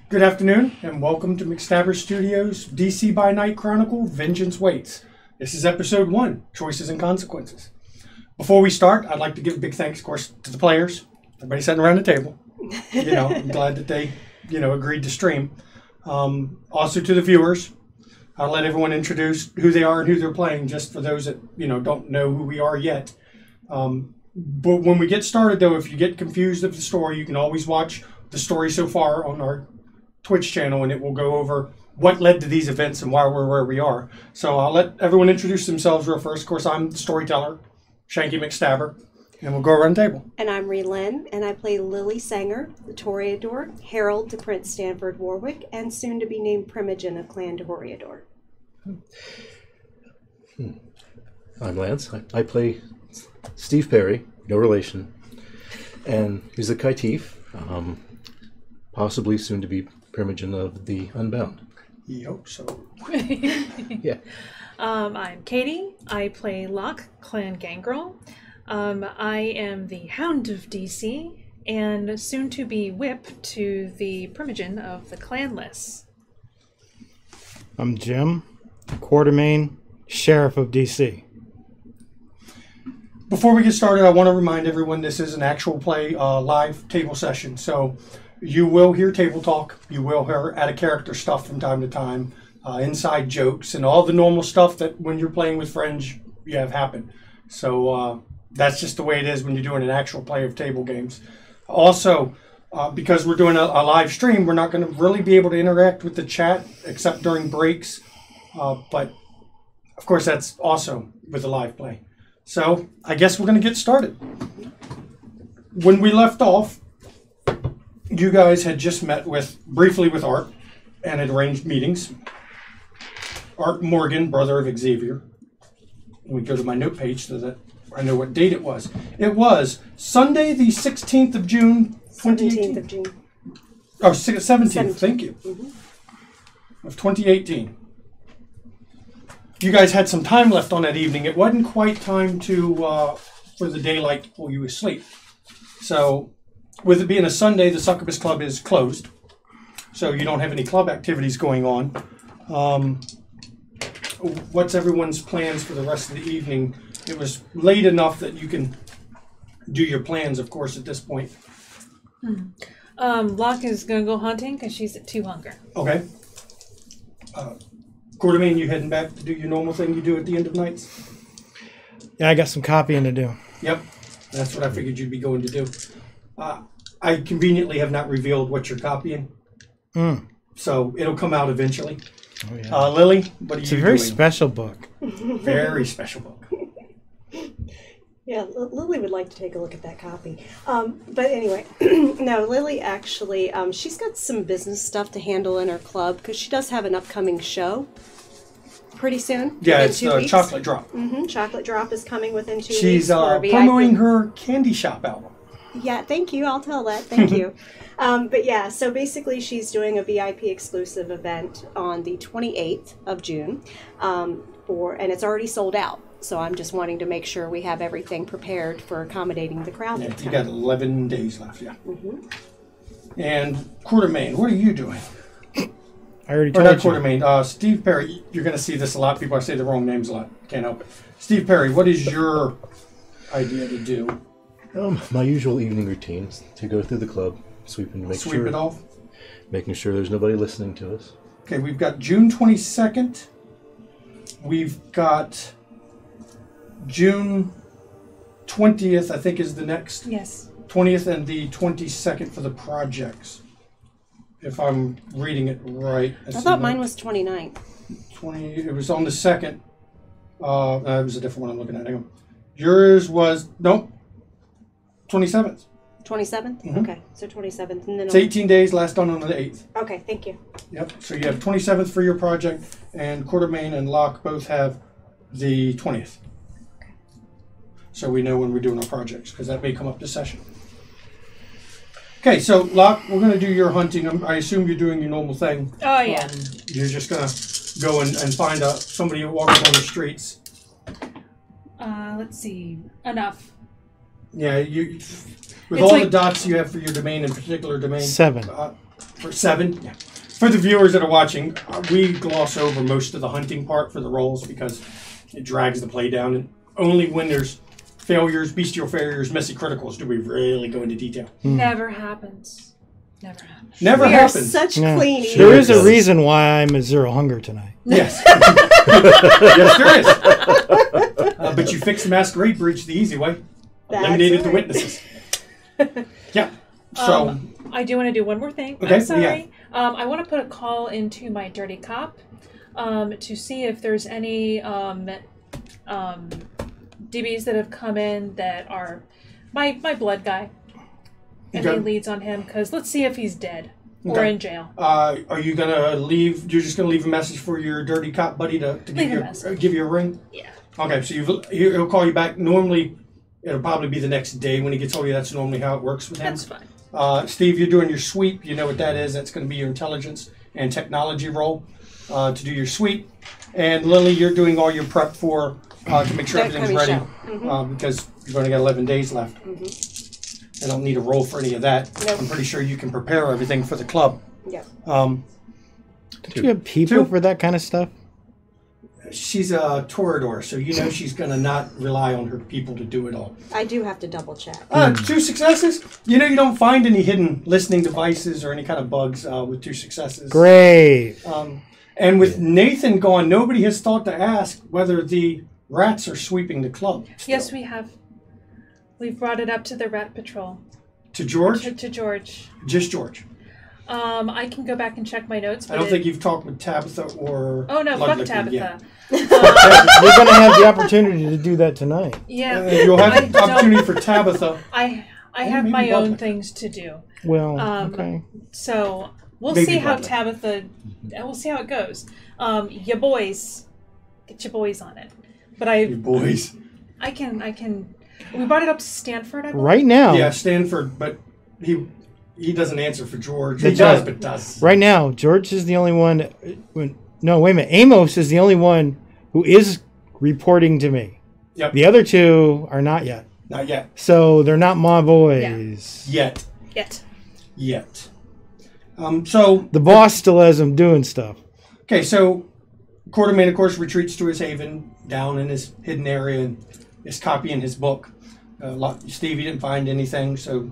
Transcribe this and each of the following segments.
Good afternoon, and welcome to McStabber Studios' DC by Night Chronicle, Vengeance Waits. This is episode 1, Choices and Consequences. Before we start, I'd like to give a big thanks, of course, to the players. Everybody sitting around the table. I'm glad that they, agreed to stream. Also to the viewers. I'll let everyone introduce who they are and who they're playing, just for those that, don't know who we are yet. But when we get started, though, if you get confused of the story, you can always watch the story so far on our Twitch channel, and it will go over what led to these events and why we're where we are. So I'll let everyone introduce themselves real first. Of course, I'm the storyteller, Shanky McStabber, and we'll go around the table. And I'm Ree-Lynn, and I play Lily Sanger, the Toreador, Harold to Prince Stanford Warwick, and soon to be named Primogen of Clan Toreador. I'm Lance. I play Steve Perry, no relation, and he's a Kaitif, possibly soon to be Primogen of the Unbound. You hope so. Yeah. I'm Katie. I play Locke, Clan Gangrel. I am the Hound of DC, and soon to be Whip to the Primogen of the Clanless. I'm Jim, Quartermain, Sheriff of DC. Before we get started, I want to remind everyone this is an actual play live table session. So you will hear table talk. You will hear out-of-character stuff from time to time, inside jokes, and all the normal stuff that when you're playing with friends, you have happen. So that's just the way it is when you're doing an actual play of table games. Also, because we're doing a live stream, we're not going to really be able to interact with the chat except during breaks. But, of course, that's also with a live play. So I guess we're going to get started. When we left off, you guys had just met briefly with Art and had arranged meetings. Art Morgan, brother of Xavier. We go to my note page so that I know what date it was. It was Sunday, the 16th of June, 2018. 17th of June. Oh, 17th, thank you. Of 2018. You guys had some time left on that evening. It wasn't quite time for the daylight to pull you asleep. So, with it being a Sunday, the Succubus Club is closed. So you don't have any club activities going on. What's everyone's plans for the rest of the evening? It was late enough that you can do your plans, of course, at this point. Locke is going to go hunting because she's at 2 hunger. Okay. Quartermain, you heading back to do your normal thing you do at the end of nights? Yeah, I got some copying to do. Yep. That's what I figured you'd be going to do. I conveniently have not revealed what you're copying. So it'll come out eventually. Oh, yeah. Lily, what are you doing? It's a very special book. Very special book. Yeah, Lily would like to take a look at that copy. But anyway, no, Lily actually, she's got some business stuff to handle in her club because she does have an upcoming show pretty soon. Yeah, it's Chocolate Drop. Chocolate Drop is coming within 2 weeks. She's promoting her Candy Shop album. Yeah, thank you. I'll tell that. Thank you. But yeah, so basically she's doing a VIP exclusive event on the 28th of June, and it's already sold out. So I'm just wanting to make sure we have everything prepared for accommodating the crowd. Yeah, you got 11 days left, yeah. And Quartermain, what are you doing? I already told not you. Quartermain, Steve Perry. You're going to see this a lot. People say the wrong names a lot. Can't help it. Steve Perry, what is your idea to do? My usual evening routine is to go through the club, sweep it off? Making sure there's nobody listening to us. Okay, we've got June 22nd. We've got June 20th, I think, is the next. Yes. 20th and the 22nd for the projects, if I'm reading it right. I thought mine was 29th. 20. It was on the 2nd. It was a different one I'm looking at. Hang on. Yours was, nope, 27th. 27th? Okay, so 27th. And then it's 18 days, last done on the 8th. Okay, thank you. Yep, so you have 27th for your project, and Quartermain and Locke both have the 20th. Okay. So we know when we're doing our projects, because that may come up this session. Okay, so Locke, we're going to do your hunting. I assume you're doing your normal thing. Oh, yeah. You're just going to go and find somebody walking on the streets. Let's see. Enough. Yeah, you with It's all the like- dots you have for your domain and particular domain. 7. For 7. Yeah. For the viewers that are watching, we gloss over most of the hunting part for the rolls because it drags the play down, and only when there's failures, bestial failures, messy criticals do we really go into detail. Never happens. Never happens. Never We are happens. such Yeah. cleanies. There is a reason why I'm at 0 hunger tonight. Yes. Yes, there is. But you fixed the Masquerade breach the easy way. That's Eliminated the right. witnesses. Yeah. So, I do want to do one more thing. Okay, I'm sorry. I want to put a call into my dirty cop to see if there's any DBs that have come in that are my blood guy. And Okay. he leads on him because let's see if he's dead or Okay. in jail. are you going to leave? You're just going to leave a message for your dirty cop buddy to give you a ring? Yeah. Okay, so he'll call you back. Normally, it'll probably be the next day when he gets hold of you. That's normally how it works with him. That's fine. Steve, you're doing your sweep. You know what that is. That's going to be your intelligence and technology roll to do your sweep. And Lily, you're doing all your prep for to make sure The everything's ready coming because you've only got 11 days left. I don't need a roll for any of that. Nope. I'm pretty sure you can prepare everything for the club. Yep. Don't you have people 2. for that kind of stuff? She's a Toreador, so you know she's going to not rely on her people to do it all. I do have to double check. 2 successes. You know you don't find any hidden listening devices or any kind of bugs with 2 successes. Great. And with Nathan gone, nobody has thought to ask whether the rats are sweeping the club. still. Yes, we have. We've brought it up to the rat patrol. To George? To George. Just George. I can go back and check my notes. I don't think you've talked with Tabitha or Oh no, fuck Ludwig Tabitha. yet. You're going to have the opportunity to do that tonight. Yeah. You'll I have the don't- opportunity for Tabitha. I have maybe my own Ludwig. things to do. Well, Um, okay. So we'll Maybe see how Ludwig. Tabitha. We'll see how it goes. You boys, get your boys on it. But You boys. I can. We brought it up to Stanford. I believe. Right now, Yeah, Stanford, but he doesn't answer for George. He That's does, right. but does. right now, George is the only one. No, wait a minute. Amos is the only one who is reporting to me. Yep. The other 2 are not yet. Not yet. So they're not my boys. Yet. Yet. So, The boss still has them doing stuff. okay, so Quartermain, of course, retreats to his haven down in his hidden area and is copying his book. Steve, he didn't find anything, so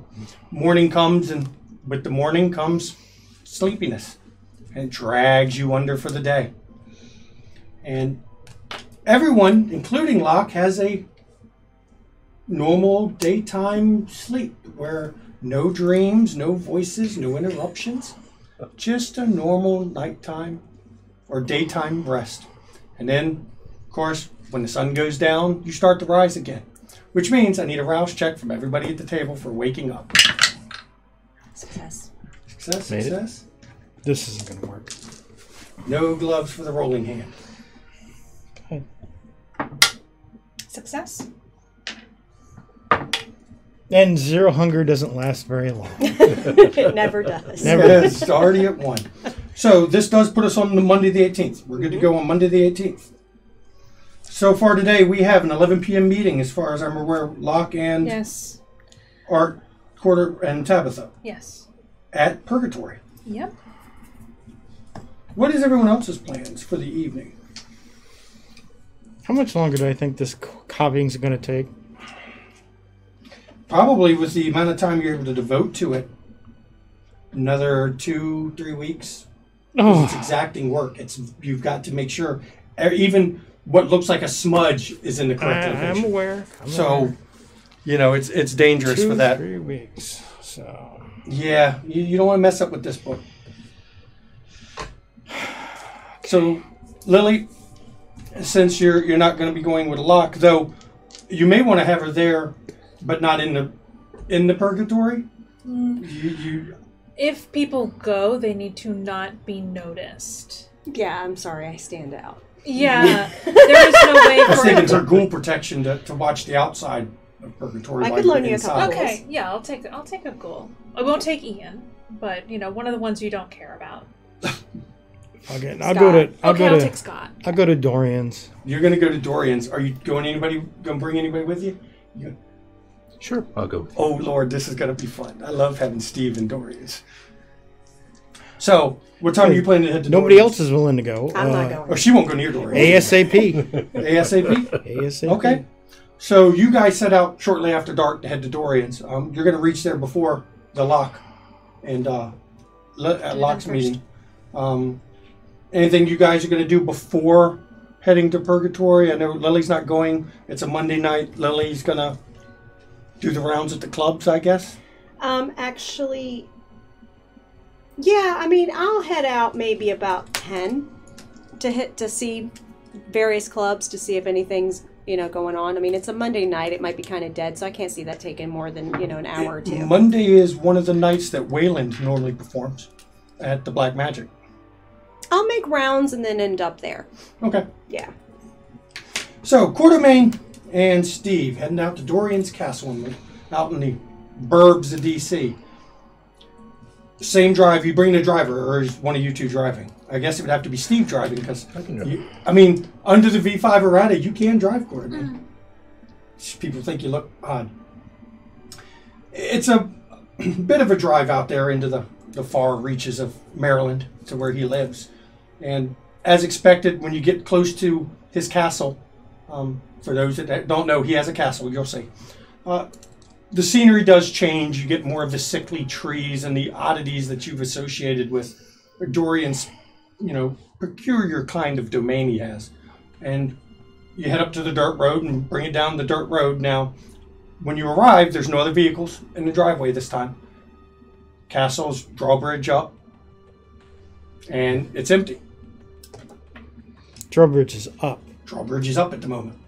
morning comes, and with the morning comes sleepiness, and it drags you under for the day. And everyone, including Locke, has a normal daytime sleep where no dreams, no voices, no interruptions, just a normal nighttime or daytime rest. And then, of course, when the sun goes down, you start to rise again, which means I need a rouse check from everybody at the table for waking up. Success. Success, Made it. success. This isn't going to work. No gloves for the rolling hand. Success. And 0 hunger doesn't last very long. It never does. Never. It's already at 1. So this does put us on the Monday the 18th. We're good to go on Monday the 18th. So far today, we have an 11 p.m. meeting, as far as I'm aware, Locke and Yes. Art, Quarter, and Tabitha Yes. at Purgatory. Yep. What is everyone else's plans for the evening? How much longer do I think this copying is going to take? Probably with the amount of time you're able to devote to it, another 2-3 weeks. It's Oh, exacting work. You've got to make sure even what looks like a smudge is in the correct I'm location. aware. So, you know, it's dangerous for that. 3 weeks. So Yeah, you don't want to mess up with this book. So, Lily, since you're not going to be going with Locke, though, you may want to have her there, but not in the purgatory. If people go, they need to not be noticed. Yeah, I'm sorry, I stand out. Yeah, there is no way I was for thinking it her to... ghoul protection to watch the outside of purgatory. I while could you're loan you a inside. couple. Okay, yeah, I'll take a goal. I won't take Ian, but you know, one of the ones you don't care about. I'll I'll take Scott. I'll go to Dorian's. You're going to go to Dorian's. Are you going to bring anybody with you? Sure, I'll go. Oh, Lord, this is going to be fun. I love having Steve and Dorian's. So, what time are you planning to head to Nobody Dorian's? else is willing to go. I'm not going. Oh, she won't go near Dorian. ASAP. ASAP? ASAP. Okay. So, you guys set out shortly after dark to head to Dorian's. You're going to reach there before the Locke and Locke's first. meeting. Anything you guys are going to do before heading to Purgatory? I know Lily's not going. It's a Monday night. Lily's going to do the rounds at the clubs, I guess. Actually, yeah. I mean, I'll head out maybe about 10 to see various clubs to see if anything's going on. I mean, it's a Monday night. It might be kind of dead, so I can't see that taking more than an hour or two. Monday is one of the nights that Wayland normally performs at the Black Magic. I'll make rounds and then end up there. Okay. Yeah. So, Quartermain and Steve heading out to Dorian's Castle out in the burbs of D.C. Same drive. You bring the driver, or is one of you two driving? I guess it would have to be Steve driving because, I mean, under the V5 errata, you can drive Quartermain. People think you look odd. It's a bit of a drive out there into the far reaches of Maryland to where he lives. And as expected, when you get close to his castle, for those that don't know, he has a castle, you'll see. The scenery does change. You get more of the sickly trees and the oddities that you've associated with Dorian's, peculiar kind of domain he has. And you head up to the dirt road and bring it down the dirt road. Now, when you arrive, there's no other vehicles in the driveway this time. Castle's drawbridge up, and it's empty. Drawbridge is up. Drawbridge is up at the moment.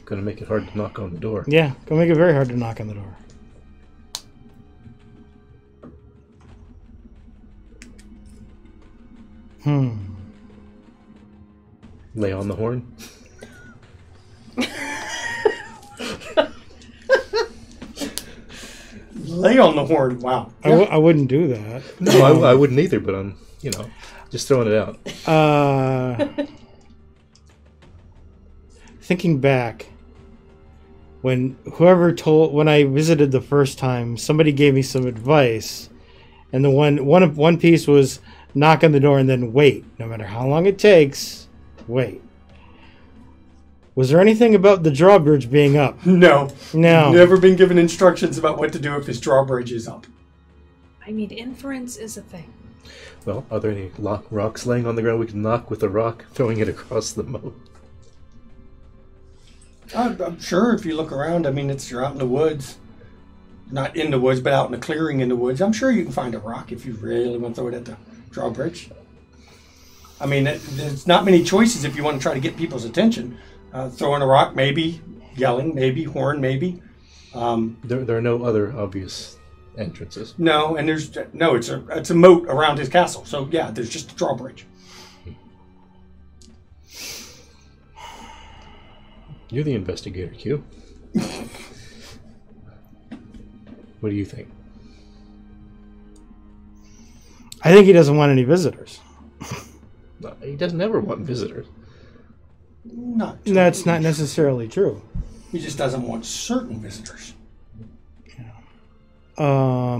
Gonna make it hard to knock on the door. Yeah, gonna make it very hard to knock on the door. Lay on the horn. Lay on the horn. Wow. I wouldn't do that. No, I wouldn't either, but I'm, just throwing it out. Thinking back, when I visited the first time, somebody gave me some advice, and the one piece was knock on the door and then wait. No matter how long it takes, wait. Was there anything about the drawbridge being up? No. No. Never been given instructions about what to do if his drawbridge is up. I mean, inference is a thing. Well, are there any rocks laying on the ground we can knock with a rock, throwing it across the moat? I'm sure if you look around, I mean, you're out in the woods. Not in the woods, but out in a clearing in the woods. I'm sure you can find a rock if you really want to throw it at the drawbridge. I mean, there's not many choices if you want to try to get people's attention. Throwing a rock, maybe. Yelling, maybe. Horn, maybe. There are no other obvious entrances. No, and it's a moat around his castle. So yeah, there's just a drawbridge. You're the investigator, Q. What do you think? I think he doesn't want any visitors. He doesn't ever want visitors. That's not necessarily true. He just doesn't want certain visitors. I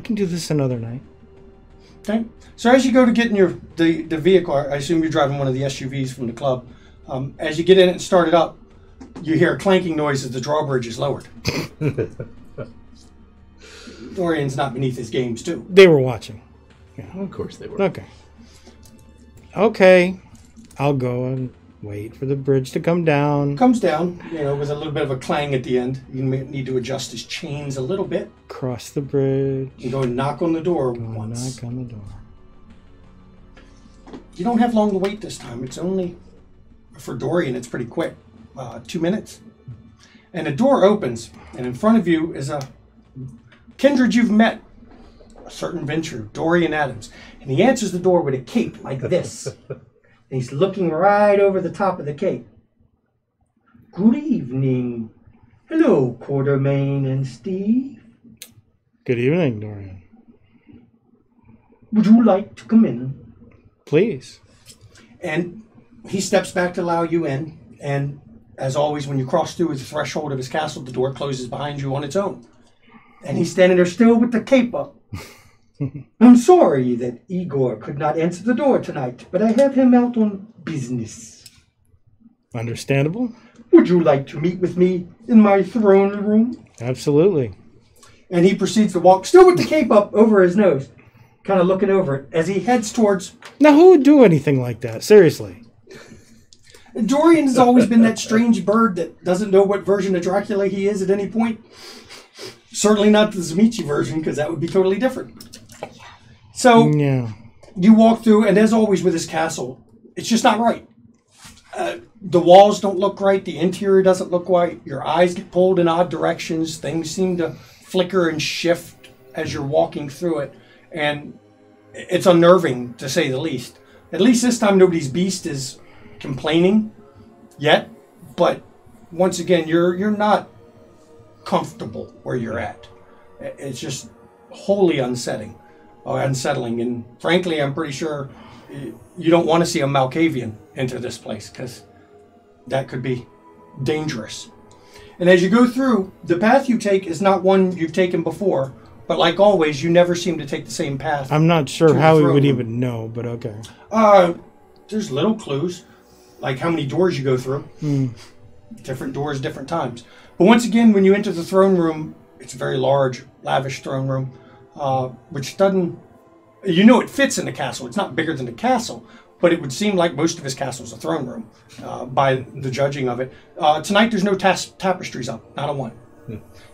can do this another night. Okay. So as you go to get in the vehicle, I assume you're driving one of the SUVs from the club. As you get in it and start it up, you hear a clanking noise as the drawbridge is lowered. Dorian's not beneath his games, too. They were watching. Yeah, of course they were. Okay. I'll go and wait for the bridge to come down. Comes down, with a little bit of a clang at the end. You may need to adjust his chains a little bit. Cross the bridge. You go and knock on the door once. Knock on the door. You don't have long to wait this time. It's only, for Dorian, it's pretty quick. 2 minutes. And the door opens, and in front of you is a kindred you've met. A certain venture, Dorian Adams. And he answers the door with a cape like this. And he's looking right over the top of the cape. Good evening. Hello, Quartermain and Steve. Good evening, Dorian. Would you like to come in? Please. And he steps back to allow you in, and as always, when you cross through the threshold of his castle, the door closes behind you on its own. And he's standing there still with the cape up. I'm sorry that Igor could not answer the door tonight, but I have him out on business. Understandable. Would you like to meet with me in my throne room? Absolutely. And he proceeds to walk, still with the cape up over his nose, kind of looking over it as he heads towards... Now, who would do anything like that? Seriously. Dorian has always been that strange bird that doesn't know what version of Dracula he is at any point. Certainly not the Zamichi version, because that would be totally different. So, Yeah. you walk through, and as always with this castle, it's just not right. The walls don't look right. The interior doesn't look right. Your eyes get pulled in odd directions. Things seem to flicker and shift as you're walking through it. And it's unnerving, to say the least. At least this time, nobody's beast is complaining yet. But once again, you're not comfortable where you're at. It's just wholly unsettling. And frankly, I'm pretty sure you don't want to see a Malkavian enter this place, because that could be dangerous. And as you go through, the path you take is not one you've taken before, but like always, you never seem to take the same path. I'm not sure how we would even know, but okay. There's little clues, like how many doors you go through. Different doors, different times. But once again, when you enter the throne room, it's a very large, lavish throne room, which doesn't... You know it fits in the castle. It's not bigger than the castle, but it would seem like most of his castle is a throne room, by the judging of it. Tonight there's no tapestries up, not a one.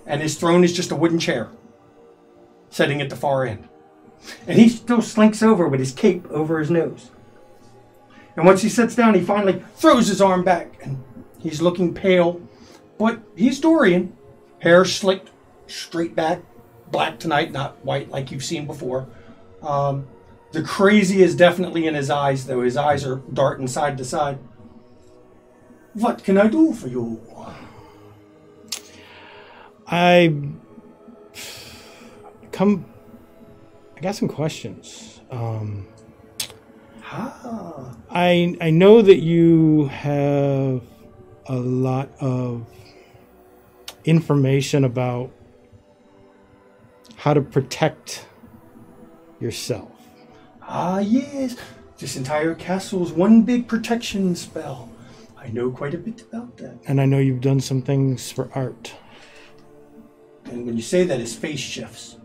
And his throne is just a wooden chair, sitting at the far end. And he still slinks over with his cape over his nose. And once he sits down, he finally throws his arm back, and he's looking pale, but he's Dorian. Hair slicked straight back, black tonight, not white like you've seen before. The crazy is definitely in his eyes, though. His eyes are darting side to side. What can I do for you? I got some questions. I know that you have a lot of information about how to protect yourself. Yes. This entire castle is one big protection spell. I know quite a bit about that. And I know you've done some things for art. And when you say that, his face shifts.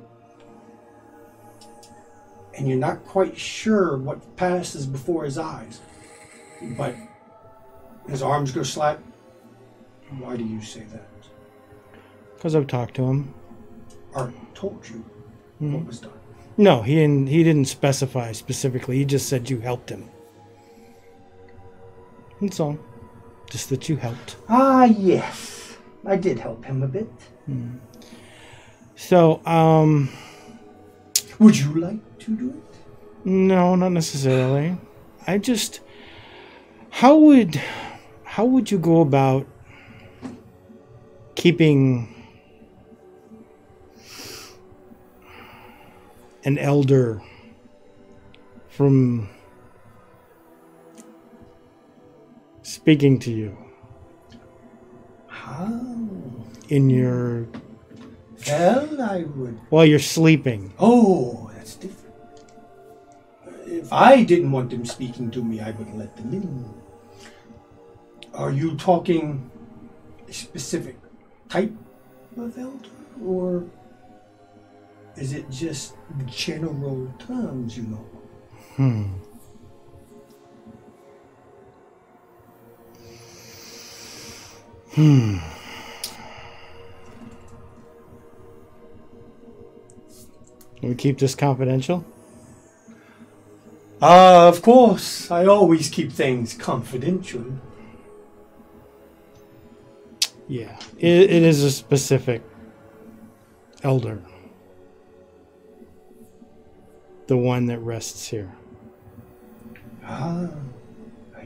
And you're not quite sure what passes before his eyes. But his arms go slack. Why do you say that? Because I've talked to him. Art told you what was done. No, he didn't specify specifically. He just said you helped him. That's all. Just that you helped. Yes. I did help him a bit. So, Would you like to do it? no, not necessarily. I just... How would you go about keeping an elder from speaking to you in your... Well, I would... while you're sleeping? Oh, that's different. If I didn't want them speaking to me, I wouldn't let them in. Are you talking a specific type of elder, or is it just general terms, you know? Can we keep this confidential? Of course. I always keep things confidential. Yeah. It is a specific elder. The one that rests here. I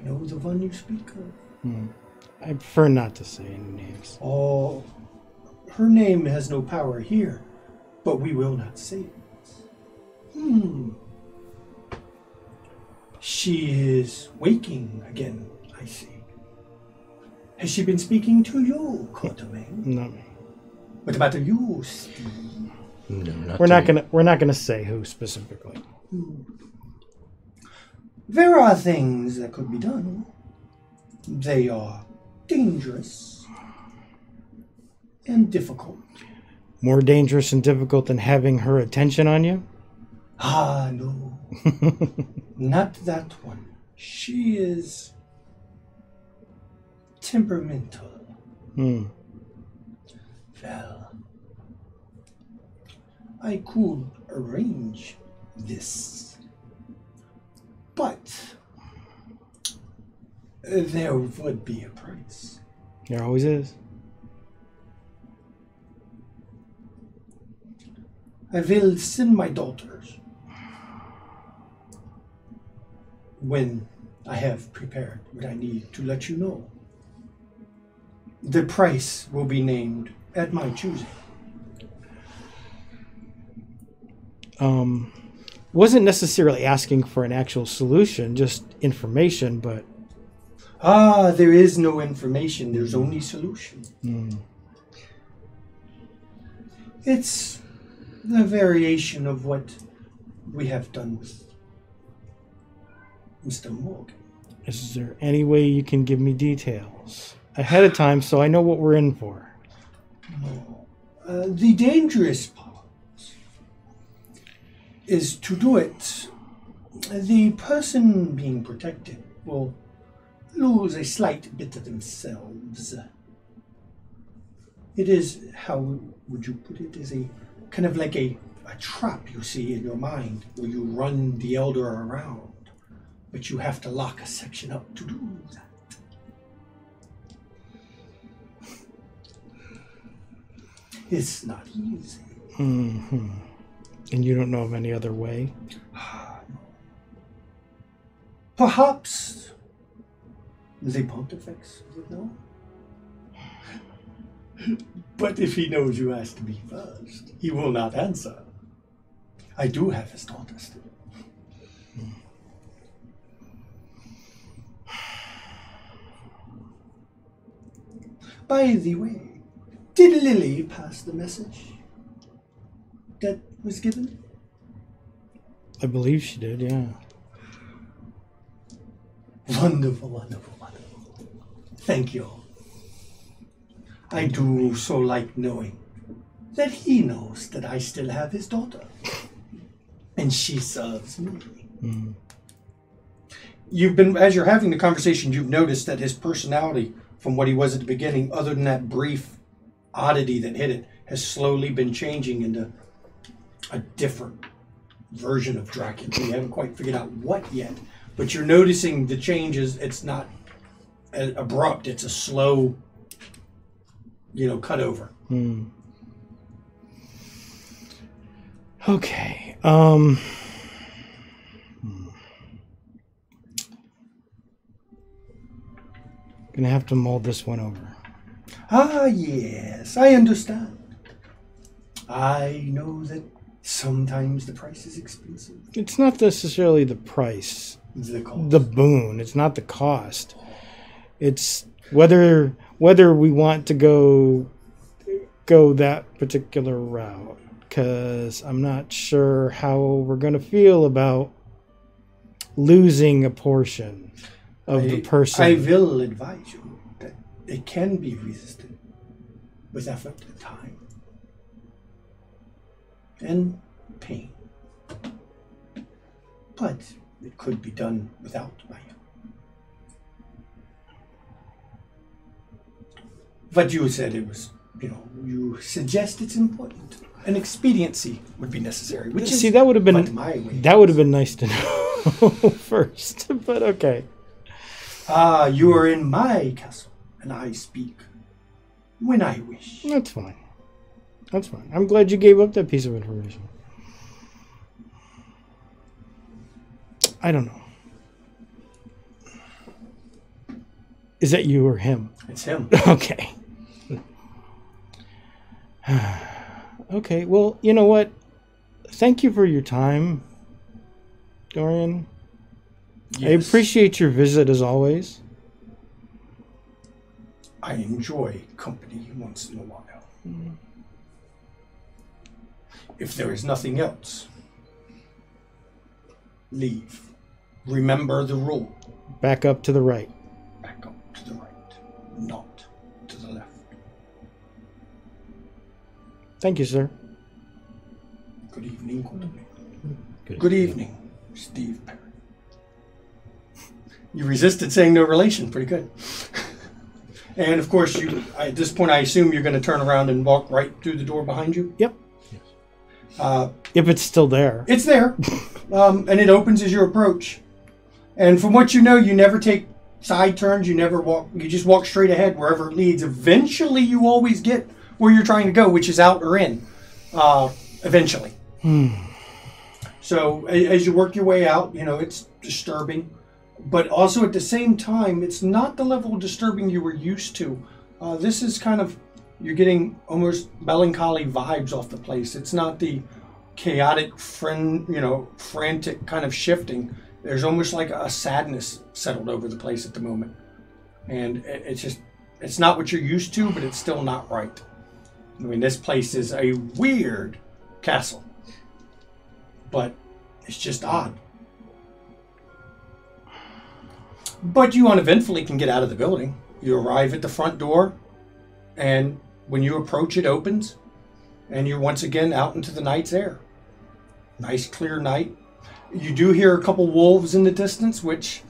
know the one you speak of. I prefer not to say any names. Oh, her name has no power here, but we will not say it. She is waking again, I see. Has she been speaking to you, Quartermain? No. What about you, Steve? No, not We're not gonna say who specifically. There are things that could be done. They are dangerous and difficult. More dangerous and difficult than having her attention on you? Ah, no. Not that one. She is temperamental. Well, I could arrange this, but there would be a price. There always is. I will send my daughters when I have prepared what I need to let you know. The price will be named at my choosing. Wasn't necessarily asking for an actual solution, just information, but There is no information. There's only solution. It's the variation of what we have done with Mr. Morgan. is there any way you can give me details ahead of time so I know what we're in for? No. The dangerous part is to do it. The person being protected will lose a slight bit of themselves. It is, how would you put it, is a kind of like a trap you see in your mind where you run the elder around, but you have to lock a section up to do that. It's not easy. And you don't know of any other way? Perhaps the Pontifex would know. But if he knows you asked me first, he will not answer. I do have his daughter still. By the way, did Lily pass the message that was given? I believe she did, yeah. Wonderful, wonderful, wonderful. Thank you. I do so like knowing that he knows that I still have his daughter. And she serves me. You've been, as you're having the conversation, you've noticed that his personality, from what he was at the beginning, other than that brief oddity that hit it, has slowly been changing into a different version of Dracula. You haven't quite figured out what yet, but you're noticing the changes. It's not abrupt. It's a slow, cut over. Okay. Gonna have to mull this one over. Ah, yes, I understand. I know that sometimes the price is expensive. It's not necessarily the price, The cost. the boon. It's not the cost. It's whether we want to go that particular route. Because I'm not sure how we're going to feel about losing a portion of the person. I will advise you that it can be resisted with effort and time and pain. But it could be done without my help. But you said it was, you suggest it's important. An expediency would be necessary. Which is that would have been my way. that would have been nice to know first. But okay. You are in my castle, and I speak when I wish. That's fine. That's fine. I'm glad you gave up that piece of information. I don't know. Is that you or him? It's him. Okay. Okay, well, you know what? Thank you for your time, Dorian. I appreciate your visit as always. I enjoy company once in a while. If there is nothing else, leave. Remember the rule. Back up to the right. Back up to the right, not to the left. Thank you, sir. Good evening, Quartermain. Good evening, Steve Perry. You resisted saying no relation. Pretty good. And of course, at this point, I assume you're going to turn around and walk right through the door behind you. Yep. Yes. If it's still there. It's there, and it opens as you approach. And from what you know, you never take side turns. You never walk. You just walk straight ahead wherever it leads. Eventually, you always get where you're trying to go, which is out or in. Eventually. So as you work your way out, it's disturbing. But also at the same time, it's not the level of disturbing you were used to. This is kind of, you're getting almost melancholy vibes off the place. It's not the chaotic, frantic kind of shifting. There's almost like a sadness settled over the place at the moment. And it's not what you're used to, but it's still not right. I mean, this place is a weird castle. But it's just odd. But you uneventfully can get out of the building. You arrive at the front door, and when you approach, it opens, and you're once again out into the night's air. Nice, clear night. You do hear a couple wolves in the distance, which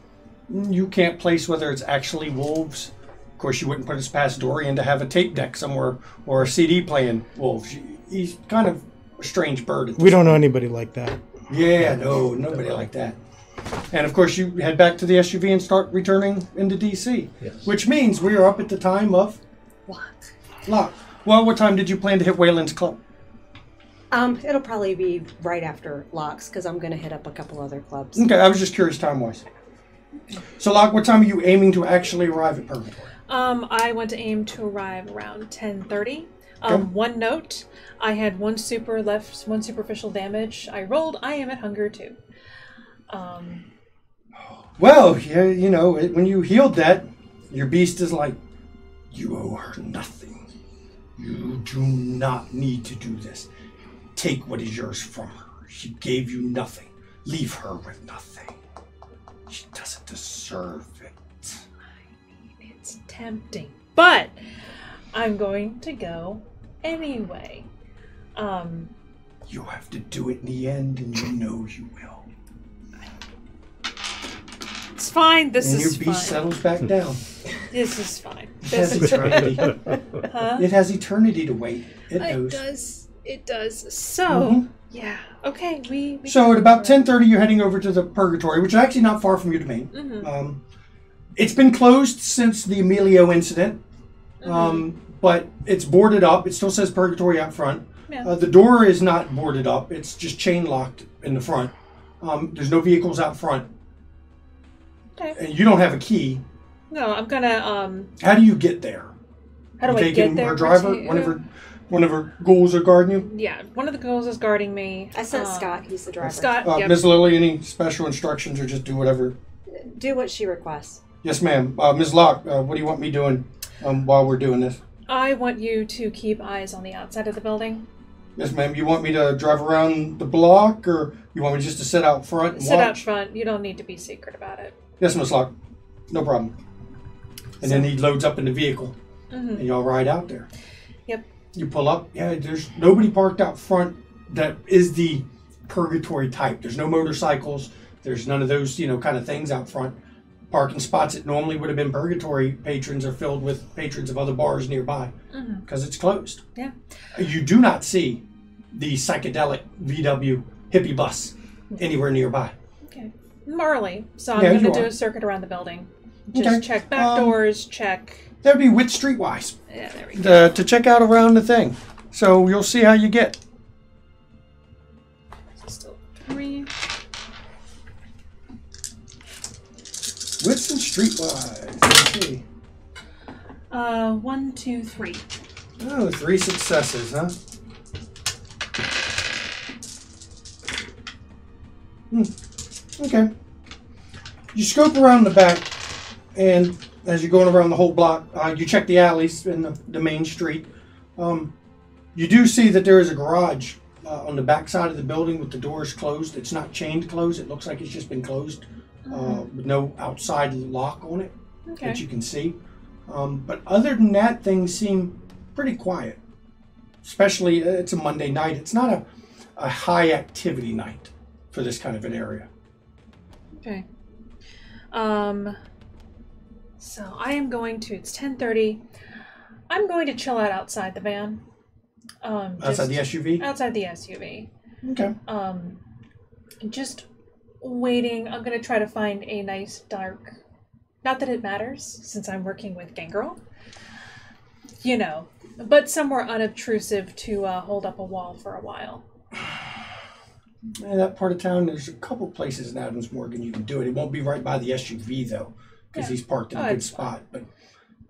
you can't place whether it's actually wolves. Of course, you wouldn't put us past Dorian to have a tape deck somewhere or a CD playing wolves. He's kind of a strange bird. We don't know anybody like that. Yeah, no, nobody like that. And of course, you head back to the SUV and start returning into DC. Yes. Which means we are up at the time of Locke. Well, what time did you plan to hit Wayland's club? It'll probably be right after Locke's because I'm going to hit up a couple other clubs. Okay, I was just curious time-wise. So, Locke, what time are you aiming to actually arrive at Purgatory? I want to aim to arrive around 10:30. Okay. One note: I had one superficial damage. I rolled. I am at hunger 2. Well, yeah, when you healed that, your beast is like, you owe her nothing. You do not need to do this. Take what is yours from her. She gave you nothing. Leave her with nothing. She doesn't deserve it. It's tempting, but I'm going to go anyway. You have to do it in the end, and you know you will. It's fine. This and is your beast fine. settles back down. This is fine. It has eternity. Huh? It has eternity to wait. It knows. It does. So, yeah. Okay. We So at about 10:30, you're heading over to the Purgatory, which is actually not far from your domain. Mm-hmm. It's been closed since the Emilio incident, but it's boarded up. It still says Purgatory out front. Yeah. The door is not boarded up. It's just chain locked in the front. There's no vehicles out front. Okay. And you don't have a key. No, I'm gonna. How do you get there? How do You I taking get there? her driver? One of her ghouls are guarding you? Yeah, one of the girls is guarding me. I sent Scott. He's the driver. Scott. Yep. Ms. Lily, any special instructions or just do whatever? Do what she requests. Yes, ma'am. Ms. Locke, what do you want me doing while we're doing this? I want you to keep eyes on the outside of the building. Yes, ma'am. You want me to drive around the block, or you want me just to sit out front and Sit out watch? front. You don't need to be secret about it. Yes, Miss Locke. No problem. And then he loads up in the vehicle, and y'all ride out there. Yep. You pull up. Yeah, there's nobody parked out front that is the Purgatory type. There's no motorcycles. There's none of those, kind of things out front. Parking spots that normally would have been Purgatory patrons are filled with patrons of other bars nearby because it's closed. Yeah. You do not see the psychedelic VW hippie bus anywhere nearby. Okay. I'm early, so I'm Yeah, going you to do are. a circuit around the building. Just Okay. check back doors, check. That would be with Streetwise Yeah, there we go. to check out around the thing. So you'll see how you get. Still 3. Wits and Streetwise. Let's see. 1, 2, 3. Oh, 3 successes, huh? Okay. you scope around the back, and as you're going around the whole block, you check the alleys in the main street. You do see that there is a garage on the back side of the building with the doors closed. It's not chained closed. It looks like it's just been closed with no outside lock on it that you can see. But other than that, things seem pretty quiet. Especially, it's a Monday night. It's not a high activity night for this kind of an area. Okay. So I am going to, it's 10:30. I'm going to chill out outside the van. Outside the SUV? Outside the SUV. Okay. Just waiting. I'm going to try to find a nice dark, not that it matters since I'm working with Gangrel, you know, but somewhere unobtrusive to hold up a wall for a while. In that part of town, there's a couple places in Adams Morgan you can do it. It won't be right by the SUV though, because he's parked in a good spot. But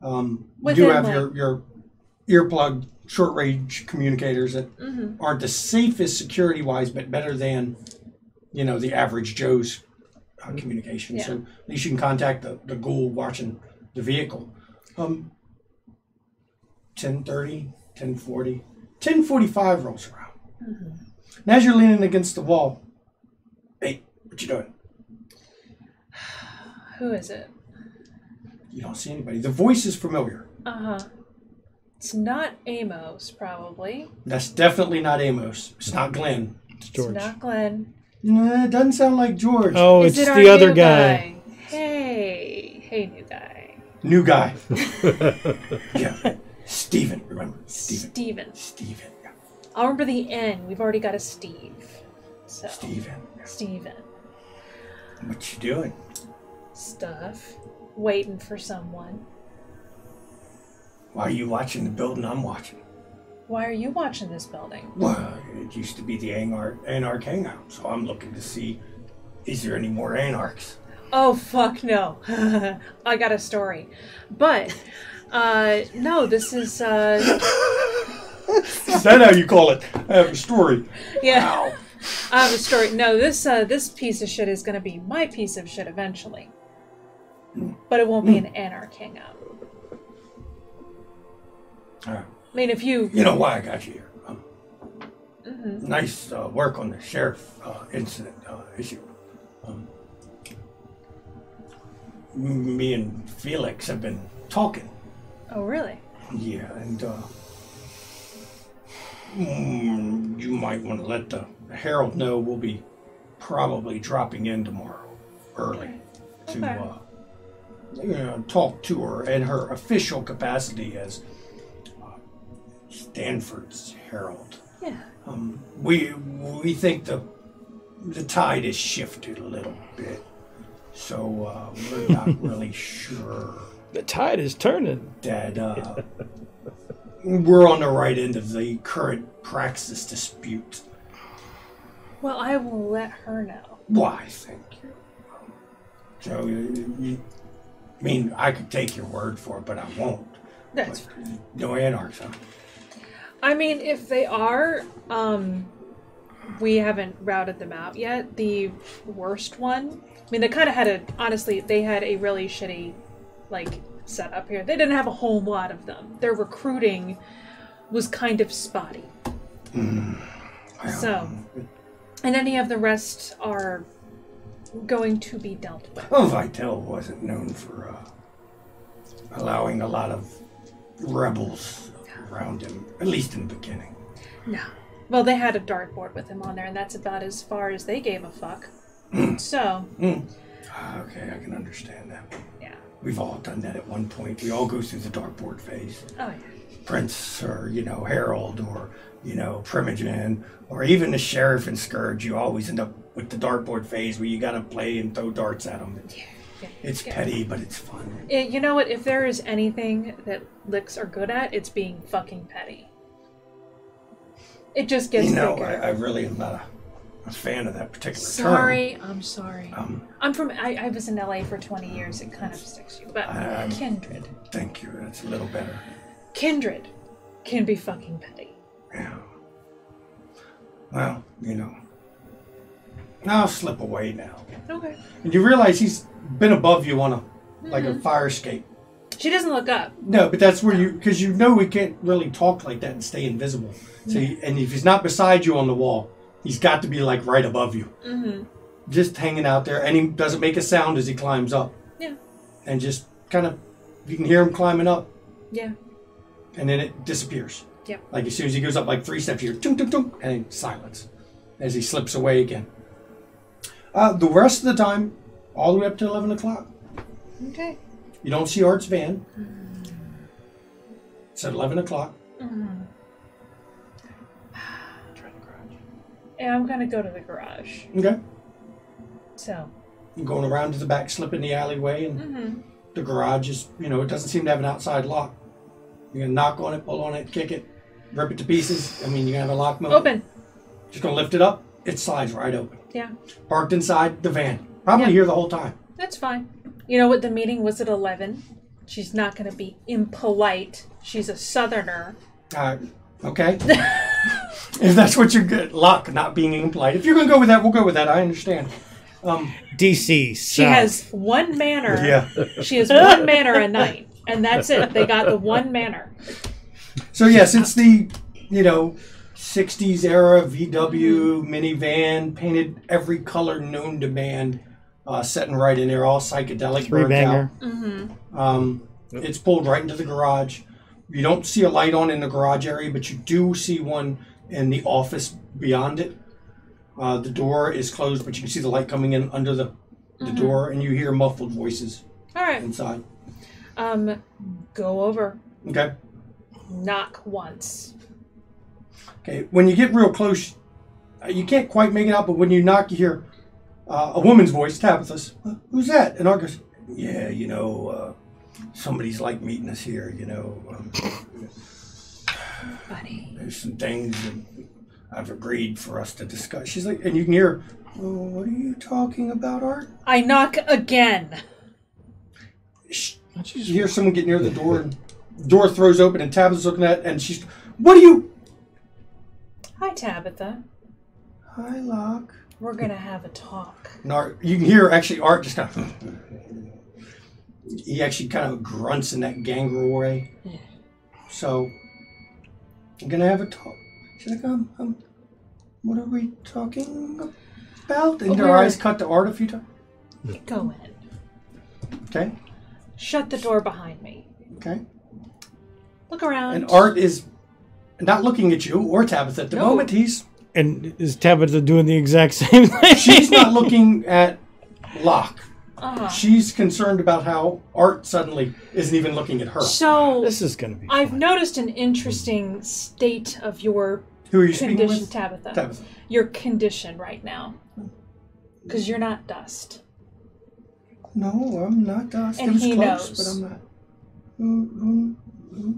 you do have your earplug short-range communicators that aren't the safest security-wise, but better than, you know, the average Joe's communication. So at least you can contact the ghoul watching the vehicle. 10:30, 10:40, 10:45 rolls around. And as you're leaning against the wall, hey, what you doing? Who is it? You don't see anybody. The voice is familiar. It's not Amos, probably. That's definitely not Amos. It's not Glenn. It's George. It's not Glenn. Nah, it doesn't sound like George. Oh, Is it's it the our other new guy. Hey, new guy. New guy. Yeah. Steven, remember? Steven. Yeah. I'll remember the N. We've already got a Steve. So. Steven. Yeah. Steven. What you doing? Stuff. Waiting for someone. Why are you watching the building I'm watching? Why are you watching this building? Well, it used to be the Anarch hangout, so I'm looking to see, is there any more Anarchs? Oh, fuck no. I got a story. But, no, this is, Is that how you call it? I have a story. Yeah. Wow. I have a story. No, this piece of shit is going to be my piece of shit eventually. But it won't be an Anarch hangout. I mean, if you... You know why I got you here. Nice work on the sheriff incident issue. Me and Felix have been talking. Oh, really? Yeah, and you might want to let the Herald know we'll be probably dropping in tomorrow early to talk to her in her official capacity as Stanford's Herald. Yeah. We think the tide has shifted a little bit, so we're not really sure. The tide is turning. That we're on the right end of the current praxis dispute. Well, I will let her know. Why, thank you. So, I mean, I could take your word for it, but I won't. That's fine. No Anarchs, huh? I mean, if they are, we haven't routed them out yet. The worst one, I mean, they kind of had honestly, they had a really shitty, setup here. They didn't have a whole lot of them. Their recruiting was kind of spotty. So, and any of the rest are going to be dealt with. Well, Vitale wasn't known for allowing a lot of rebels around him, at least in the beginning. No. Well, they had a dartboard with him on there, and that's about as far as they gave a fuck. So. Okay, I can understand that. Yeah. We've all done that at one point. We all go through the dartboard phase. Oh, yeah. Prince, or, Herald, or, Primogen, or even the Sheriff and Scourge. You always end up with the dartboard phase where you gotta play and throw darts at them. It's petty, but it's fun. You know what? If there is anything that Licks are good at, it's being fucking petty. It just gets bigger. I really am not a fan of that particular term. I'm sorry. I was in LA for 20 years. It kind of sticks you. But kindred. Thank you. That's a little better. Kindred can be fucking petty. Yeah. Well, I'll slip away now. Okay. And you realize he's been above you on a fire escape. She doesn't look up. No, but that's where because you know he can't really talk like that and stay invisible. So, and if he's not beside you on the wall, he's got to be like right above you. Mm-hmm. Just hanging out there, and he doesn't make a sound as he climbs up. Yeah. And just kind of, you can hear him climbing up. Yeah. And then it disappears. Yep. Like as soon as he goes up like 3 steps, you hear tunk, tunk, tunk, and silence as he slips away again. The rest of the time, all the way up to 11 o'clock. Okay. You don't see Art's van. It's at 11 o'clock. Yeah, I'm gonna go to the garage. Okay. So. You're going around to the back, slip in the alleyway, and the garage is, it doesn't seem to have an outside lock. You're going to knock on it, pull on it, kick it, rip it to pieces. I mean, you're going to have a lock moment. Open. Just going to lift it up. It slides right open. Yeah. Parked inside the van. Probably here the whole time. That's fine. You know what? The meeting was at 11. She's not going to be impolite. She's a southerner. Okay. If that's what you're good. Locke, not being impolite. If you're going to go with that, we'll go with that. I understand. DC. She has one manor. Yeah. She has one manor a night. And that's it. They got the one manor. So, yes, it's the, 60s era VW minivan, painted every color known to man, setting right in there, all psychedelic, burnt out. It's pulled right into the garage. You don't see a light on in the garage area, but you do see one in the office beyond it. The door is closed, but you can see the light coming in under the door, and you hear muffled voices inside. Go over. Okay. Knock once. Okay. When you get real close, you can't quite make it out, but when you knock, you hear a woman's voice, Tabitha's. Who's that? And Art goes, yeah, somebody's like meeting us here, Buddy. There's some things that I've agreed for us to discuss. She's like, and you can hear, what are you talking about, Art? I knock again. You hear someone get near the door, and the door throws open, and Tabitha's looking at it, and she's, what are you? Hi, Tabitha. Hi, Locke. We're going to have a talk. And Art, you can hear, actually, Art just kind of, he actually kind of grunts in that gangrel way. Yeah. So, I'm going to have a talk. She's like, what are we talking about? And her eyes cut to Art a few times. Go in. Okay. Shut the door behind me. Okay. Look around. And Art is not looking at you or Tabitha at the moment. And is Tabitha doing the exact same thing? She's not looking at Locke. Uh-huh. She's concerned about how Art suddenly isn't even looking at her. So this is going to be I've fun. noticed an interesting state of your Who are you speaking condition, with? Tabitha. Your condition right now. Because you're not dust. No, I'm not dust. And it was he close, knows. but I'm not.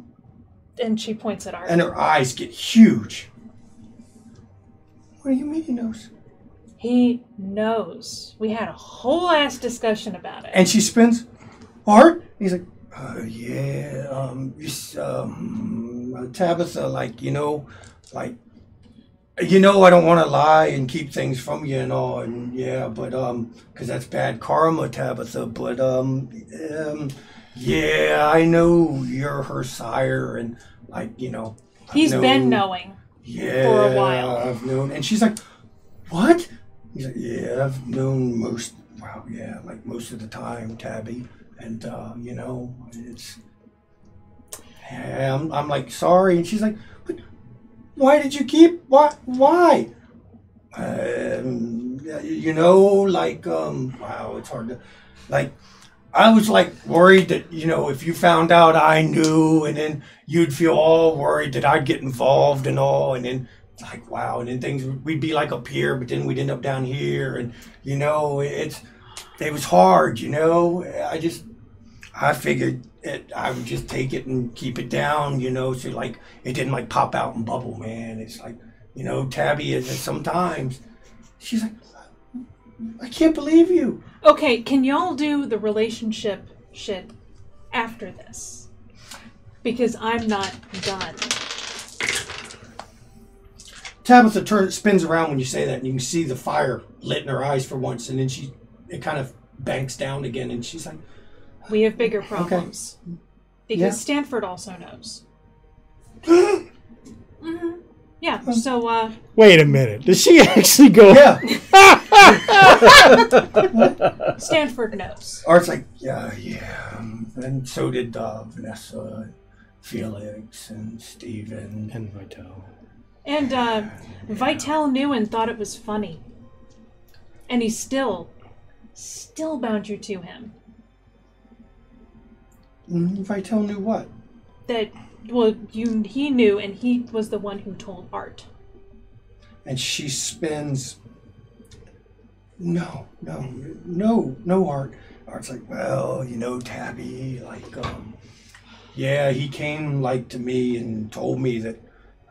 And she points at Art. And her eyes get huge. What do you mean he knows? He knows. We had a whole ass discussion about it. And she spins, Art? He's like, Tabitha, I don't want to lie and keep things from you and all, and yeah, but, because that's bad karma, Tabitha, but, yeah, I know you're her sire, and, He's been knowing for a while. I've known, and she's like, what? He's like, yeah, I've known most of the time, Tabby, and, it's, yeah, I'm like, sorry, and she's like, but why did you keep, why? Wow, it's hard to, I was worried that, if you found out I knew, and then you'd feel all worried that I'd get involved and all, and then wow, and then things, we'd be up here, but then we'd end up down here, and, it was hard, I figured I would just take it and keep it down, so it didn't pop out and bubble, man. It's Tabby is sometimes. She's like, I can't believe you. Okay, can y'all do the relationship shit after this? Because I'm not done. Tabitha spins around when you say that, and you can see the fire lit in her eyes for once, and then it kind of banks down again, and she's like, We have bigger problems. Okay. Because Yeah. Stanford also knows. Mm-hmm. Yeah, so, Wait a minute. Did she actually go? Yeah. Stanford knows. Art's like, yeah. And so did Vanessa, Felix, and Steven. And Vital. And Vital knew and thought it was funny. And he still bound you to him. Vital knew what? That, well, he knew, and he was the one who told Art. And she spins, no, Art. Art's like, well, Tabby, like, yeah, he came, like, to me and told me that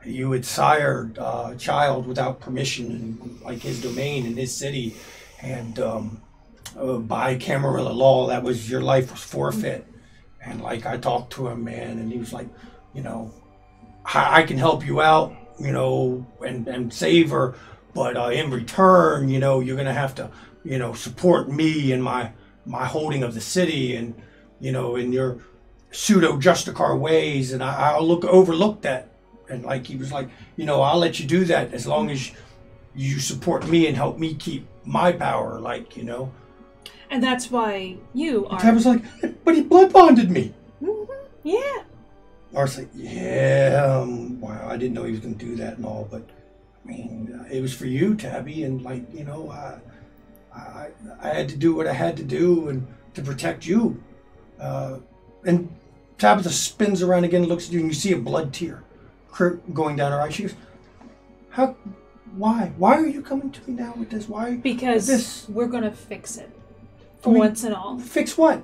you had sired a child without permission in, like, his domain in his city, and by Camarilla law, your life was forfeit. And, like, I talked to him, man, and he was like, I can help you out, and save her, but in return, you're going to have to, support me in my holding of the city and, in your pseudo-Justicar ways, and I'll overlook that. And, like, he was like, I'll let you do that as long as you support me and help me keep my power, like, And that's why you are... Tab was like, but he blood bonded me. Mm-hmm. Yeah. Art's like, yeah, wow, I didn't know he was going to do that and all, but, I mean, it was for you, Tabby, and, like, I had to do what I had to do and to protect you. And Tabitha spins around again and looks at you, and you see a blood tear going down her eye. She goes, why? Why are you coming to me now with this? Why? Because this? We're going to fix it. For once and all. Fix what?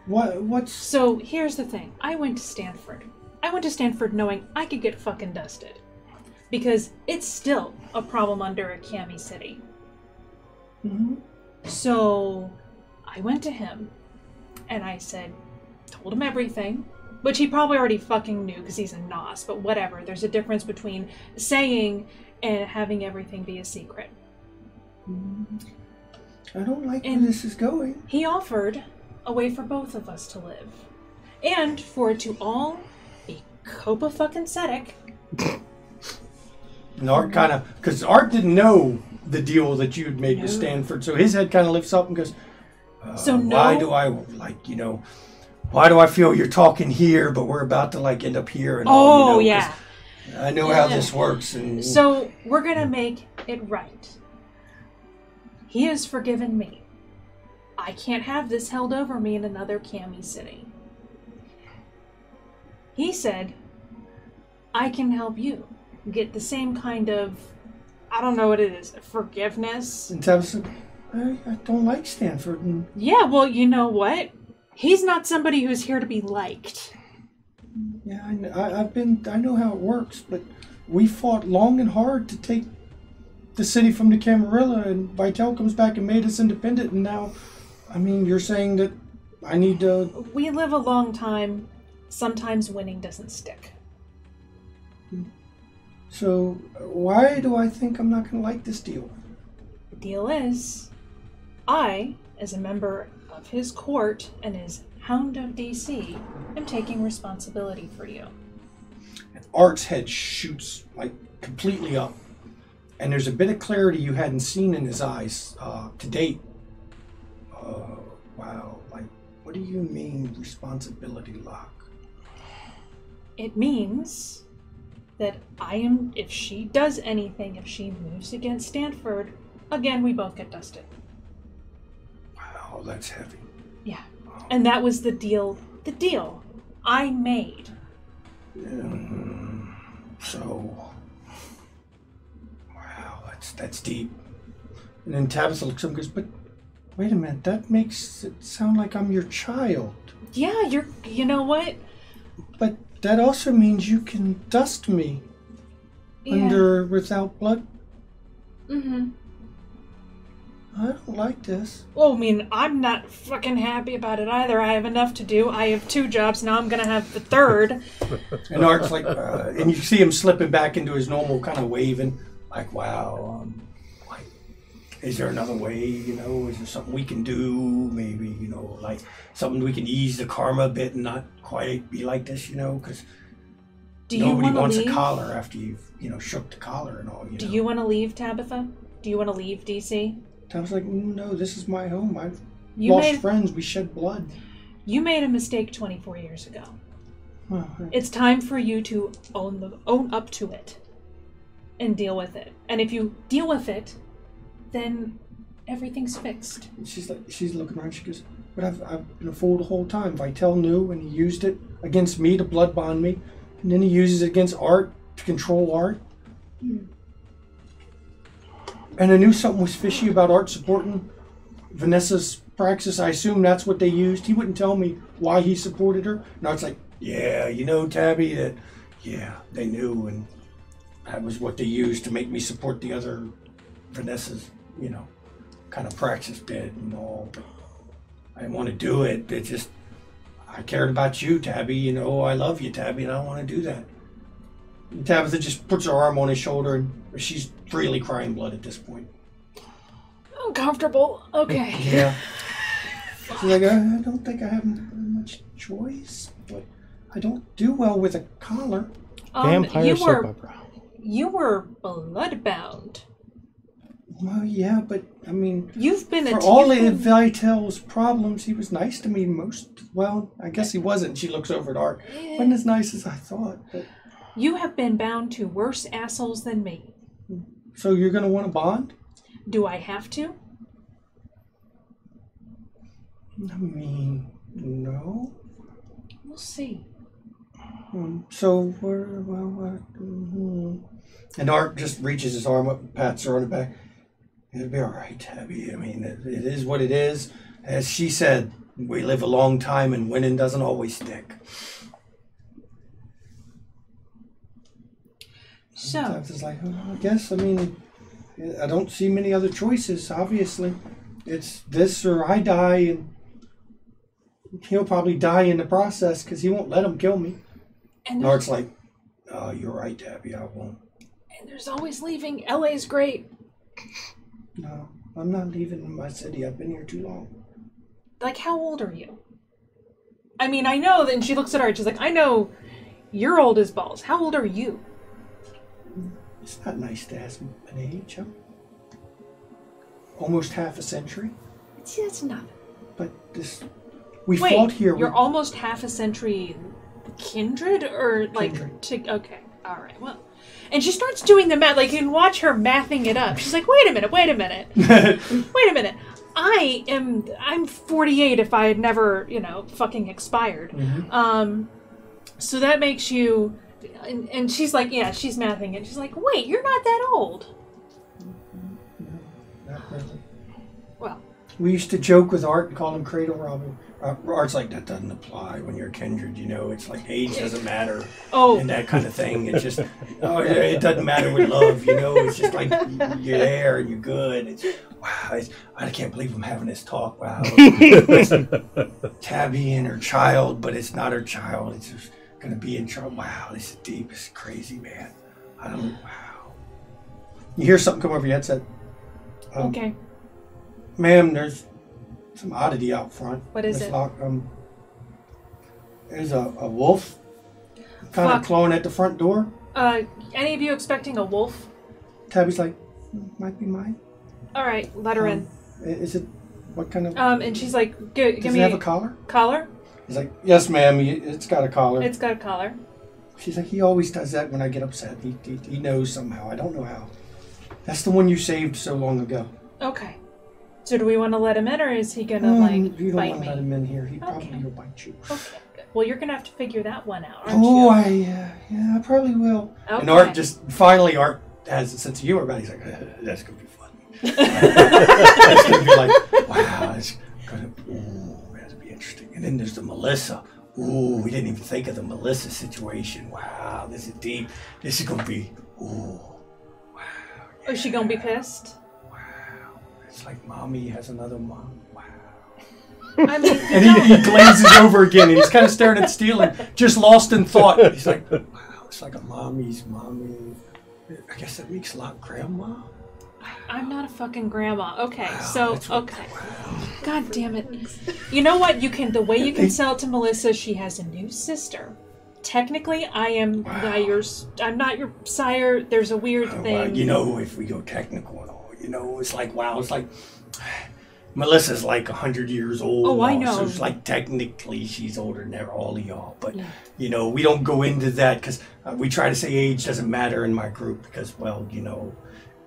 What's... So, here's the thing. I went to Stanford. I went to Stanford knowing I could get fucking dusted. Because it's still a problem under a Cami city. Mm-hmm. So, I went to him, and I told him everything, which he probably already fucking knew because he's a Nos, but whatever. There's a difference between saying and having everything be a secret. I don't like where this is going. He offered a way for both of us to live. And for it to all be copa-fucking-cetic. And Art kind of... Because Art didn't know the deal that you had made with Stanford, so his head kind of lifts up and goes, why do I, like, why do I feel you're talking here, but we're about to, like, end up here and all, Oh, yeah. I know how this works. And So, we're gonna make it right. He has forgiven me. I can't have this held over me in another Cami city. He said, I can help you get the same kind of, I don't know what it is, forgiveness. And Tab said, I don't like Stanford. And yeah, well, you know what? He's not somebody who's here to be liked. yeah, I know how it works, but we fought long and hard to take the city from the Camarilla, and Vital comes back and made us independent, and now, I mean, you're saying that I need to... We live a long time. Sometimes winning doesn't stick. So, why do I think I'm not going to like this deal? The deal is, I, as a member of his court and his Hound of DC, am taking responsibility for you. And Art's head shoots, like, completely up. And there's a bit of clarity you hadn't seen in his eyes to date. Wow. Like, what do you mean, responsibility, Locke? It means that if she does anything, if she moves against Stanford, again, we both get dusted. Wow, that's heavy. Yeah. And that was the deal I made. So... That's deep. And then Tabitha looks up and goes, but wait a minute, that makes it sound like I'm your child. Yeah, you know what? But that also means you can dust me without blood. Mm-hmm. I don't like this. Well, I mean, I'm not fucking happy about it either. I have enough to do. I have 2 jobs, now I'm gonna have the 3rd. And Art's like, and you see him slipping back into his normal kind of waving. like, wow, like, is there another way, you know, is there something we can do, maybe, you know, like something we can ease the karma a bit and not quite be like this, you know, because nobody wants a collar after you've, you know, shook the collar and all, you know. Do you want to leave, Tabitha? Do you want to leave DC? I was like, no, this is my home. I've lost friends. We shed blood. You made a mistake 24 years ago. Oh, It's time for you to own up to it and deal with it. And if you deal with it, then everything's fixed. She's looking around. She goes, but I've been a fool the whole time. Vitel knew, and he used it against me to blood bond me, and then he uses it against Art to control Art. And I knew something was fishy about Art supporting Vanessa's praxis. I assume that's what they used. He wouldn't tell me why he supported her. Now it's like, yeah, you know, Tabby, that, yeah, they knew, and that was what they used to make me support the other Vanessa's, you know, kind of praxis bid and all. But I didn't want to do it. It just, I cared about you, Tabby. You know, I love you, Tabby, and I don't want to do that. And Tabitha just puts her arm on his shoulder, and she's freely crying blood at this point. Uncomfortable. Okay. Yeah. She's like, I don't think I have much choice, but I don't do well with a collar. Vampire soap opera. You were bloodbound. Well, yeah, but I mean, You've been for all of Vitel's problems, he was nice to me most. Well, I guess he wasn't. She looks over at Art. Wasn't as nice as I thought. But... You have been bound to worse assholes than me. So you're going to want a bond? Do I have to? I mean, no. We'll see. So we're, And Art just reaches his arm up and pats her on the back. It'll be all right, Tabby. I mean, it is what it is. As she said, we live a long time and winning doesn't always stick. So I was like, I guess, I mean, I don't see many other choices, obviously. It's this or I die, and he'll probably die in the process because he won't let him kill me. And Art's like, oh, you're right, Tabby, I won't. And there's always leaving. LA's great. No, I'm not leaving my city. I've been here too long. Like, how old are you? I mean, I know, and she looks at Art, she's like, I know you're old as balls. How old are you? It's not nice to ask an age, huh? Almost half a century. See, that's nothing. But this... We fought here... You're almost half a century kindred? Or, like... Kindred. Okay, alright, well... And she starts doing the math, like, you can watch her mathing it up. She's like, wait a minute. Wait a minute. I'm 48 if I had never, you know, fucking expired. Mm-hmm. So that makes you... And she's like, yeah, she's mathing it. She's like, wait, you're not that old. No, not really. Well. We used to joke with Art and call him Cradle Robber. Art's like, that doesn't apply when you're kindred, you know. It's like age doesn't matter and that kind of thing. It's just, it doesn't matter with love, you know. It's just like you're there and you're good. It's, wow, I can't believe I'm having this talk. Wow. It's Tabby and her child, but it's not her child. It's just going to be in trouble. Wow, this is deep. This is crazy, man. Wow. You hear something come over your headset. Okay. Ma'am, there's some oddity out front. What is it? Locke, there's a wolf kind of clawing at the front door. Any of you expecting a wolf? Tabby's like, might be mine. All right, let her in. Is it, what kind of... and she's like, give me... Does it have a collar? Collar? He's like, yes, ma'am, it's got a collar. It's got a collar. She's like, he always does that when I get upset. He knows somehow. I don't know how. That's the one you saved so long ago. Okay. So do we want to let him in, or is he going to, like, you don't bite want me? to let him in here. He probably will bite you. Okay, good. Well, you're going to have to figure that one out, aren't you? I probably will. Okay. And Art Art has a sense of humor about it. He's like, that's going to be fun. That's going to be like, wow, that's going to be interesting. And then there's the Melissa. Ooh, we didn't even think of the Melissa situation. Wow, this is deep. This is going to be, wow. Yeah. Is she going to be pissed? It's like mommy has another mom. Wow. I mean, and he glazes over again, and he's kind of staring at the ceiling, just lost in thought. He's like, wow, it's like a mommy's mommy. I guess that makes Locke grandma. I'm not a fucking grandma. Okay, Wow, so that's what- okay. wow. God damn it. You know what? The way you can sell it to Melissa, she has a new sister. Technically, I am not yours. I'm not your sire. There's a weird thing. Well, you know, if we go technical and all, you know, it's like, wow, it's like Melissa's like 100 years old. Oh, I now, know. So it's like technically she's older than all of y'all. But, you know, we don't go into that because we try to say age doesn't matter in my group because, well, you know,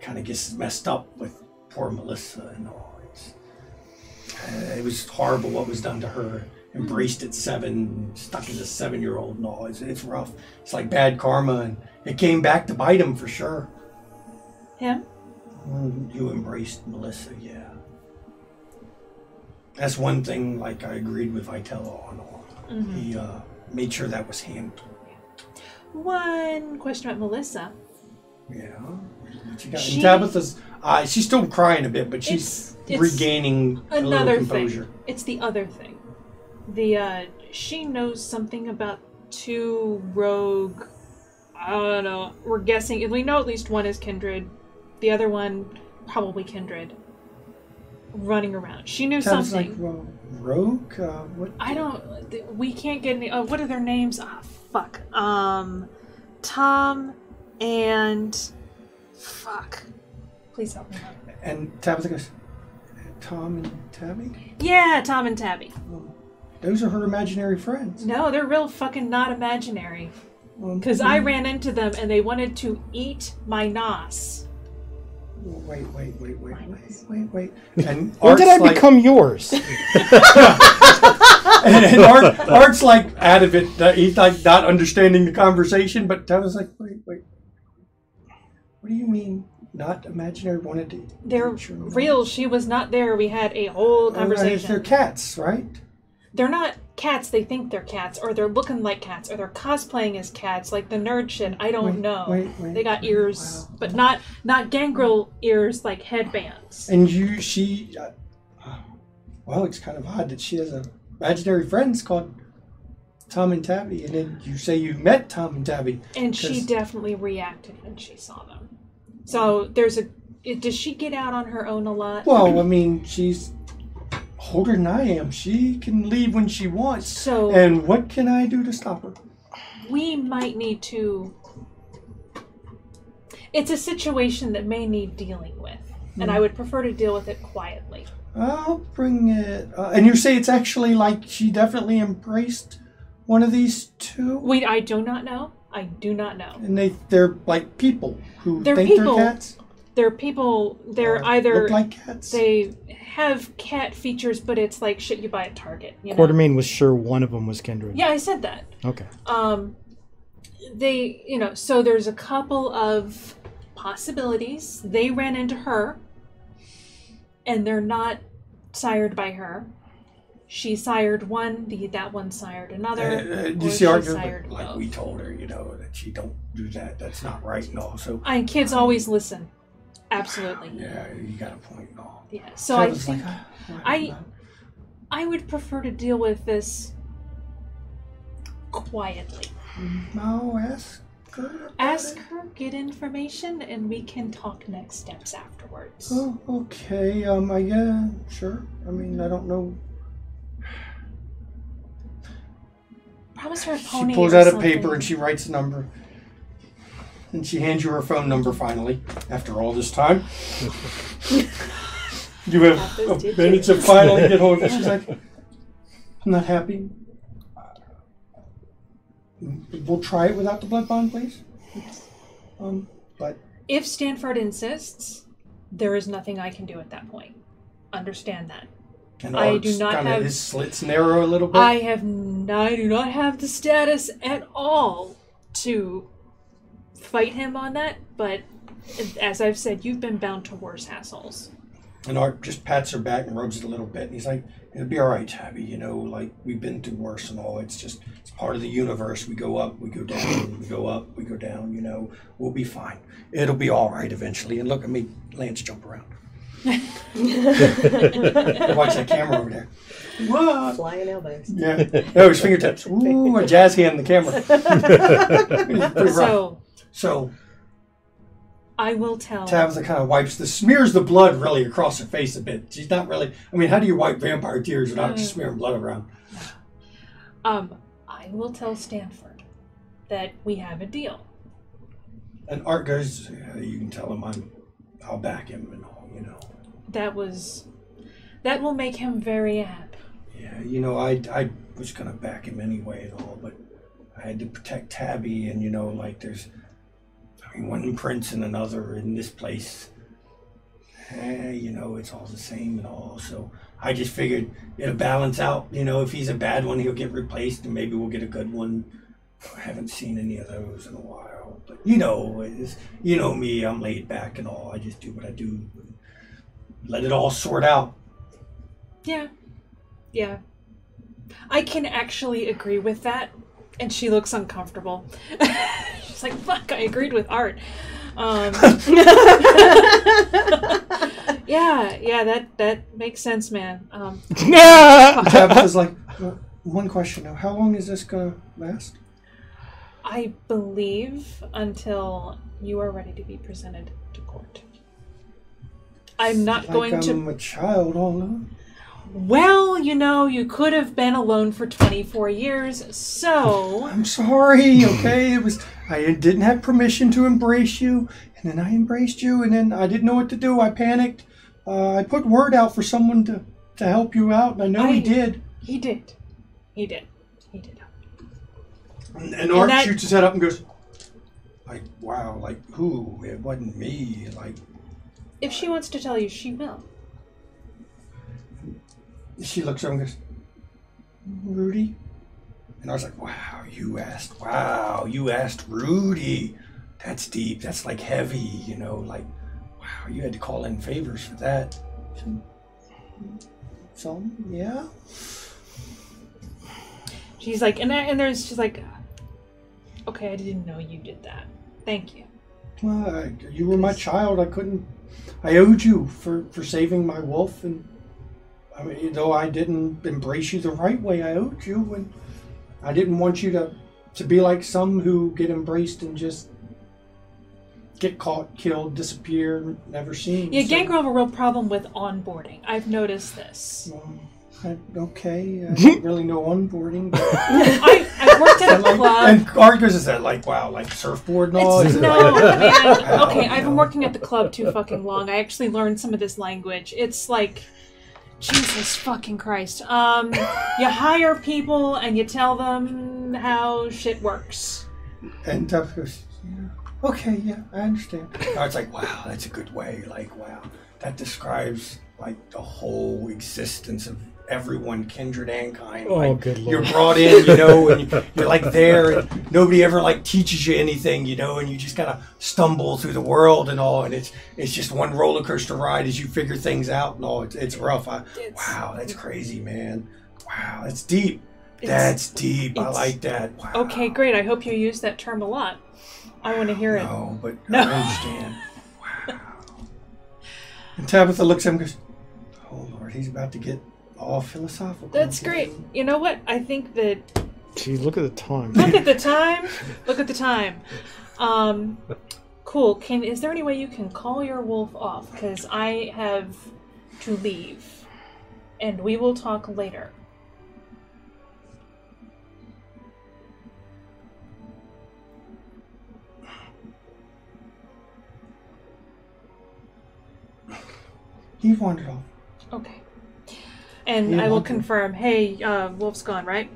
kind of gets messed up with poor Melissa and all. It was horrible what was done to her. Embraced at 7, stuck as a 7-year-old and all. It's rough. It's like bad karma, and it came back to bite him for sure. Him? You embraced Melissa, yeah. That's one thing, like, I agreed with Vitello on all. He made sure that was handled. One question about Melissa. Yeah. What you got? And Tabitha's, she's still crying a bit, but she's regaining a little another composure. thing. It's the other thing. She knows something about 2 rogue. I don't know. We're guessing. We know at least one is kindred. The other one probably kindred. Running around. She knew Tabitha's something. like, well, rogue? What? I don't. We can't get any. What are their names? Fuck. Tom and. Fuck. Please help me out. And Tabitha goes, Tom and Tabby? Yeah, Tom and Tabby. Those are her imaginary friends. No, they're real fucking not imaginary. Because I ran into them and they wanted to eat my nos. Wait. And When Art's did I like, become yours? and Art's like out of it. He's like not understanding the conversation, but Tabitha's like, wait. What do you mean? Not imaginary? Wanted to? They're real. She was not there. We had a whole conversation. They're cats, right? They're not cats. They think they're cats, or they're looking like cats, or they're cosplaying as cats, like the nerd shit. I don't know. Wait, they got ears, wow. but not gangrel ears like headbands. And well, it's kind of odd that she has imaginary friends called Tom and Tabby, and then you say you met Tom and Tabby. And she definitely reacted when she saw them. So does she get out on her own a lot? Well, I mean, she's older than I am. She can leave when she wants. So, and what can I do to stop her? We might need to... It's a situation that may need dealing with. And I would prefer to deal with it quietly. I'll bring it... and you say it's actually like she definitely embraced one of these 2? I do not know. I do not know. And they're like people who They're think people. they're cats? They're people... They're either... Look like cats? They have cat features, but it's like shit you buy at Target. You know? Quartermain was sure one of them was kindred. Yeah, I said that. Okay. So there's a couple of possibilities. They ran into her, and they're not sired by her. She sired one, that one sired another. You see, sired like both. we told her, that she don't do that. That's not right and all. So And kids always listen. Absolutely. yeah, you got a point and all. Yeah. So I was think like, I would prefer to deal with this quietly. I'll ask her. Ask her, get information, and we can talk next steps afterwards. Oh, okay. Sure. I mean, I don't know. Promise her a She pony. pulls or out a something. paper and she writes a number. And she hands you her phone number finally, after all this time. You have minutes to finally get hold of it. She's like, I'm not happy. We'll try it without the blood bond, please. But If Stanford insists, there is nothing I can do at that point. Understand that. and I Art's do not kinda, have- his slits narrow a little bit. I do not have the status at all to fight him on that, but as I've said, you've been bound to worse hassles. And Art just pats her back and rubs it a little bit. And he's like, it'll be all right, Tabby. Like, we've been through worse and all. It's part of the universe. We go up, we go down, we go up, we go down, We'll be fine. It'll be all right eventually. And look at me, Lance jump around. Watch that camera over there. What? Flying elbows. Yeah. Oh, his fingertips. Ooh, a jazz hand in the camera. Pretty rough. So, So, I will tell. Tabitha kind of smears the blood really across her face a bit. She's not really. I mean, how do you wipe vampire tears without just smearing blood around? I will tell Stanford that we have a deal. And Art goes, yeah, you can tell him I'll back him and all, you know. That will make him very happy. Yeah, you know, I was going to back him anyway and all, but I had to protect Tabby and, you know, like there's, I mean, one prince and another in this place. You know, it's all the same and all, so I just figured it'll balance out. You know, if he's a bad one, he'll get replaced and maybe we'll get a good one. I haven't seen any of those in a while, but you know me, I'm laid back and all. I just do what I do, let it all sort out. Yeah. I can actually agree with that. And she looks uncomfortable. She's like, fuck, I agreed with Art. Yeah, that makes sense, man. Tabitha's like, well, one question now. How long is this going to last? I believe until you are ready to be presented to court. I'm not going to... I'm a child all alone. Well, you know, you could have been alone for 24 years, so... I'm sorry, okay? I didn't have permission to embrace you, and then I embraced you, and then I didn't know what to do. I panicked. I put word out for someone to help you out, and I know he did. He did. And Art shoots his head up and goes, like, wow, like, who? It wasn't me, like... If she wants to tell you, she will. She looks over and goes, Rudy? And I was like, wow, you asked Rudy. That's deep. That's like heavy, you know, like, wow, you had to call in favors for that. So yeah. She's like, she's like, okay, I didn't know you did that. Thank you. Well, you were my child. I owed you for saving my wolf, and I mean, though I didn't embrace you the right way, I owed you, and I didn't want you to be like some who get embraced and just get caught, killed, disappear, never seen. Yeah, Gangrel have a real problem with onboarding. I've noticed this. Okay, I don't really know onboarding. But I've worked at a club. And Argus, is that like, wow, like surfboard and all? Man. Okay, I've been working at the club too fucking long. I actually learned some of this language. It's like, Jesus fucking Christ. You hire people and you tell them how shit works. And Tuff goes, yeah, okay, yeah, I understand. It's like, wow, that's a good way. Like, wow, that describes like the whole existence of everyone, kindred and kind. Oh, like, good Lord. You're brought in, you know, and you're like there, and nobody ever like teaches you anything, you know, and you just kind of stumble through the world and all, and it's just one roller coaster ride as you figure things out and all. It's rough. Wow, that's crazy, man. Wow, that's deep. That's deep. I like that. Wow. Okay, great. I hope you use that term a lot. I want to hear it. No, but I understand. Wow. And Tabitha looks at him and goes, oh, Lord, he's about to get all philosophical. That's great. You know what? I think that... Gee, look at the time. Look at the time. Look at the time. Cool. Is there any way you can call your wolf off? Because I have to leave. And we will talk later. He wandered off. Okay. And I will confirm, hey, Wolf's gone, right?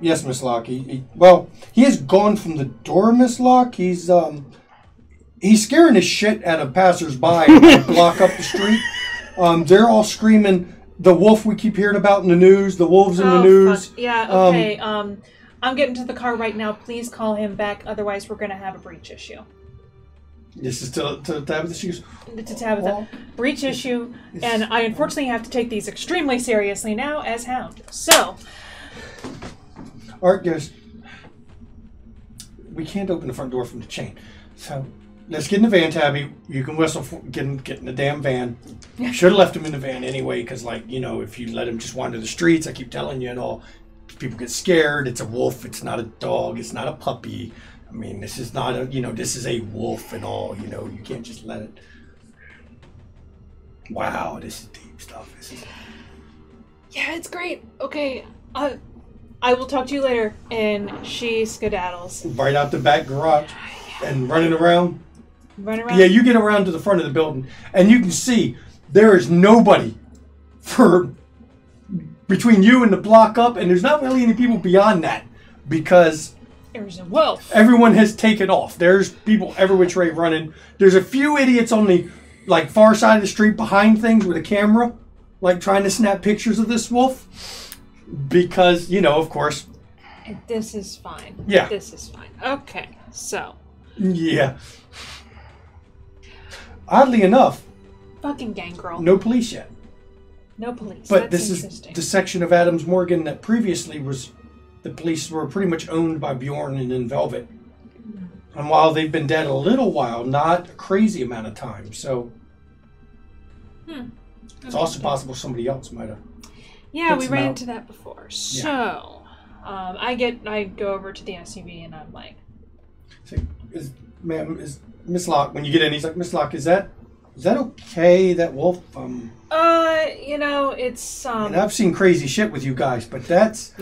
Yes, Miss Locke. He has gone from the door, Miss Locke. He's scaring the shit out of passersby and block up the street. They're all screaming, the wolf we keep hearing about in the news, the wolves in the news. Fuck. Yeah, okay. I'm getting to the car right now. Please call him back. Otherwise, we're going to have a breach issue. This is to Tabitha. She goes, to Tabitha. Breach issue. And I unfortunately have to take these extremely seriously now as Hound. So. Art goes, we can't open the front door from the chain. So let's get in the van, Tabby. You can whistle for get in the damn van. Should have left him in the van anyway, because, like, you know, if you let him just wander the streets, I keep telling you and all, people get scared. It's a wolf. It's not a dog. It's not a puppy. I mean, this is not a, this is a wolf and all, you can't just let it. Wow, this is deep stuff. Yeah, it's great. Okay, I will talk to you later. And she skedaddles. Right out the back garage and running around. Run around? Yeah, you get around to the front of the building and you can see there is nobody between you and the block up, and there's not really any people beyond that because there's a wolf. Everyone has taken off. There's people every which way running. There's a few idiots on the far side of the street behind things with a camera, trying to snap pictures of this wolf because, of course. This is fine. Yeah. This is fine. Okay, so. Yeah. Oddly enough. Fucking gangrel. No police yet. No police. But That's this is the section of Adams Morgan that previously was, the police were pretty much owned by Bjorn and then Velvet. And while they've been dead a little while, not a crazy amount of time. So it's also possible somebody else might have. Yeah, we ran into that before. So I go over to the SUV and I'm like, ma'am, is Miss Locke, when you get in, he's like, Miss Locke, is that okay, that wolf? It's and I've seen crazy shit with you guys, but it's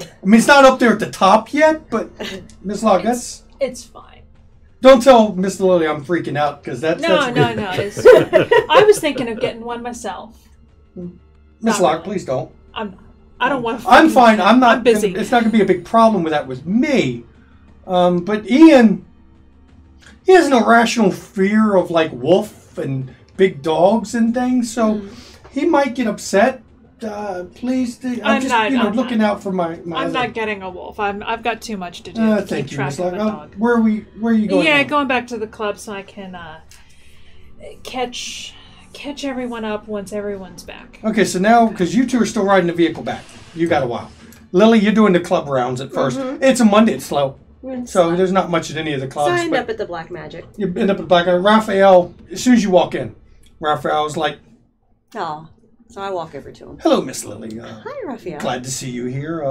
not up there at the top yet, but Miss Locke, it's fine. Don't tell Miss Lily I'm freaking out, because that's No. I was thinking of getting one myself. Miss Locke, please don't. I don't want to. I'm fine. I'm busy. It's not going to be a big problem with that with me. But Ian, he has an irrational fear of wolf and big dogs and things, so he might get upset. Please, I'm just looking out for my. I'm not getting a wolf. I've got too much to do. To thank keep you, track Miss of Locke. a dog. Where are you going? Yeah, now? Going back to the club so I can catch everyone up once everyone's back. Okay, so now because you two are still riding the vehicle back, you got a while. Lily, you're doing the club rounds at 1st. It's a Monday. It's slow. So there's not much at any of the clubs. So I end up at the Black Magic. You end up at the Black Magic. Raphael, as soon as you walk in, Raphael's like, oh, so I walk over to him. Hello, Miss Lily. Hi, Raphael. Glad to see you here.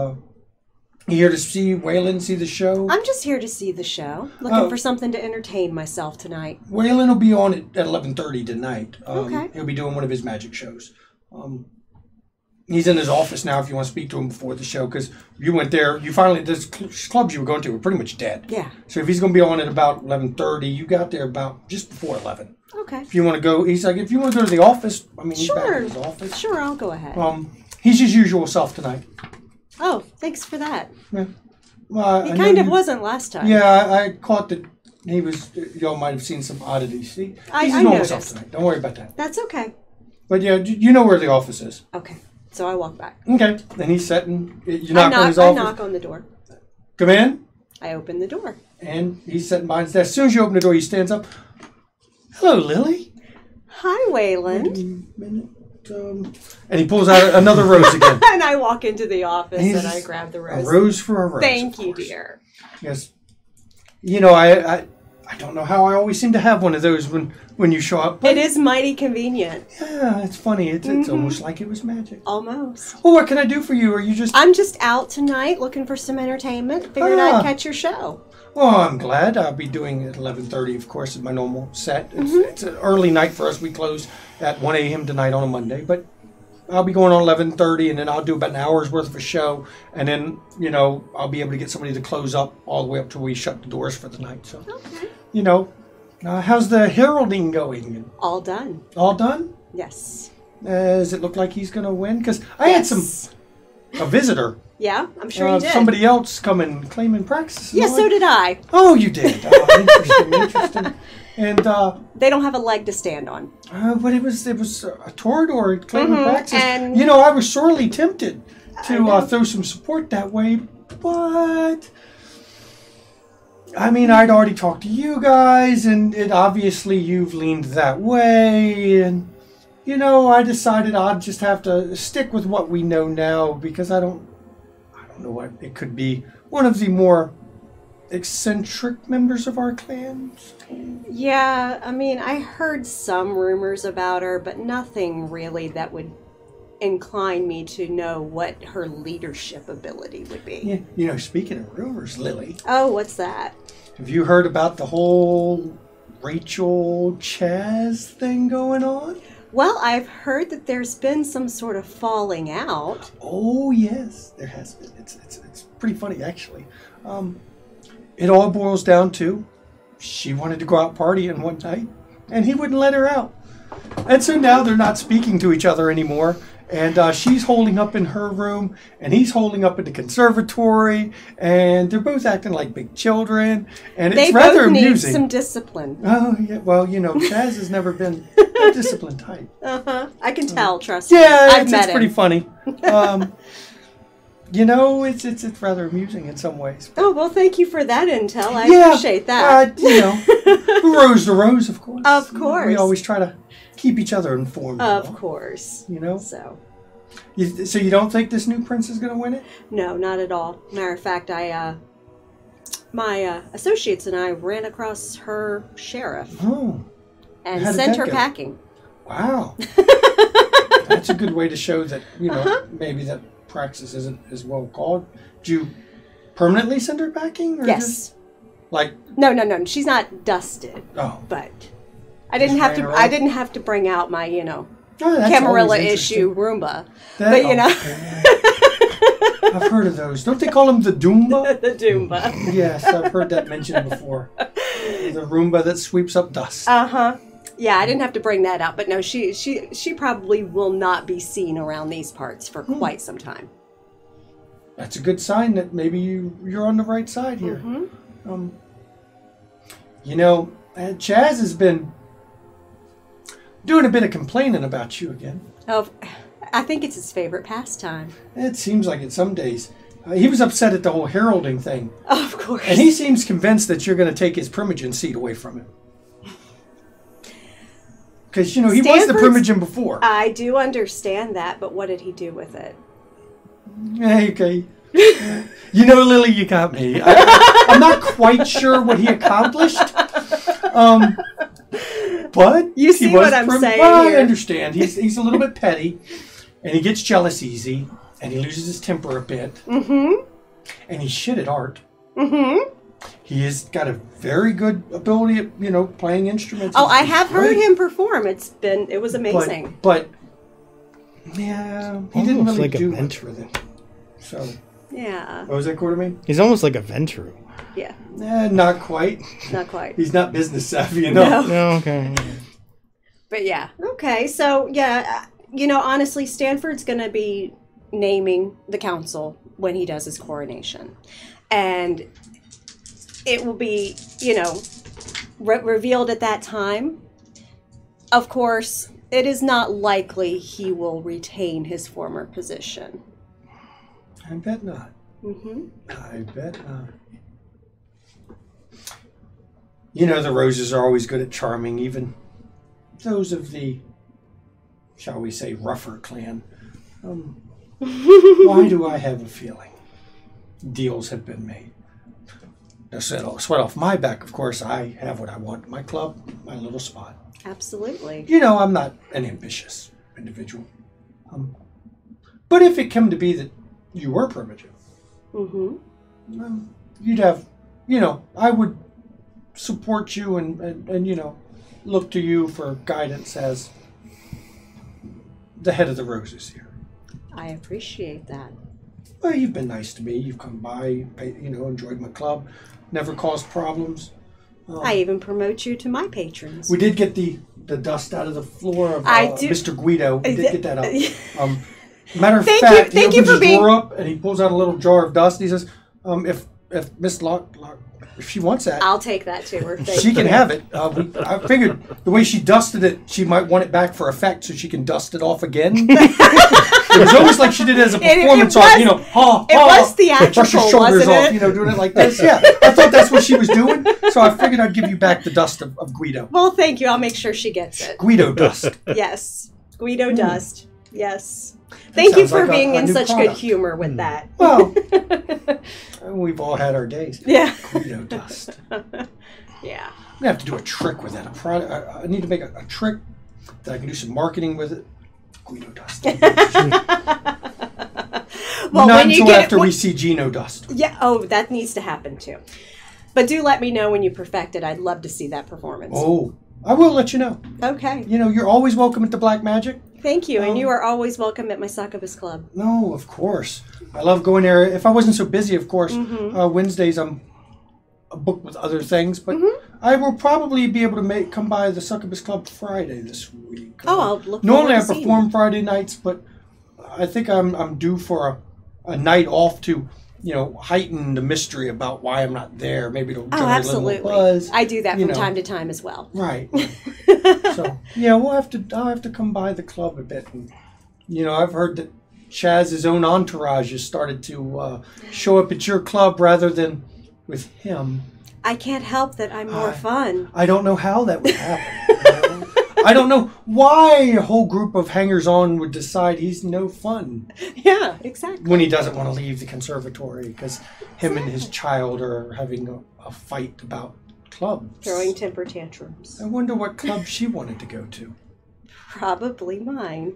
You here to see Waylon, see the show? I'm just here to see the show. Looking for something to entertain myself tonight. Waylon will be on at 11:30 tonight. Okay. He'll be doing one of his magic shows. He's in his office now if you want to speak to him before the show, because you went there. Those clubs you were going to were pretty much dead. Yeah. So if he's going to be on at about 11:30, you got there about just before 11. Okay. If you want to go, he's like, if you want to go to the office, he's back in his office. Sure, I'll go ahead. He's his usual self tonight. Oh, thanks for that. Yeah. Well, he kind of wasn't last time. Yeah, I caught that he was. Y'all might have seen some oddities. He's his normal self tonight. Don't worry about that. That's okay. But yeah, you know where the office is. Okay. So I walk back. Okay. And he's sitting. You knock on his I office. knock on the door. Come in. I open the door. And he's sitting behind his desk. As soon as you open the door, he stands up. Hello, Lily. Hi, Waylon. Wait a minute. And he pulls out another rose again. And I walk into the office and I grab the rose. A rose for a rose. Thank you, dear. Yes. I don't know how I always seem to have one of those when you show up. But it is mighty convenient. Yeah, it's funny. It's almost like it was magic. Almost. Well, what can I do for you? Are you just... I'm just out tonight looking for some entertainment. Figured I'd catch your show. Well, I'm glad. I'll be doing it at 11:30, of course, at my normal set. It's an early night for us. We close at 1 a.m. tonight on a Monday, but I'll be going on 11:30, and then I'll do about an hour's worth of a show, and then, I'll be able to get somebody to close up all the way up till we shut the doors for the night. So, how's the heralding going? All done. All done? Yes. Does it look like he's going to win? Because I had a visitor. Yeah, I'm sure you did. Somebody else come and claim and practice. Yeah, so did I. Oh, you did. Interesting. And they don't have a leg to stand on. But it was a Torador claim and practice. And I was sorely tempted to throw some support that way, but I'd already talked to you guys, and obviously you've leaned that way, and I decided I'd just have to stick with what we know now, because I don't know what it could be. One of the more eccentric members of our clan. Yeah, I heard some rumors about her, but nothing really that would incline me to know what her leadership ability would be. Yeah, you know, speaking of rumors, Lily, Oh, what's that? have you heard about the whole Rachel Chaz thing going on? Well, I've heard that there's been some sort of falling out. Oh yes, there has been. It's pretty funny actually. It all boils down to she wanted to go out partying one night, and he wouldn't let her out, and so now they're not speaking to each other anymore. And she's holding up in her room, and he's holding up in the conservatory, and they're both acting like big children, and it's They rather both need amusing. some discipline. Oh yeah, well you know, Chaz has never been a disciplined type. I can tell, trust me. Yeah, I've it's met pretty him. funny. You know, it's rather amusing in some ways. Oh, well, thank you for that intel. I Yeah, appreciate that. You know, rose to rose, of course. Of We course. always try to keep each other informed. Of course. You know? So, So you don't think this new prince is going to win it? no, not at all. Matter of fact, my associates and I ran across her sheriff Oh, and How did sent that her go? packing. wow. That's a good way to show that, you know, Uh-huh. maybe that praxis isn't as well called. Did you permanently send her packing? Or Yes. just, like, No. She's not dusted, oh. but I didn't Just have ran to. her I off? didn't have to bring out my, Oh, that's Camarilla always issue interesting. Roomba. That- But, you know. okay. I've heard of those. Don't they call them the Doomba? The Doomba. Yes, I've heard that mentioned before. The Roomba that sweeps up dust. Yeah, I didn't have to bring that out, but no, she probably will not be seen around these parts for quite some time. That's a good sign that maybe you're on the right side here. Mm-hmm. You know, Chaz has been doing a bit of complaining about you again. Oh, I think it's his favorite pastime. It seems like it some days. He was upset at the whole heralding thing. Of course. And he seems convinced that you're going to take his primogen seat away from him. Because, you know, he was the Stanford's- primogen before. I do understand that, but what did he do with it? Okay. You know, Lily, you got me. I'm not quite sure what he accomplished. But You see he was what I'm saying well, here. I understand. He's a little bit petty, and he gets jealous easy, and he loses his temper a bit. Mm-hmm. And he's shit at art. Mm-hmm. He has got a very good ability at, you know, playing instruments. Oh, I He's have heard great. him perform. It was amazing. But yeah, he didn't Almost really like a do much mentor. with it. So, Yeah. what was that, Quartermain? He's almost like a Ventru. Yeah. Not quite. Not quite. He's not business savvy enough. No, okay. But yeah. Okay. So yeah, honestly, Stanford's going to be naming the council when he does his coronation, and it will be, revealed at that time. Of course, it is not likely he will retain his former position. I bet not. Mm-hmm. I bet not. You know, the Roses are always good at charming, even those of the, shall we say, rougher clan. Why do I have a feeling deals have been made? Now, sweat off my back, of course, I have what I want. My club, my little spot. Absolutely. You know, I'm not an ambitious individual. But if it come to be that you were primitive, Mm-hmm. you'd have, I would support you and look to you for guidance as the head of the Roses here. I appreciate that. Well, you've been nice to me. You've come by, enjoyed my club, never caused problems. I even promote you to my patrons. We did get the dust out of the floor of I do- Mr. Guido. We did get that up. Matter of Thank fact, you he opens for his being- drawer up and he pulls out a little jar of dust. And he says, "If Miss Locke, if she wants that, I'll take that to her. Thank she can you. have it." I figured the way she dusted it, she might want it back for effect, so she can dust it off again. It was almost like she did it as a It performance was- art. it was theatrical, brush your shoulders wasn't it? off, doing it like this. Yeah, I thought that's what she was doing. So I figured I'd give you back the dust of Guido. Well, thank you. I'll make sure she gets it. Guido dust. Yes. Guido Dust. Yes. Thank you sounds for like being a in new such product. good humor with that. Well, we've all had our days. Yeah. Guido dust. Yeah. I'm gonna have to do a trick with that. I need to make a trick that I can do some marketing with it. Guido Dust. Well, Not when you until get after we see Gino Dust. Yeah. Oh, that needs to happen too. But do let me know when you perfect it. I'd love to see that performance. Oh, I will let you know. Okay. You know, you're always welcome at the Black Magic. Thank you, and you are always welcome at my Succubus Club. No, of course. I love going there. If I wasn't so busy, of course, Wednesdays I'm booked with other things, but I will probably be able to come by the Succubus Club Friday this week. Oh, I'll look Normally I forward to seeing perform you. Friday nights, but I think I'm due for a night off to, you know, heighten the mystery about why I'm not there. Maybe it'll Oh, generate a little more absolutely. buzz. I do that you from know. time to time as well. Right. So yeah, I'll have to come by the club a bit, and you know, I've heard that Chaz's own entourage has started to show up at your club rather than with him. I can't help that I'm more fun. I don't know how that would happen. You know? I don't know why a whole group of hangers-on would decide he's no fun Yeah, exactly. when he doesn't want to leave the conservatory because him and his child are having a fight about clubs. Throwing temper tantrums. I wonder what club she wanted to go to. Probably mine.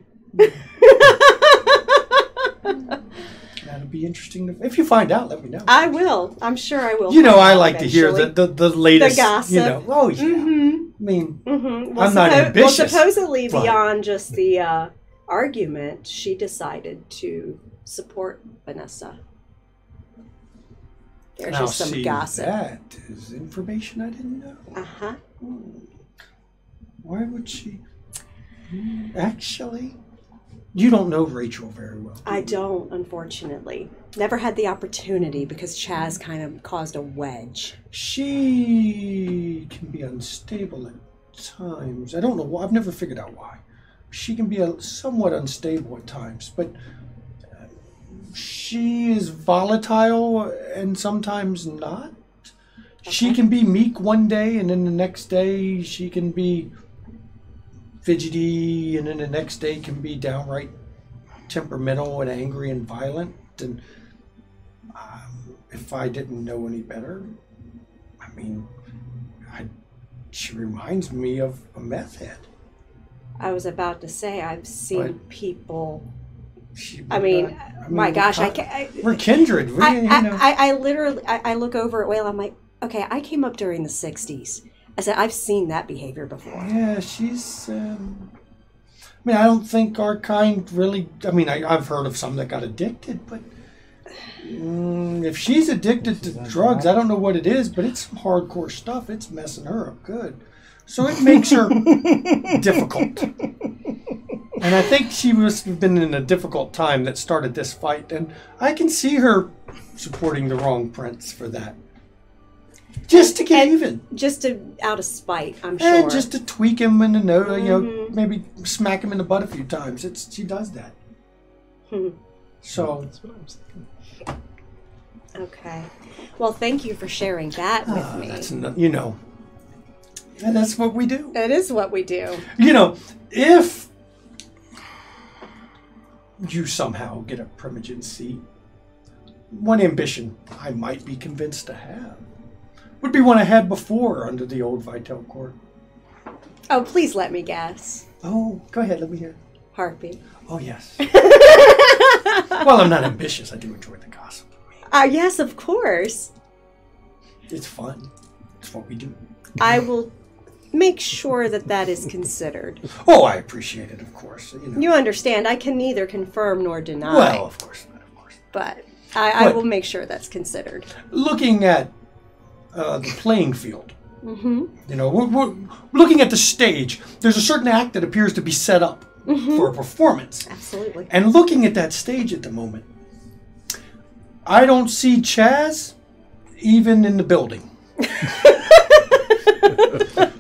That'll be interesting. If you find out, let me know. I will. I'm sure I will. You know, find I out like to hear eventually. the latest. The gossip. You know, oh yeah. Mm-hmm. I mean, Mm-hmm. I'm not ambitious. Well, supposedly but- beyond just the argument, she decided to support Vanessa. There's Now, just some see, gossip. that is information I didn't know. Uh-huh. Why would she? Actually, you don't know Rachel very well. I don't, unfortunately. Never had the opportunity because Chaz kind of caused a wedge. She can be unstable at times. I don't know why. I've never figured out why. She can be somewhat unstable at times, but she is volatile and sometimes not. She can be meek one day, and then the next day she can be fidgety, and then the next day can be downright temperamental and angry and violent. And if I didn't know any better, I mean, she reminds me of a meth head. I was about to say, I've seen people. She I would mean, not- my we're gosh, we're kindred. We, you know. I literally, I look over at Whale, I'm like, okay, I came up during the 60s. I said, I've seen that behavior before. Yeah, she's. I mean, I don't think our kind really. I mean, I've heard of some that got addicted, but if she's addicted to drugs, I don't know what it is, but it's some hardcore stuff. It's messing her up good. So it makes her difficult. And I think she must have been in a difficult time that started this fight, and I can see her supporting the wrong prince for that. Just to get even. Just out of spite, I'm sure. And just to tweak him in the nose, you know, maybe smack him in the butt a few times. She does that. So That's what I was thinking. Okay. Well, thank you for sharing that with me. that's you know, and that's what we do. It is what we do. You know, if you somehow get a Primogen seat, one ambition I might be convinced to have would be one I had before under the old Vitel court. Oh, please let me guess. Oh, go ahead, let me hear. Heartbeat. Oh, yes. Well, I'm not ambitious. I do enjoy the gossip. Yes, of course. It's fun. It's what we do. I will make sure that is considered. Oh, I appreciate it, of course. You know. You understand, I can neither confirm nor deny. Well, of course not, of course. But I But- will make sure that's considered. Looking at the playing field, you know, we're looking at the stage. There's a certain act that appears to be set up for a performance. Absolutely. And looking at that stage at the moment, I don't see Chaz even in the building.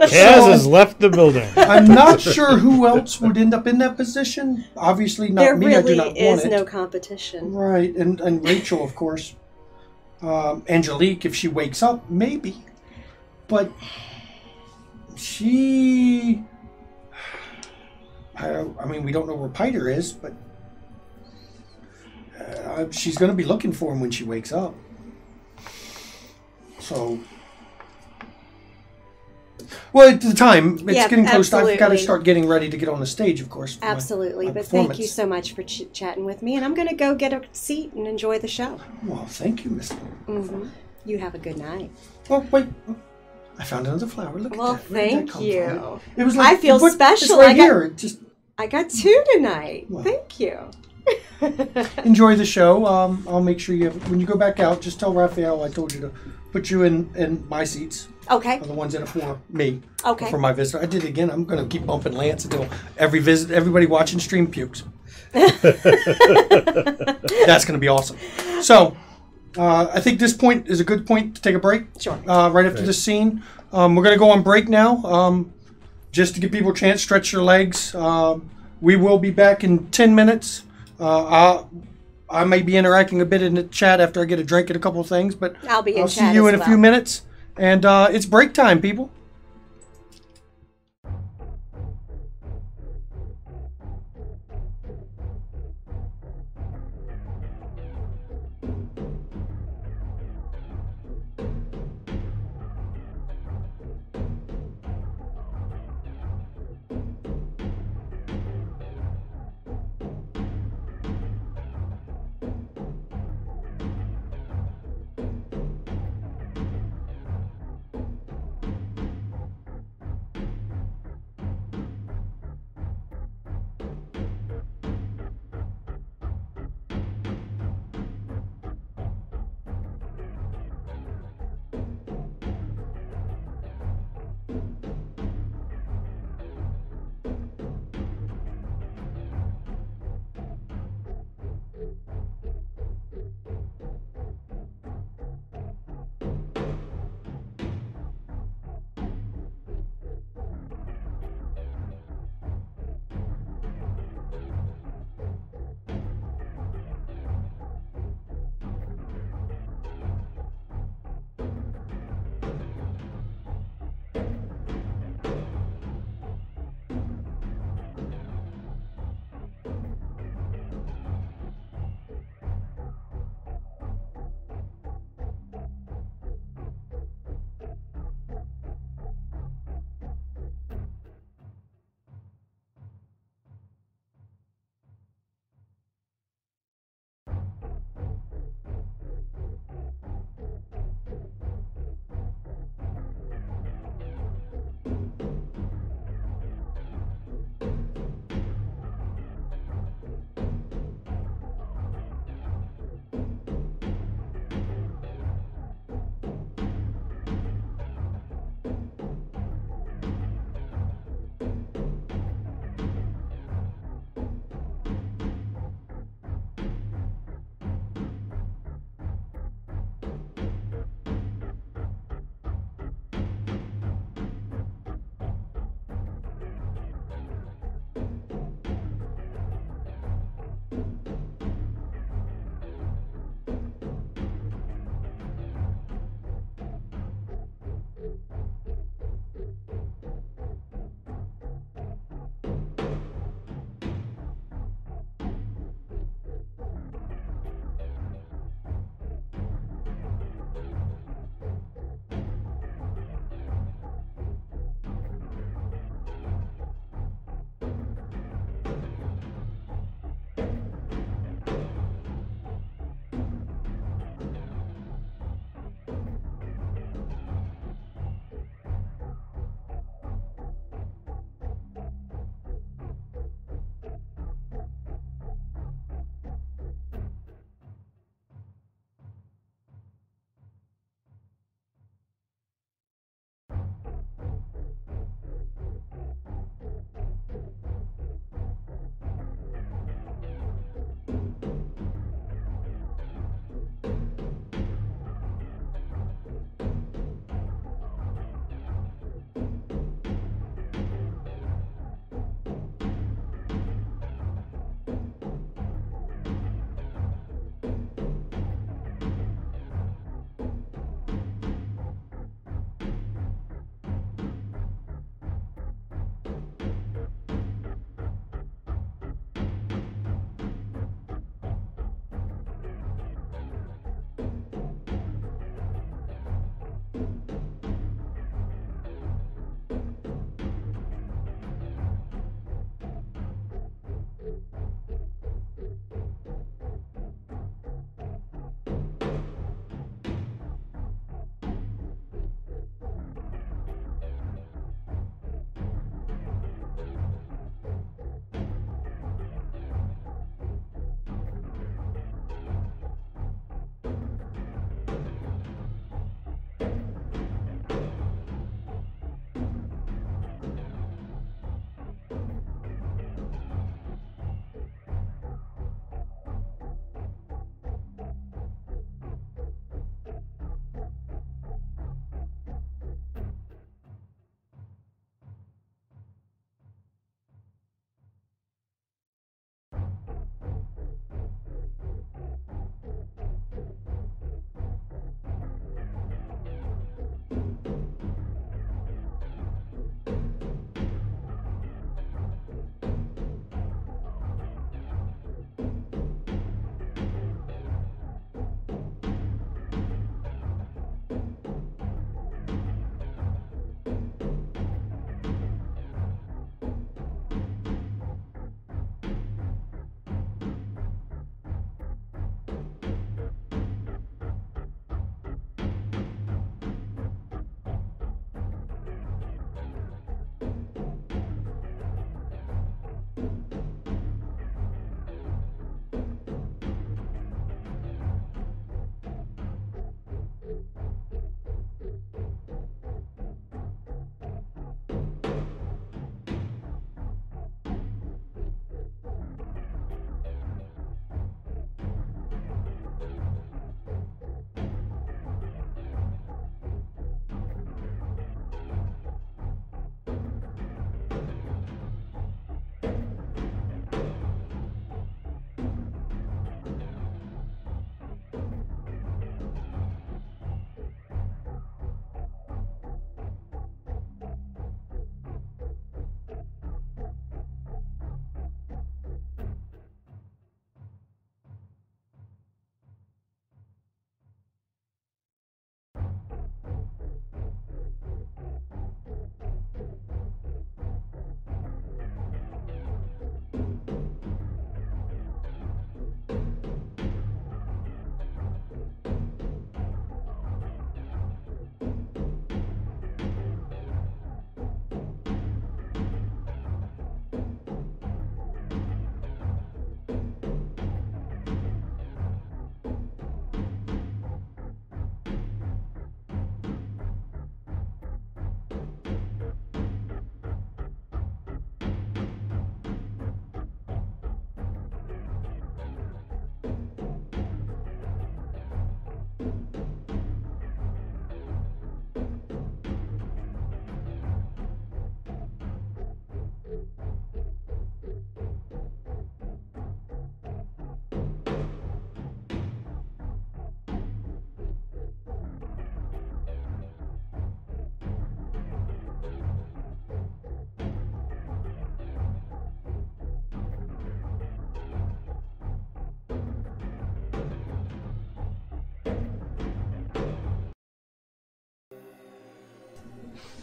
Chaz has left the building. I'm not sure who else would end up in that position. Obviously not There me. I do really not want is it. no competition. Right, and Rachel, of course. Angelique, if she wakes up, maybe. But she... I mean, we don't know where Piter is, but she's going to be looking for him when she wakes up. So... Well, at the time, it's Yeah, getting close. I've got to absolutely. start getting ready to get on the stage, of course. for Absolutely. my But thank you performance. so much for chatting with me. And I'm going to go get a seat and enjoy the show. Well, thank you, Miss. You have a good night. Oh, wait. Oh, I found another flower. Look Well, at that. Where did that thank come you. from? It was I feel it's special. right I got- here. Just I got 2 tonight. Wow. Thank you. enjoy the show. I'll make sure you have, when you go back out, just tell Raphael I told you to put you in my seats. Okay. The ones that are for me. Okay. For my visitor. I did it again. I'm going to keep bumping Lance until everybody watching stream pukes. That's going to be awesome. So, I think this point is a good point to take a break. Sure. Right after this scene. We're going to go on break now. Just to give people a chance, stretch their legs. We will be back in 10 minutes. I may be interacting a bit in the chat after I get a drink and a couple of things, but I'll be in I'll chat see you as in a few well. minutes. And it's break time, people.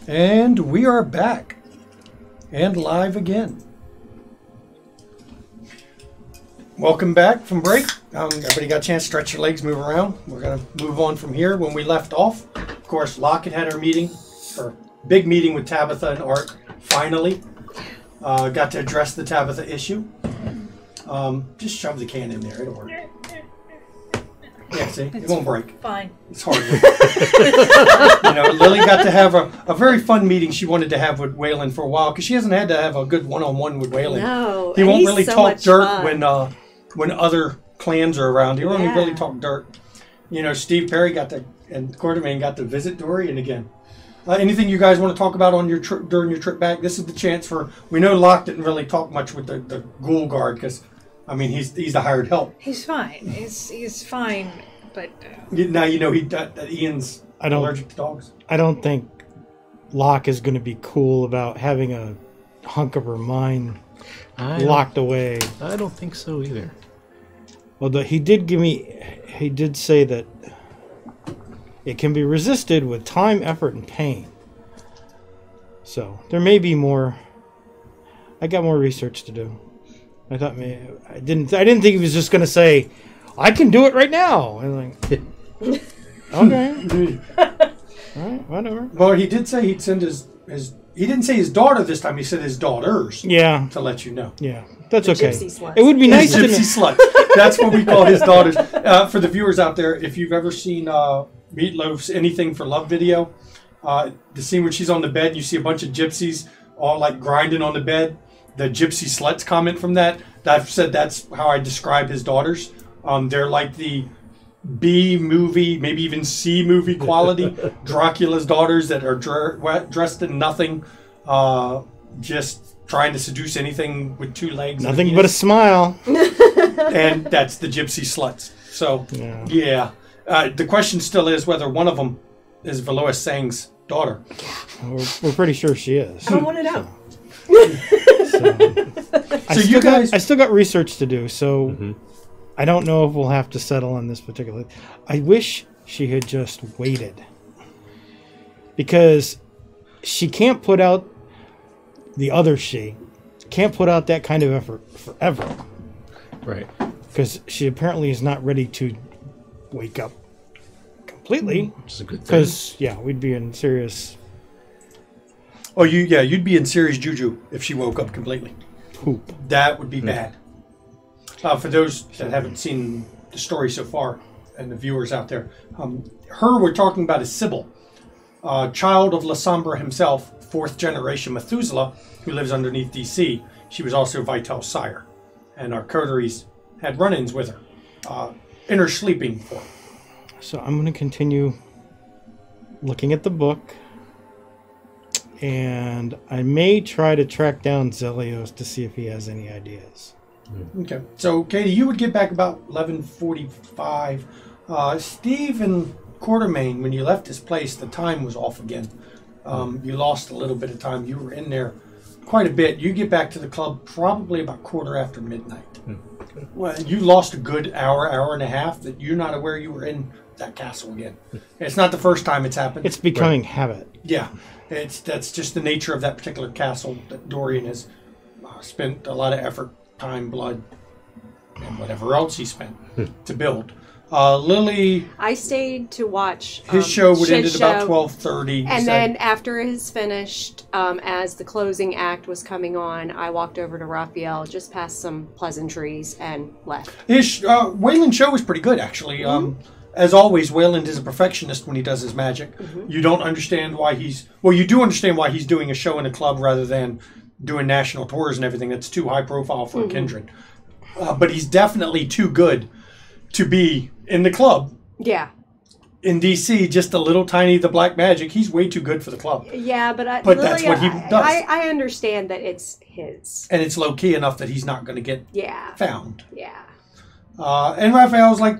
And we are back and live again. Welcome back from break. Everybody got a chance to stretch your legs, move around. We're going to move on from here when we left off. Of course, Locke had our meeting, or big meeting with Tabitha and Art, finally. Got to address the Tabitha issue. Just shove the can in there, it'll work. Yeah, see, it won't break. Fine. It's hard. Lily got to have a very fun meeting she wanted to have with Waylon for a while, because she hasn't had to have a good one-on-one with Waylon. No, he won't really so talk dirt fun. when other clans are around. He won't really talk dirt. Steve Perry and Quartermain got to visit Dorian again. Anything you guys want to talk about on your trip during your trip back? This is the chance for. We know Locke didn't really talk much with the ghoul guard because. I mean, he's the hired help. He's fine. He's fine, but... Now Ian's allergic to dogs. I don't think Locke is going to be cool about having a hunk of her mind locked away. I don't think so either. Well, he did say that it can be resisted with time, effort, and pain. So, there may be more... I got more research to do. I thought I didn't think he was just going to say, "I can do it right now." I'm like, okay, all right, whatever. Well, he did say he'd send his. He didn't say his daughter this time. He said his daughters. Yeah, to let you know. Yeah, that's the okay. Gypsy sluts. It would be nice to gypsy sluts. That's what we call his daughters. For the viewers out there, if you've ever seen Meatloaf's "Anything for Love" video, the scene where she's on the bed, you see a bunch of gypsies all like grinding on the bed. The gypsy sluts comment from that. I've said that's how I describe his daughters. They're like the B movie, maybe even C movie quality Dracula's daughters that are dressed in nothing, just trying to seduce anything with two legs. Nothing but a smile. And that's the gypsy sluts. So, yeah. The question still is whether one of them is Velois Sang's daughter. We're pretty sure she is. I don't want to know. I still got research to do, so I don't know if we'll have to settle on this particular. I wish she had just waited, because she can't put out can't put out that kind of effort forever, right? Because she apparently is not ready to wake up completely. Which is a good thing. Because we'd be in serious. Oh, you'd be in serious juju if she woke up completely. Poop. That would be bad. For those that haven't seen the story so far, and the viewers out there, her we're talking about is Sybil, child of Lasombra himself, 4th generation Methuselah, who lives underneath DC. She was also Vitel's sire, and our coteries had run-ins with her in her sleeping form. So I'm going to continue looking at the book. And I may try to track down Zelios to see if he has any ideas. Okay. So, Katie, you would get back about 11:45. Steve and Quartermain, when you left this place, the time was off again. You lost a little bit of time. You were in there quite a bit. You get back to the club probably about quarter after midnight. Okay. Well, you lost a good hour and a half that you're not aware you were in that castle again. It's not the first time it's happened. It's becoming habit. Yeah. That's just the nature of that particular castle that Dorian has spent a lot of effort, time, blood, and whatever else he spent to build. Lily, I stayed to watch his show would end Shit's at about show. 12:30. And then after his finished, as the closing act was coming on, I walked over to Raphael, just past some pleasantries, and left. His Wayland's show was pretty good, actually. As always, Wayland is a perfectionist when he does his magic. You don't understand why you do understand why he's doing a show in a club rather than doing national tours and everything. That's too high profile for a kindred. But he's definitely too good to be in the club. Yeah. In DC, just a little tiny the black magic. He's way too good for the club. Yeah, but that's what he does. I understand that it's his. And it's low key enough that he's not going to get found. Yeah. And Raphael was like,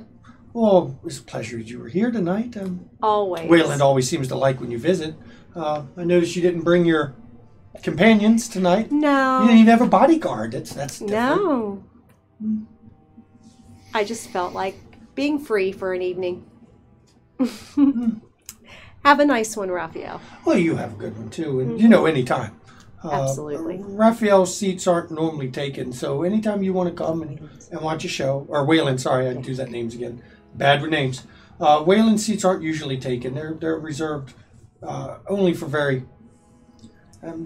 "Oh, it's a pleasure you were here tonight." Always. Wayland always seems to like when you visit. I noticed you didn't bring your companions tonight. No. You didn't even have a bodyguard. That's different. No. I just felt like being free for an evening. Have a nice one, Raphael. Well, you have a good one too, and anytime. Absolutely. Raphael's seats aren't normally taken, so anytime you want to come and watch a show, or Waylon, sorry, I do that names again. Bad with names. Waylon seats aren't usually taken. They're reserved only for very,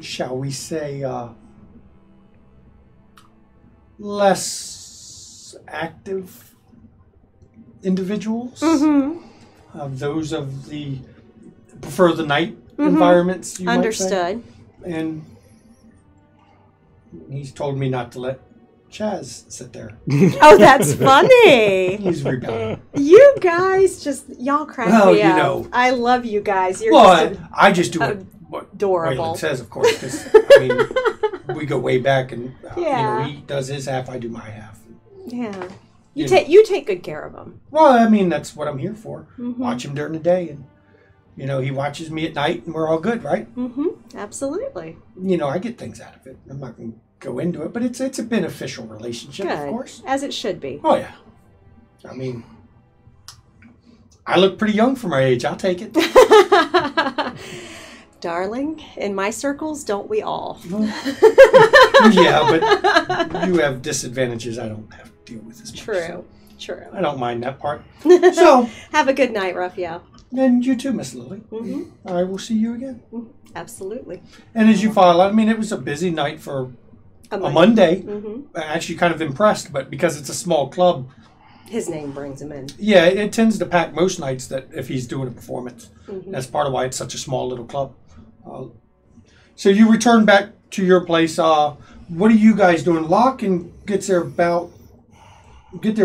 shall we say, less active individuals. Those of the prefer the night environments. You Understood. Might say. And he's told me not to let Chaz sit there. Oh, that's funny. He's rebelling. You guys y'all crack me up. I love you guys. You're I just do what adorable. Waylon says, of course, because we go way back, and he does his half, I do my half. Yeah. You take good care of him. Well, that's what I'm here for. Watch him during the day, and he watches me at night, and we're all good, right? Absolutely. I get things out of it. I'm not going to go into it, but it's a beneficial relationship, good. Of course. As it should be. Oh, yeah. I look pretty young for my age. I'll take it. Darling, in my circles, don't we all? Yeah, but you have disadvantages I don't have to deal with as much. True. I don't mind that part. So, have a good night, Raphael. And you too, Miss Lily. I will see you again. Absolutely. And as you file out, it was a busy night for a Monday. Actually kind of impressed, but because it's a small club, his name brings him in. Yeah, it tends to pack most nights that if he's doing a performance. That's part of why it's such a small little club. So you return back to your place. What are you guys doing? Locke gets there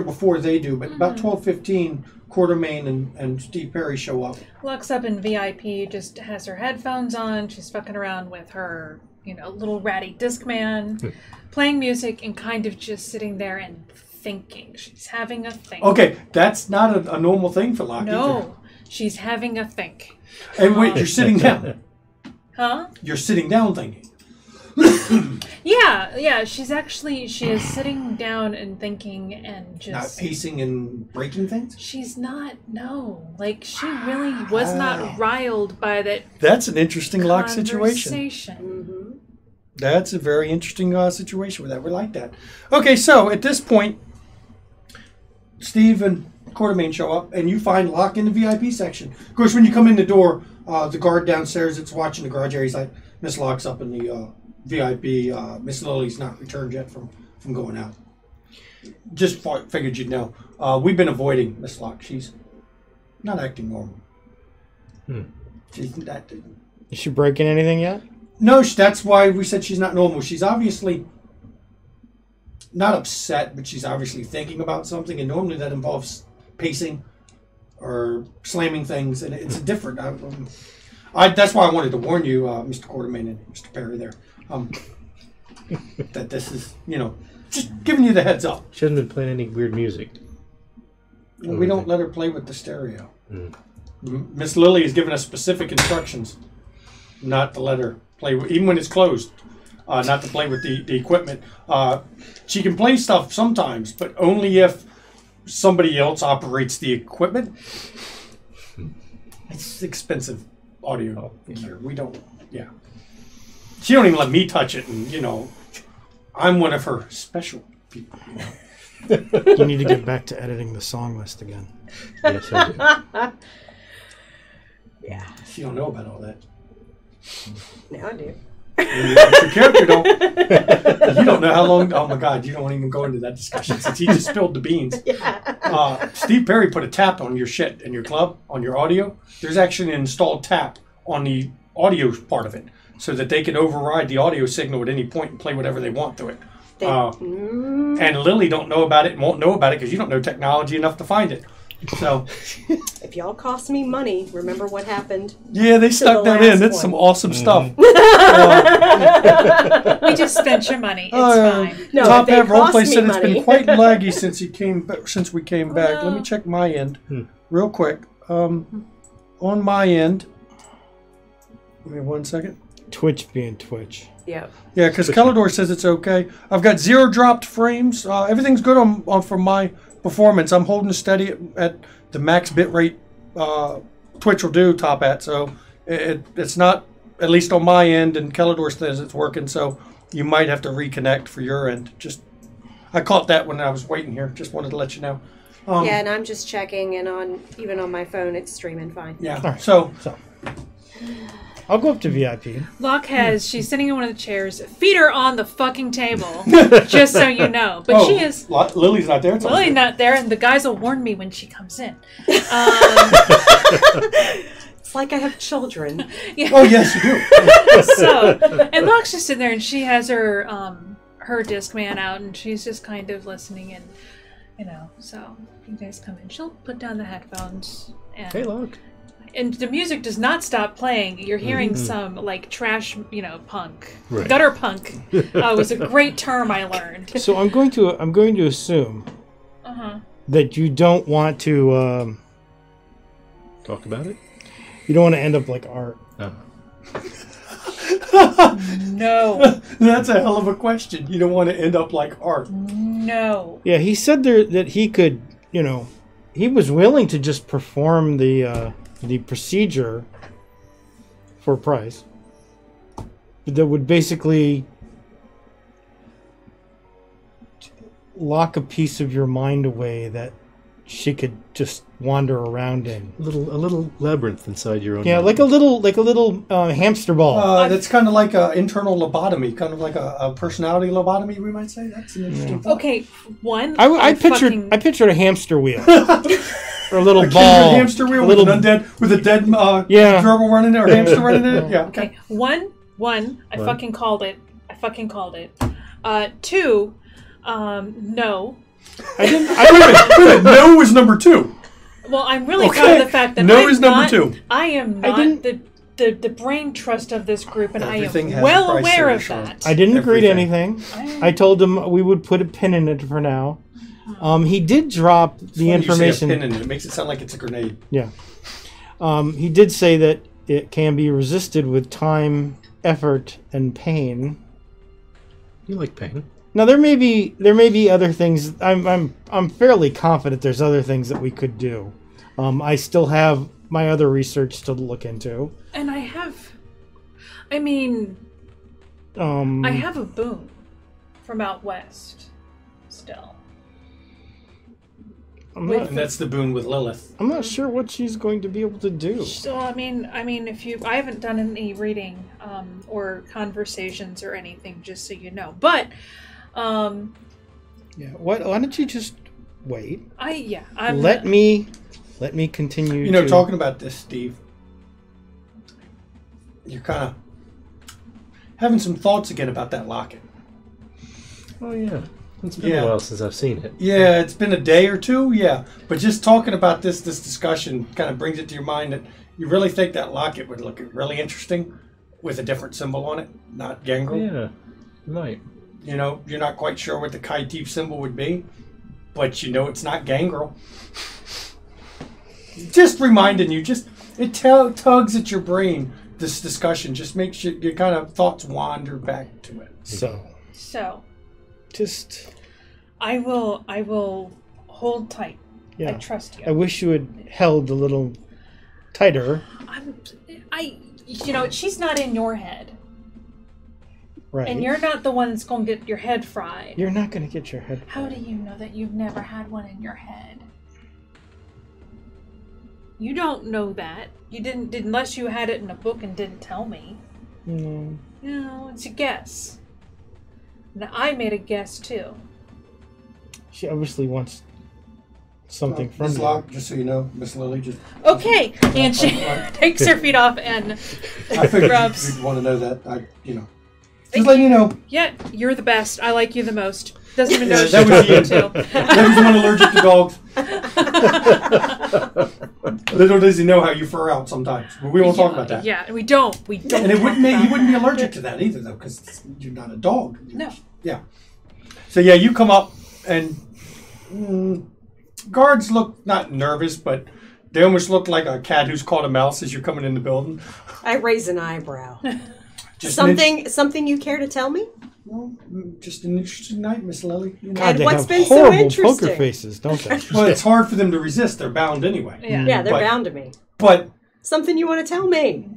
before they do, but about 12:15, Quartermain and Steve Perry show up. Locke's up in VIP, just has her headphones on. She's fucking around with her, little ratty Discman, playing music and kind of just sitting there and thinking. She's having a think. Okay, that's not a normal thing for Locke. No, either. She's having a think. And wait, you're sitting down. Huh? You're sitting down thinking. Yeah. She is sitting down and thinking and just... Not pacing and breaking things? She's not, no. She really was not riled by that. That's an interesting Locke situation. Conversation. That's a very interesting situation with that. We like that. Okay, so at this point, Steve and Quartermain show up, and you find Locke in the VIP section. Of course, when you come in the door, the guard downstairs that's watching the garage area, he's like, Miss Locke's up in the VIP. Miss Lily's not returned yet from going out. Just figured you'd know. We've been avoiding Miss Locke. She's not acting normal. She's not. Is she breaking anything yet? No, that's why we said she's not normal. She's obviously not upset, but she's obviously thinking about something, and normally that involves pacing or slamming things, and it's different. That's why I wanted to warn you, Mr. Quartermain and Mr. Perry there, that this is, just giving you the heads up. She hasn't been playing any weird music. We don't let her play with the stereo. Miss Lily has given us specific instructions not to let her play, even when it's closed, not to play with the equipment. She can play stuff sometimes, but only if somebody else operates the equipment. It's expensive audio gear. We don't, She don't even let me touch it, and, I'm one of her special people. You need to get back to editing the song list again. Yes, I do. Yeah. She don't know about all that. Now I do. Your character don't. You don't know how long. Oh my God! You don't even go into that discussion since he just spilled the beans. Yeah. Steve Perry put a tap on your shit in your club on your audio. There's actually an installed tap on the audio part of it, so that they can override the audio signal at any point and play whatever they want to it. And Lily don't know about it and won't know about it because you don't know technology enough to find it. So, if y'all cost me money, remember what happened? Yeah, they stuck that in. That's some awesome stuff. We just spent your money. It's fine. No, Top they Hat Roleplay cost said me it's been money. quite laggy since we came back. Let me check my end real quick. On my end, give me 1 second. Twitch being Twitch. Yep. Yeah, because Kellador says it's okay. I've got 0 dropped frames. Everything's good on from my performance. I'm holding steady at the max bit rate Twitch will do, Top Hat. So it's not, at least on my end, and Kellador says it's working. So you might have to reconnect for your end. I caught that when I was waiting here. Just wanted to let you know. Yeah, and I'm just checking, and even on my phone, it's streaming fine. Yeah. Right. So I'll go up to VIP. Locke she's sitting in one of the chairs, feet are on the fucking table, just so you know. But she is. Lily's not there. Lily's not there, and the guys will warn me when she comes in. It's like I have children. Yeah. Oh, yes, you do. And Locke's just sitting there, and she has her Discman out, and she's just kind of listening, and so you guys come in. She'll put down the headphones. And, Hey, Locke. And the music does not stop playing. You're hearing some like trash, punk, Right. gutter punk. Was a great term I learned. So I'm going to assume that you don't want to Talk about it? you don't want to end up like Art. No. That's a hell of a question. You don't want to end up like Art. No. Yeah, he said there that he could, he was willing to just perform the procedure for a price. That would basically lock a piece of your mind away that she could just wander around in. A little labyrinth inside your own. Yeah, mind. like a little hamster ball. That's kind of like an internal lobotomy, kind of like a personality lobotomy, we might say. That's an interesting thought. Okay, one. I pictured a hamster wheel. Or a little A ball. hamster wheel a with little, an undead, with a dead Yeah. gerbil running it, or hamster running it. Yeah, okay. One. I fucking called it. Two. No. I didn't. No was number 2. Well, I'm really proud of the fact that No is number 2. I am not the brain trust of this group, and Everything I has am well a price, aware of Sarah that. I didn't agree to Everything. anything. I told him we would put a pin in it for now. He did drop the information. You say a pin in it. It makes it sound like it's a grenade. Yeah. He did say that it can be resisted with time, effort, and pain. You like pain. Now there may be other things. I'm fairly confident there's other things that we could do. I still have my other research to look into. And I have a boon from out west still. And that's the boon with Lilith. I'm not sure what she's going to be able to do. So I haven't done any reading or conversations or anything, just so you know. But Yeah. Why don't you just wait? Let me continue. Talking about this, Steve, you're kind of having some thoughts again about that locket. Oh yeah, it's been a while since I've seen it. Yeah, it's been a day or two. Yeah, but just talking about this discussion kind of brings it to your mind that you really think that locket would look really interesting with a different symbol on it, not gangrel. Yeah, you might. You're not quite sure what the Kaitif symbol would be, but it's not gangrel. Just reminding you, it tugs at your brain. This discussion just makes your kind of thoughts wander back to it. So, just I will hold tight. Yeah. I trust you. I wish you had held a little tighter. She's not in your head. Right. And you're not the one that's going to get your head fried. You're not going to get your head fried. How do you know that you've never had one in your head? You don't know that. You didn't, unless you had it in a book and didn't tell me. No. No, it's a guess. Now, I made a guess, too. She obviously wants something from Miss you. Locke, just so you know, Miss Lily just... Okay, and she takes her feet off and I figured rubs. you'd want to know that. Just letting you know. Yeah, you're the best. I like you the most. Doesn't even know that was you you too. That was one allergic to dogs. Little does he know how you fur out sometimes. But we won't talk about that. Yeah, we don't. And he wouldn't be allergic to that either, though, because you're not a dog. No. Yeah. So, yeah, you come up, and guards look not nervous, but they almost look like a cat who's caught a mouse as you're coming in the building. I raise an eyebrow. Just something you care to tell me? Well, just an interesting night, Miss Lily. God, And they what's have been so horrible interesting? poker faces, don't they? Well, it's hard for them to resist. They're bound anyway. Yeah. Yeah, they're But- bound to me. But Something you want to tell me?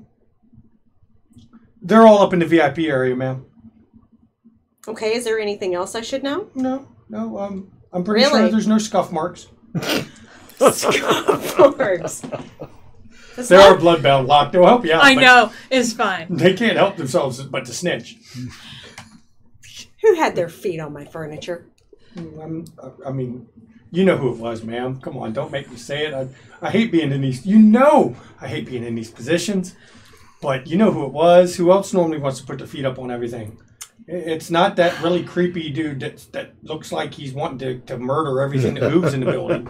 They're all up in the VIP area, ma'am. Okay, is there anything else I should know? No. I'm pretty sure there's no scuff marks. Scuff marks. There are bloodbound, Locke. They'll help you out. I know. It's fine. They can't help themselves but to snitch. Who had their feet on my furniture? I mean, you know who it was, ma'am. Come on, don't make me say it. I hate being in these. You know, I hate being in these positions. But you know who it was. Who else normally wants to put their feet up on everything? It's not that really creepy dude that looks like he's wanting to murder everything that moves in the building.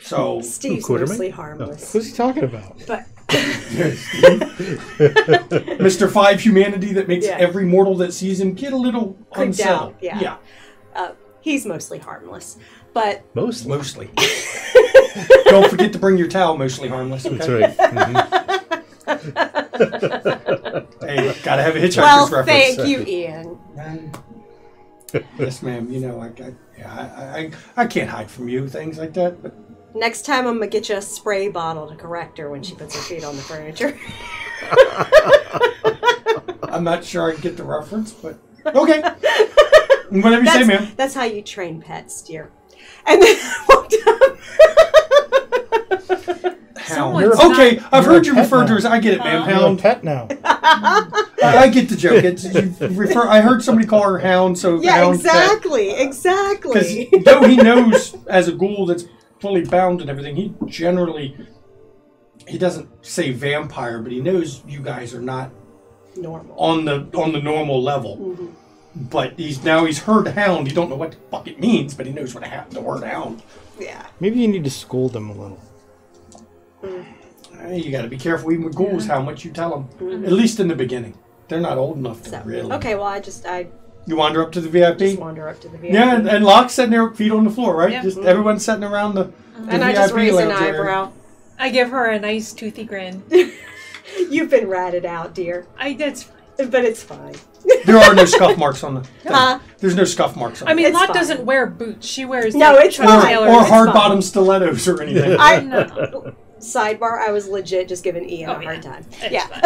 So Steve's Quartermain? mostly harmless. Who's he talking about? But Mr. 5 humanity that makes every mortal that sees him get a little creeped unsettled. out. Yeah. He's mostly harmless. But Mostly. Don't forget to bring your towel, mostly harmless. Okay? That's right. Mm-hmm. Hey, gotta have a hitchhiker's well, reference. thank you, Ian. Yes, ma'am. You know, I can't hide from you, things like that. But Next time I'm gonna get you a spray bottle to correct her when she puts her feet on the furniture. I'm not sure I get the reference, but okay. Whatever you say, ma'am. That's how you train pets, dear. And then I walked up. Hound. Someone's Okay, not- I've You're heard a you pet referred to now. as I get it, ma'am. You're a Hound. pet now. I get the joke. It's, you refer. I heard somebody call her Hound, so Yeah, Hound exactly. Because Exactly. though he knows as a ghoul that's fully bound and everything, he doesn't say vampire, but he knows you guys are not Normal. on the normal level. Mm-hmm. But he's heard Hound. He don't know what the fuck it means, but he knows what the word Hound. Yeah. Maybe you need to scold them a little. You got to be careful even with ghouls how much you tell them. At least in the beginning, they're not old enough to So, really. okay, well, I You wander up to the VIP. just wander up to the VIP. Yeah, and Locke's sitting there, feet on the floor, right? Yeah. Just everyone's sitting around the and I VIP just raise an lounge area. eyebrow. I give her a nice toothy grin. You've been ratted out, dear. That's fine. But it's fine. There are no scuff marks on the thing. Huh? There's no scuff marks on I mean, It's Locke fine. doesn't wear boots. She wears No, like, it's Chuck fine. Taylor. or It's hard fine. bottom stilettos or anything. I sidebar. I was legit just giving Ian a hard time. It's Yeah. fine.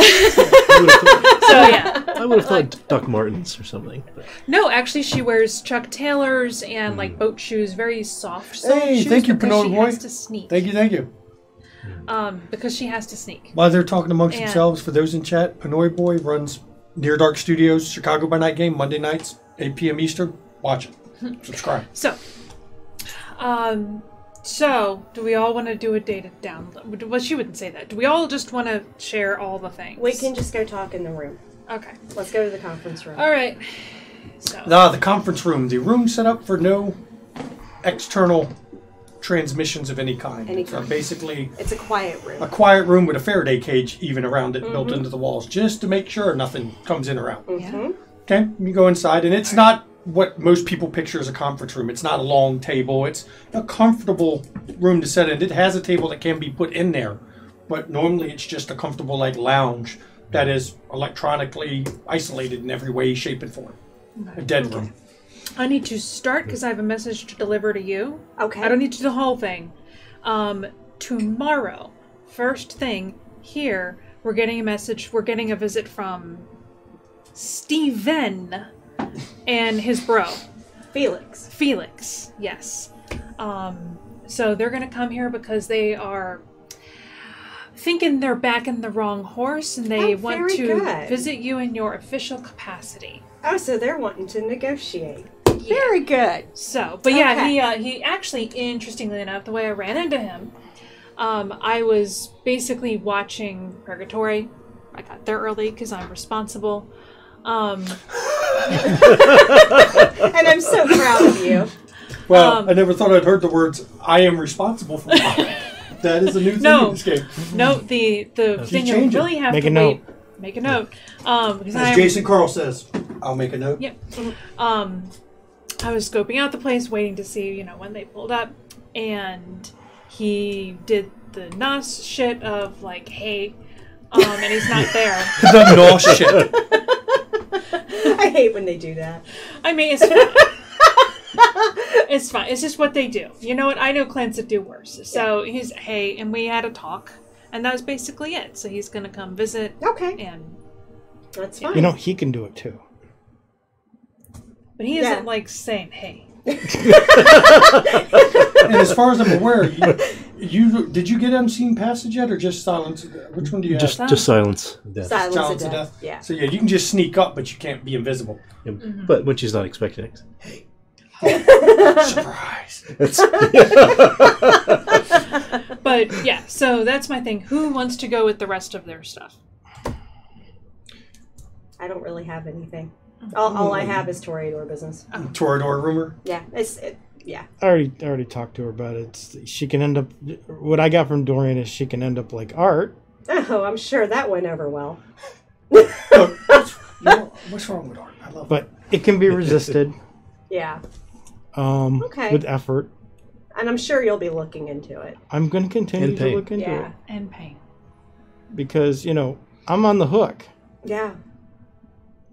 I would have thought Doc Martens or something. But No, actually, she wears Chuck Taylors and like boat shoes, very soft soled Hey, shoes. thank you, because Pinot she Boy. has to sneak. Thank you. Because she has to sneak. While they're talking amongst And- themselves, for those in chat, Pinoy Boy runs Near Dark Studios, Chicago by Night game, Monday nights, 8 p.m. Eastern. Watch it. Subscribe. So, do we all want to do a data download? Well, she wouldn't say that. Do we all just want to share all the things? We can just go talk in the room. Okay. Let's go to the conference room. All right. So, The conference room. The room set up for no external transmissions of any kind. Any It's kind. basically It's a quiet room. a quiet room with a Faraday cage even around it, built into the walls, just to make sure nothing comes in or out. Mm-hmm. Okay, you go inside, and it's not what most people picture as a conference room. It's not a long table. It's a comfortable room to sit in. It has a table that can be put in there, but normally it's just a comfortable lounge that is electronically isolated in every way, shape, and form. A dead room. I need to start because I have a message to deliver to you. Okay. I don't need to do the whole thing. Tomorrow, first thing, here, we're getting a message. We're getting a visit from Steven and his bro. Felix, yes. So they're going to come here because they are thinking they're backing the wrong horse and they want very to good. visit you in your official capacity. Oh, so they're wanting to negotiate. Very good. So, but yeah, Okay. he actually, interestingly enough, the way I ran into him, I was basically watching Purgatory. I got there early because I'm responsible. And I'm so proud of you. Well, I never thought I'd heard the words, I am responsible for mine. That is a new thing in this game. No, the thing you changing. really have Make to a note. wait. Make a note. Because As Jason Carl says, I'll make a note. Yep. I was scoping out the place, waiting to see, when they pulled up, and he did the nos shit of hey, and he's not there. The nos shit. I hate when they do that. I mean, it's fine. It's fine. It's just what they do. You know what? I know clans that do worse. So he's, hey, and we had a talk, And that was basically it. So he's going to come visit. Okay. And That's fine. You know, he can do it too. but he isn't like saying, "Hey." And as far as I'm aware, did you get unseen passage yet, or just silence? Which one do you have? Just silence. Death. Silence of death. Yeah. So yeah, you can just sneak up, but you can't be invisible. Yep. But when she's not expecting it, Surprise! But yeah, so that's my thing. Who wants to go with the rest of their stuff? I don't really have anything. All I have is Toreador business. Toreador rumor. Yeah. Yeah. I already talked to her about it. She can end up. What I got from Dorian is she can end up like Art. Oh, I'm sure that went over well. Look, what's wrong with Art? I love it. But it can be resisted. Yeah. Okay. With effort. And I'm sure you'll be looking into it. I'm going to continue to look into it. And pain. Because, I'm on the hook. Yeah.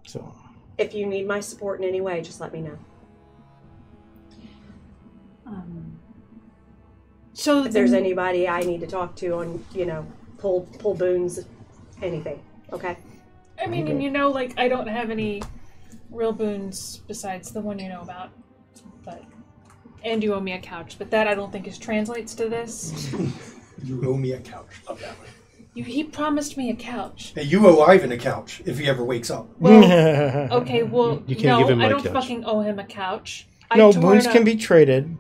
So. If you need my support in any way, just let me know. So if there's anybody I need to talk to on, pull boons, anything. Okay? I mean, and I don't have any real boons besides the one you know about. But and you owe me a couch, but that I don't think translates to this. You owe me a couch. Love that one. He promised me a couch. Hey, you owe Ivan a couch if he ever wakes up. Well, okay, well, you can't give him my I don't couch. fucking owe him a couch. No, boons can be traded.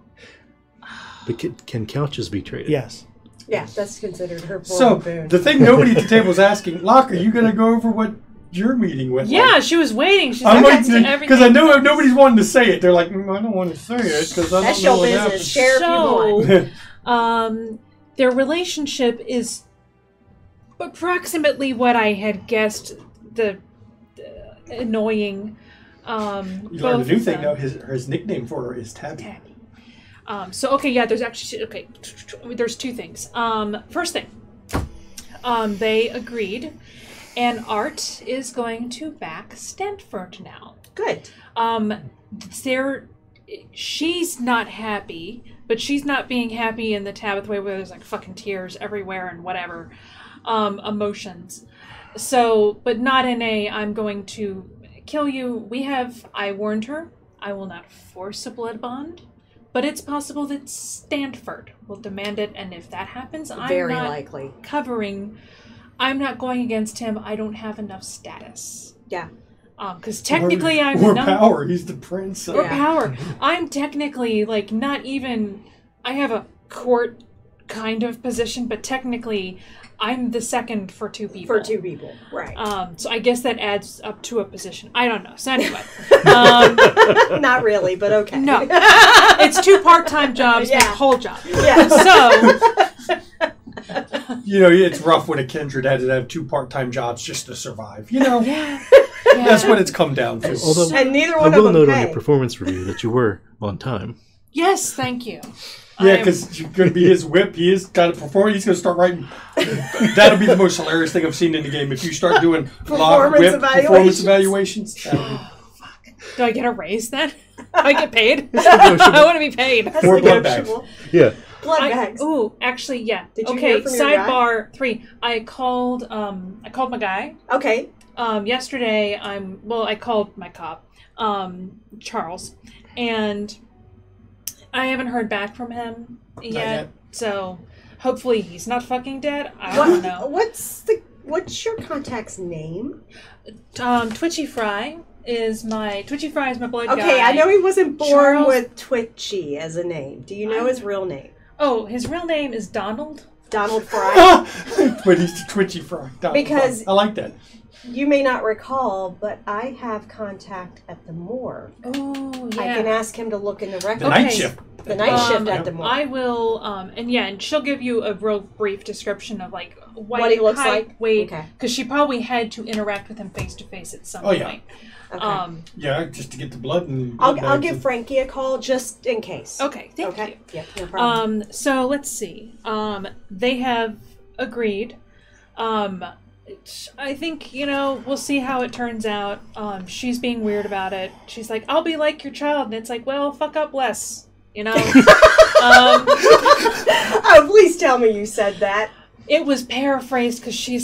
But can couches be traded? Yes. Yeah, that's considered her So, boon. the thing nobody at the table is asking, Locke, are you going to go over what you're meeting with? Yeah, she was waiting. She's I'm like, waiting because I know nobody's wanting to say it. They're like, I don't want to say it because I That's don't know your what business. Share if you want. Their relationship is approximately what I had guessed. The annoying. You learned a new thing though. His nickname for her is Tabby. So okay, yeah. There's two things. First thing, they agreed, and Art is going to back Stanford now. Good. She's not happy, but she's not being happy in the Tabitha way where there's like fucking tears everywhere and whatever, emotions. So, but not in a I'm going to kill you. I warned her. I will not force a blood bond. But it's possible that Stanford will demand it, and if that happens, I'm not likely covering. I'm not going against him. I don't have enough status. Yeah. Because technically I'm power. He's the prince. Or power. I'm technically not even. I have a court kind of position, but technically I'm the second for two people. Right. So I guess that adds up to a position. I don't know. So anyway. Not really, but okay. No. It's two part-time jobs, yeah. A whole job. Yeah. So. It's rough when a kindred had to have two part-time jobs just to survive. Yeah. That's what it's come down to. Although, and neither one I of will them note on your performance review that you were on time. Yes, thank you. Yeah, because you're going to be his whip. He is got to perform. He's going to start writing. That'll be the most hilarious thing I've seen in the game. If you start doing performance evaluations. Fuck. Do I get a raise then? Do I get paid? I want to be paid. Or blood bags. Yeah. Blood bags. Actually, yeah. Did you hear from your guy? Sidebar 3. I called my guy. Okay. Yesterday, I called my cop, Charles, and I haven't heard back from him yet. So hopefully he's not fucking dead. I don't know. What's your contact's name? Twitchy Fry is my blood guy. Okay, I know he wasn't born with Twitchy as a name. Do you know his real name? Oh, his real name is Donald. Donald Fry. But he's the Twitchy Fry. Because I like that. You may not recall, but I have contact at the morgue. Oh, yeah. I can ask him to look in the records. The night shift. The night shift at the morgue. I will, and she'll give you a real brief description of what he looks like. Weight, because she probably had to interact with him face to face at some point. Okay. Just to get the blood. I'll give Frankie a call just in case. Okay, thank you. Yeah, no problem. So let's see. They have agreed. I think, we'll see how it turns out. She's being weird about it. She's like, I'll be like your child. And it's like, well, fuck up less, Oh, please tell me you said that. It was paraphrased because she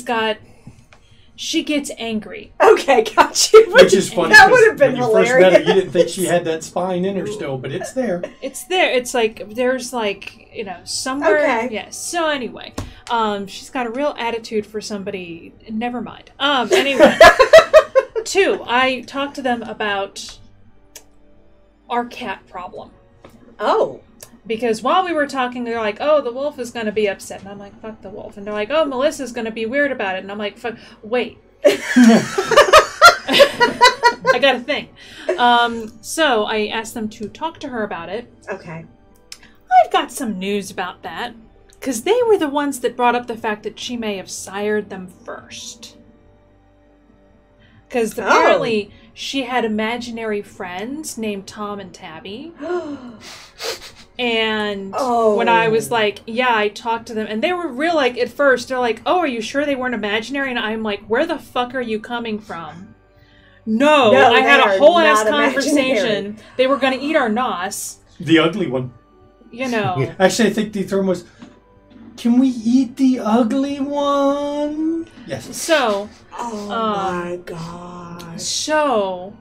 gets angry. Okay, got you. Which is funny. That would have been when you hilarious. first met her, you didn't think she had that spine in her still, but it's there. It's there. It's like there's like, you know, somewhere. Okay. Yeah. So anyway, she's got a real attitude for somebody. Never mind. Anyway, 2. I talked to them about our cat problem. Oh. Because while we were talking, they're like, "Oh, the wolf is going to be upset," and I'm like, "Fuck the wolf," and they're like, "Oh, Melissa's going to be weird about it," and I'm like, "Fuck, wait." I got a thing. So I asked them to talk to her about it. Okay. I've got some news about that. Because they were the ones that brought up the fact that she may have sired them first. Because apparently she had imaginary friends named Tom and Tabby. And when I was like, yeah, I talked to them. And they were real, like, at first, they're like, oh, are you sure they weren't imaginary? And I'm like, where the fuck are you coming from? No, I had a whole ass conversation. They were going to eat our nos. The ugly one. You know. Actually, I think the term was, can we eat the ugly one? Yes. So. Oh my gosh. So.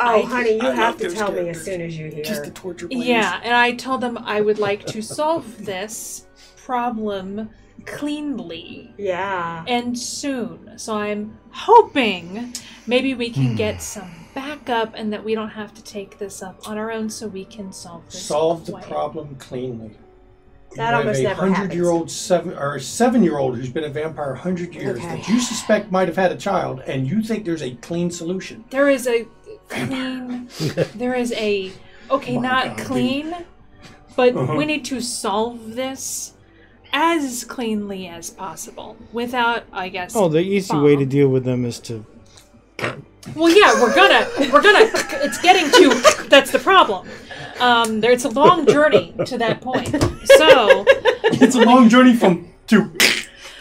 Oh, honey, you have to tell me as soon as you hear. Just the torture plays. Yeah, and I told them I would like to solve this problem cleanly. Yeah. And soon. So I'm hoping maybe we can get some backup and that we don't have to take this up on our own so we can solve this. Solve the way. problem cleanly. That almost never happens. A 7-year-old who's been a vampire 100 years that you suspect might have had a child, and you think there's a clean solution. There is a clean. There is a not clean, but we need to solve this as cleanly as possible without, I guess. Oh, the easy way to deal with them is to. Well, yeah, we're gonna. It's getting to. That's the problem. It's a long journey to that point. So it's a long journey from to.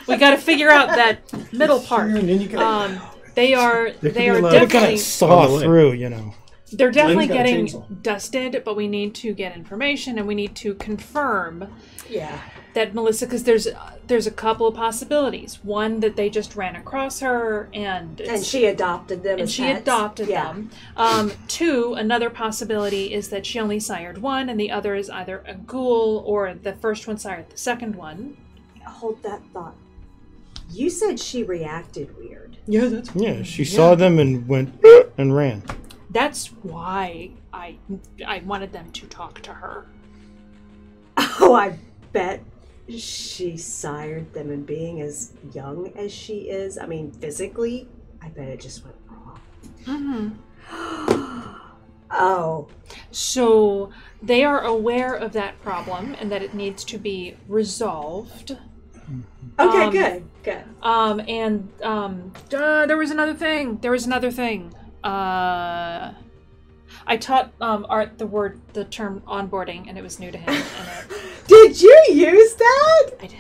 We got to figure out that middle part. And then you can, They are They're definitely gonna saw through, you know. They're definitely Lynn's got a getting chainsaw. dusted, but we need to get information and we need to confirm. Yeah. That Melissa, because there's a couple of possibilities. One, that they just ran across her and she adopted them. And she adopted them. 2, another possibility is that she only sired one, and the other is either a ghoul or the first one sired the second one. Hold that thought. You said she reacted weird. Yeah, that's Yeah, she saw them and went and ran. That's why I wanted them to talk to her. Oh, I bet she sired them, and being as young as she is, I mean, physically, I bet it just went wrong. Oh. So they are aware of that problem and that it needs to be resolved. Okay, good. And there was another thing. I taught Art the term onboarding, and it was new to him. Did you use that? I did.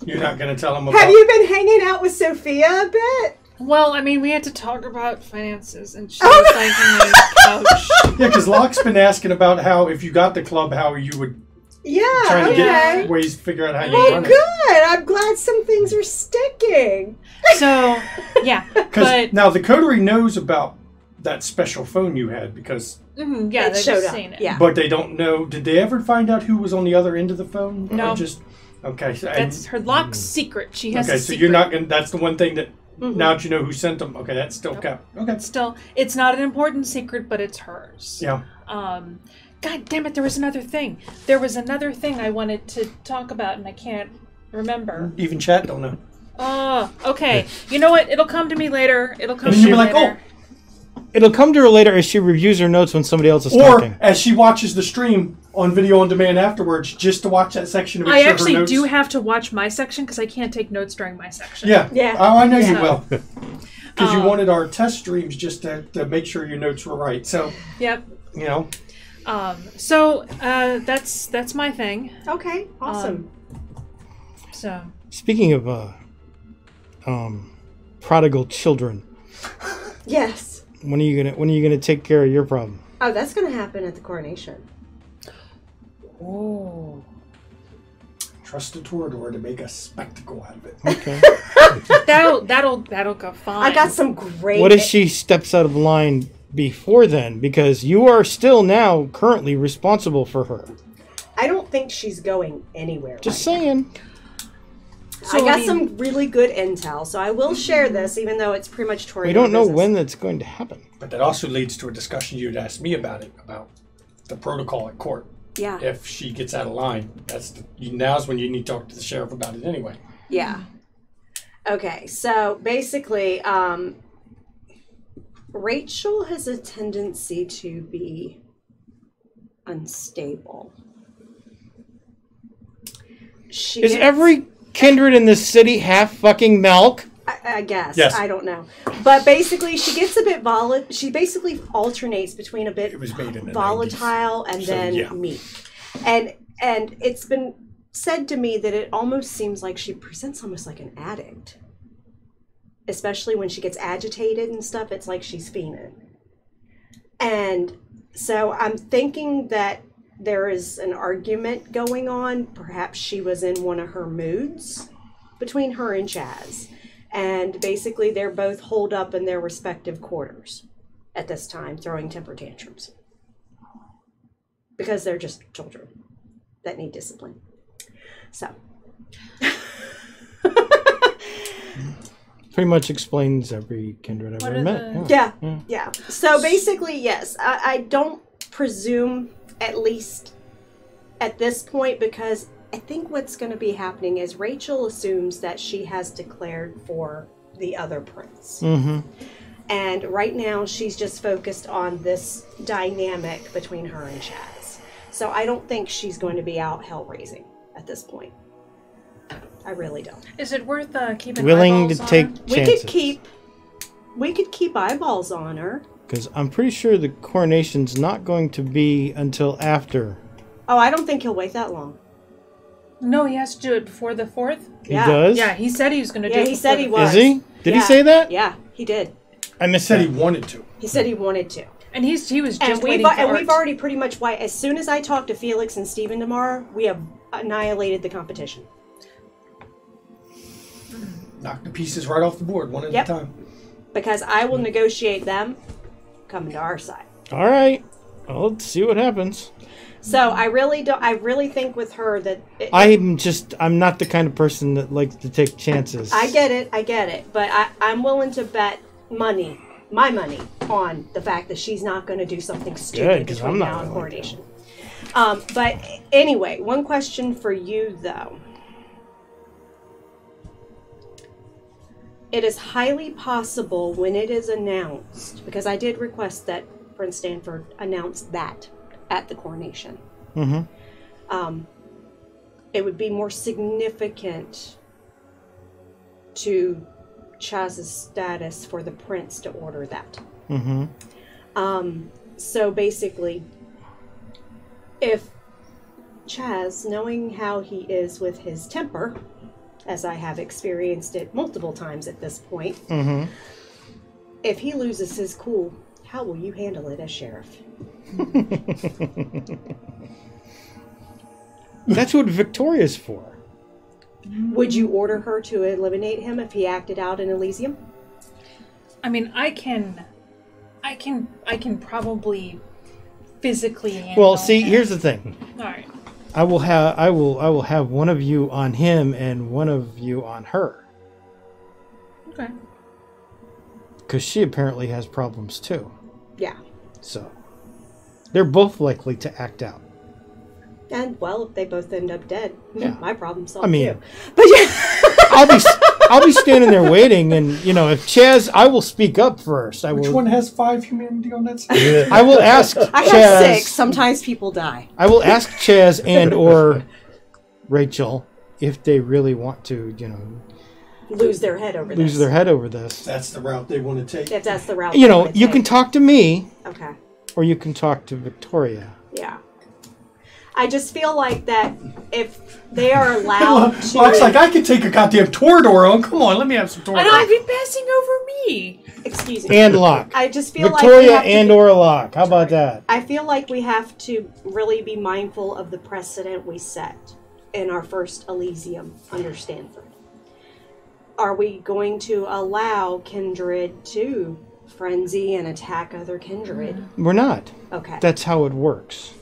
You're not going to tell them about. Have you been hanging out with Sophia a bit? Well, I mean, we had to talk about finances, and she was like on the couch. Yeah, because Locke's been asking about how if you got the club, how you would try to get ways to figure out how you run it. Good. I'm glad some things are sticking. So, yeah. Because now the coterie knows about that special phone you had because yeah, it showed up. seen it. Yeah. but they don't know. Did they ever find out who was on the other end of the phone? No. Or just okay. So, That's her Locke's secret. She has okay. a So secret. you're not gonna. That's the one thing that now that you know who sent them. Okay, that's still kept. Okay. Still, it's not an important secret, but it's hers. Yeah. God damn it! There was another thing. There was another thing I wanted to talk about, and I can't remember. Even chat don't know. Oh, okay. You know what? It'll come to me later. It'll come And to you'll me be like, later. It'll come to her later as she reviews her notes when somebody else is Or talking. as she watches the stream on video on demand afterwards, just to watch that section to make I sure actually her notes. do have to watch my section because I can't take notes during my section. Yeah. Yeah. Oh, I know you So- will. Because you wanted our test streams just to make sure your notes were right. So, Yep. you know. So that's my thing. Okay, awesome. So Speaking of prodigal children, Yes. when are you gonna take care of your problem? Oh, that's going to happen at the coronation. oh, Trust the Torador to make a spectacle out of it. Okay. That'll go fine. I got some great. What if she steps out of line before then? Because you are still now currently responsible for her. I don't think she's going anywhere. Just right saying. I got some really good intel, so I will share this, even though it's premature. We don't know when that's going to happen. But that also leads to a discussion you'd asked me about the protocol at court. Yeah. If she gets out of line, now's when you need to talk to the sheriff about it anyway. Yeah. Okay, so basically, Rachel has a tendency to be unstable. Is every kindred in this city half fucking milk? I guess. Yes. I don't know. But basically, she gets a bit volatile. She basically alternates between a bit It was made in the volatile 90s. and So, then yeah. meek. And it's been said to me that it almost seems like she presents almost like an addict. Especially when she gets agitated and stuff, it's like she's fiending. And so I'm thinking that there is an argument going on. Perhaps she was in one of her moods between her and Chaz. And basically they're both holed up in their respective quarters at this time, throwing temper tantrums. Because they're just children that need discipline. So. Pretty much explains every kindred I've ever met. Yeah. So basically, yes, I don't presume, at least at this point, because I think what's going to be happening is Rachel assumes that she has declared for the other prince. Mm-hmm. And right now, she's just focused on this dynamic between her and Chaz. So I don't think she's going to be out hell-raising at this point. I really don't. Is it worth keeping Willing to eyeballs on take her? chances. We could keep eyeballs on her. Because I'm pretty sure the coronation's not going to be until after. Oh, I don't think he'll wait that long. No, he has to do it before the 4th. He does? Yeah, he said he was going to do it. Yeah, he said he was. Is he? Did he say that? Yeah, he did. I missed Said that. he wanted to. He said he wanted to. And he was just And waiting for Art. we've already pretty much, as soon as I talk to Felix and Steven tomorrow, we have annihilated the competition. Knock the pieces right off the board, one at a time. Because I will negotiate them coming to our side. All right. Well, let's see what happens. So I really think with her that I'm not the kind of person that likes to take chances. I get it, but I'm willing to bet my money on the fact that she's not going to do something stupid between now and coronation. But anyway, one question for you though. It is highly possible when it is announced, because I did request that Prince Stanford announce that at the coronation. Mm-hmm. It would be more significant to Chaz's status for the prince to order that. Mm-hmm. So basically, if Chaz, knowing how he is with his temper, as I have experienced it multiple times at this point, Mm-hmm. if he loses his cool, how will you handle it as sheriff? That's what Victoria's for. Would you order her to eliminate him if he acted out in Elysium? I mean, I can probably physically handle Well, see, him. here's the thing. All right. I will have one of you on him and one of you on her. Okay. Because she apparently has problems too. Yeah. So they're both likely to act out. And, well, if they both end up dead, Yeah. my problem solved I mean, too. But yeah. I'll be standing there waiting, and if Chaz, I will speak up first. Which one has 5 humanity on that side? I will ask I Chaz. have 6. Sometimes people die. I will ask Chaz and or Rachel if they really want to, Lose their head over lose this. their head over this. That's the route they want to take. If that's the route. You they wanna can take. talk to me, Okay. or you can talk to Victoria. Yeah. I just feel like that if they are allowed to. Locke's like, I could take a goddamn Torador on. Come on, let me have some I Torador. don't be passing over me. Excuse me. And Locke. I just feel like Victoria we have to and or Locke. How about that? I feel like we have to really be mindful of the precedent we set. in our first Elysium under Stanford. Are we going to allow kindred to frenzy and attack other kindred? We're not. Okay, That's how it works.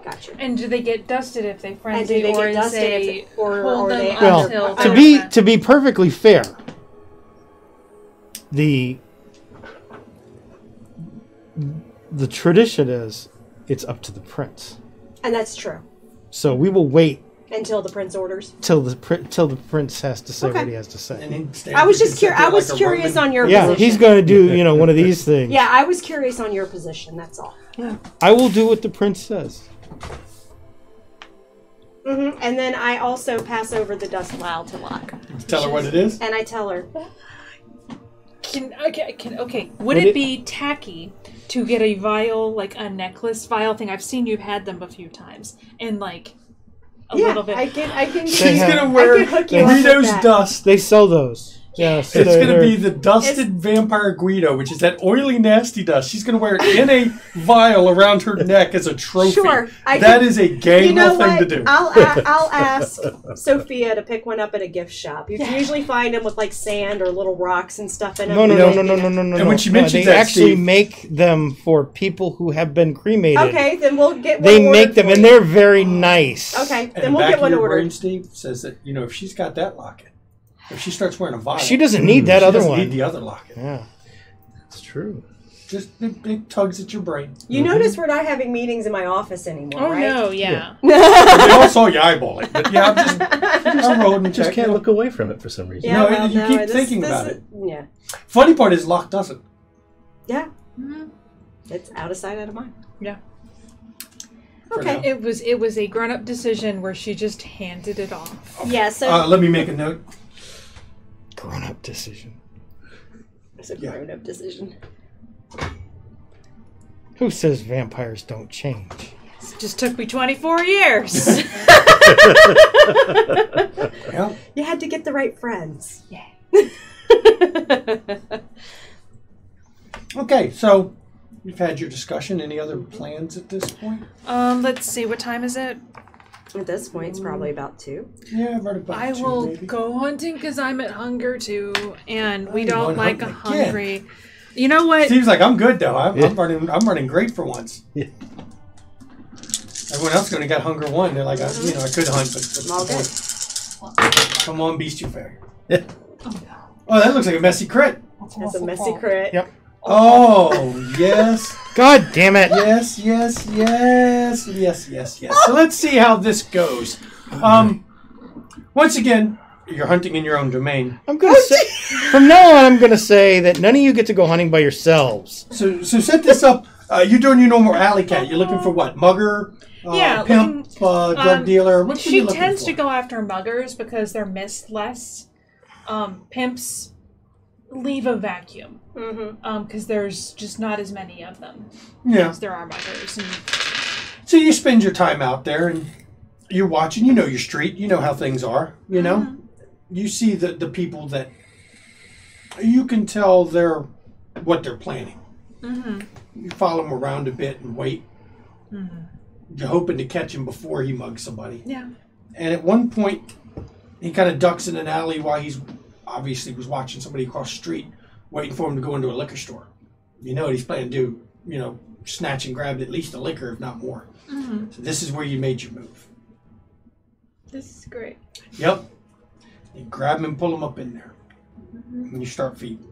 gotcha. And do they get dusted if they And frenzy, do they or get dusted they if they, or hold them they Well, until to be perfectly fair, the tradition is it's up to the prince. and that's true. So we will wait Until the prince orders. till the prince has to say Okay. what he has to say. And then stand I was there just curious. I like was a curious Roman. on your Yeah, position. he's going to do one of these things. Yeah, I was curious on your position. That's all. I will do what the prince says. And then I also pass over the dust vial to Locke, Tell her what it is. and I tell her, Okay. Would it be tacky to get a vial, like a necklace vial thing? I've seen you've had them a few times, and like a "Yeah, little bit. I can." She's have- gonna wear I could hook you up with Guido's that. dust. They sell those. Yeah, so It's going to they're- be the dusted vampire Guido, which is that oily, nasty dust. She's going to wear it in a vial around her neck as a trophy. Sure, That is a gangrel You know thing what? to do. I'll ask Sophia to pick one up at a gift shop. You can usually find them with like sand or little rocks and stuff in them. No. And when she mentions they that, actually Steve- make them for people who have been cremated. Okay, then we'll get one. They ordered make them, for and you. they're very nice. Okay, And then we'll back get of one your ordered. brain, Steve, says that, if she's got that locket, if she starts wearing a vial, She doesn't need that she other doesn't one. need the other locket. Yeah. It's true. Just it tugs at your brain. You notice we're not having meetings in my office anymore, Oh right? no, yeah. They all saw you eyeball it, but yeah, I'm rolling and Just check. can't look away from it for some reason. Yeah, No, well, you no, keep thinking about is- it. Yeah, Funny part is Locke doesn't. yeah. Mhm. It's out of sight, out of mind. Yeah. For Okay. now. It was a grown up decision where she just handed it off. Yeah, so Let me make a note. Grown-up decision. it's a grown-up decision. Who says vampires don't change? It just took me 24 years. Yeah. You had to get the right friends. Yeah. Okay, so you've had your discussion. Any other plans at this point? Let's see, what time is it? At this point, it's probably about 2. Yeah, right about I 2, will maybe. go hunting because I'm at hunger too, and we Oh, don't going like a hunting again. hungry. You know what? Steve's like, I'm good though. I'm Yeah. running great for once. Yeah. Everyone else only got hunger 1. They're like, I could hunt, but All good. come on, beast you fair. Yeah. Oh, that looks like a messy crit. That's a messy crit. Yep. Oh, yes. God damn it! Yes. So let's see how this goes. Once again, you're hunting in your own domain. I'm gonna say from now on, I'm gonna say that none of you get to go hunting by yourselves. So set this up. You're doing your normal alley cat. You're looking for what? Mugger? Yeah, Pimp? Drug dealer? What are She you looking tends for? to go after muggers because they're missed less. Pimps leave a vacuum because there's just not as many of them Yeah. as there are muggers. And So you spend your time out there and you're watching. You know your street. You know how things are. You know? You see the people that you can tell what they're planning. You follow them around a bit and wait. You're hoping to catch him before he mugs somebody. yeah. And at one point, he kind of ducks in an alley while he's obviously was watching somebody across the street, waiting for him to go into a liquor store. You know what he's planning to do, snatch and grab at least the liquor, if not more. So this is where you made your move. This is great. Yep. You grab him and pull him up in there. And you start feeding.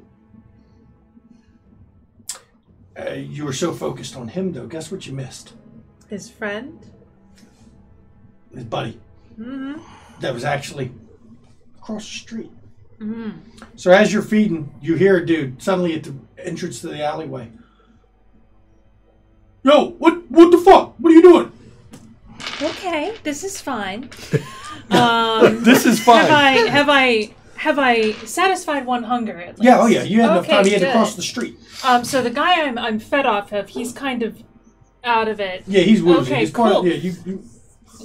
You were so focused on him, though. Guess what you missed? His friend? His buddy. That was actually across the street. So as you're feeding, you hear a dude suddenly at the entrance to the alleyway. Yo, what the fuck? What are you doing? Okay, this is fine. This is fine. Have I satisfied one hunger at least? Yeah, oh yeah, you had enough Okay, time. He had to good. cross the street. So the guy I'm fed off of, he's kind of out of it. Yeah, he's woozy. Okay, He's part of, cool. yeah,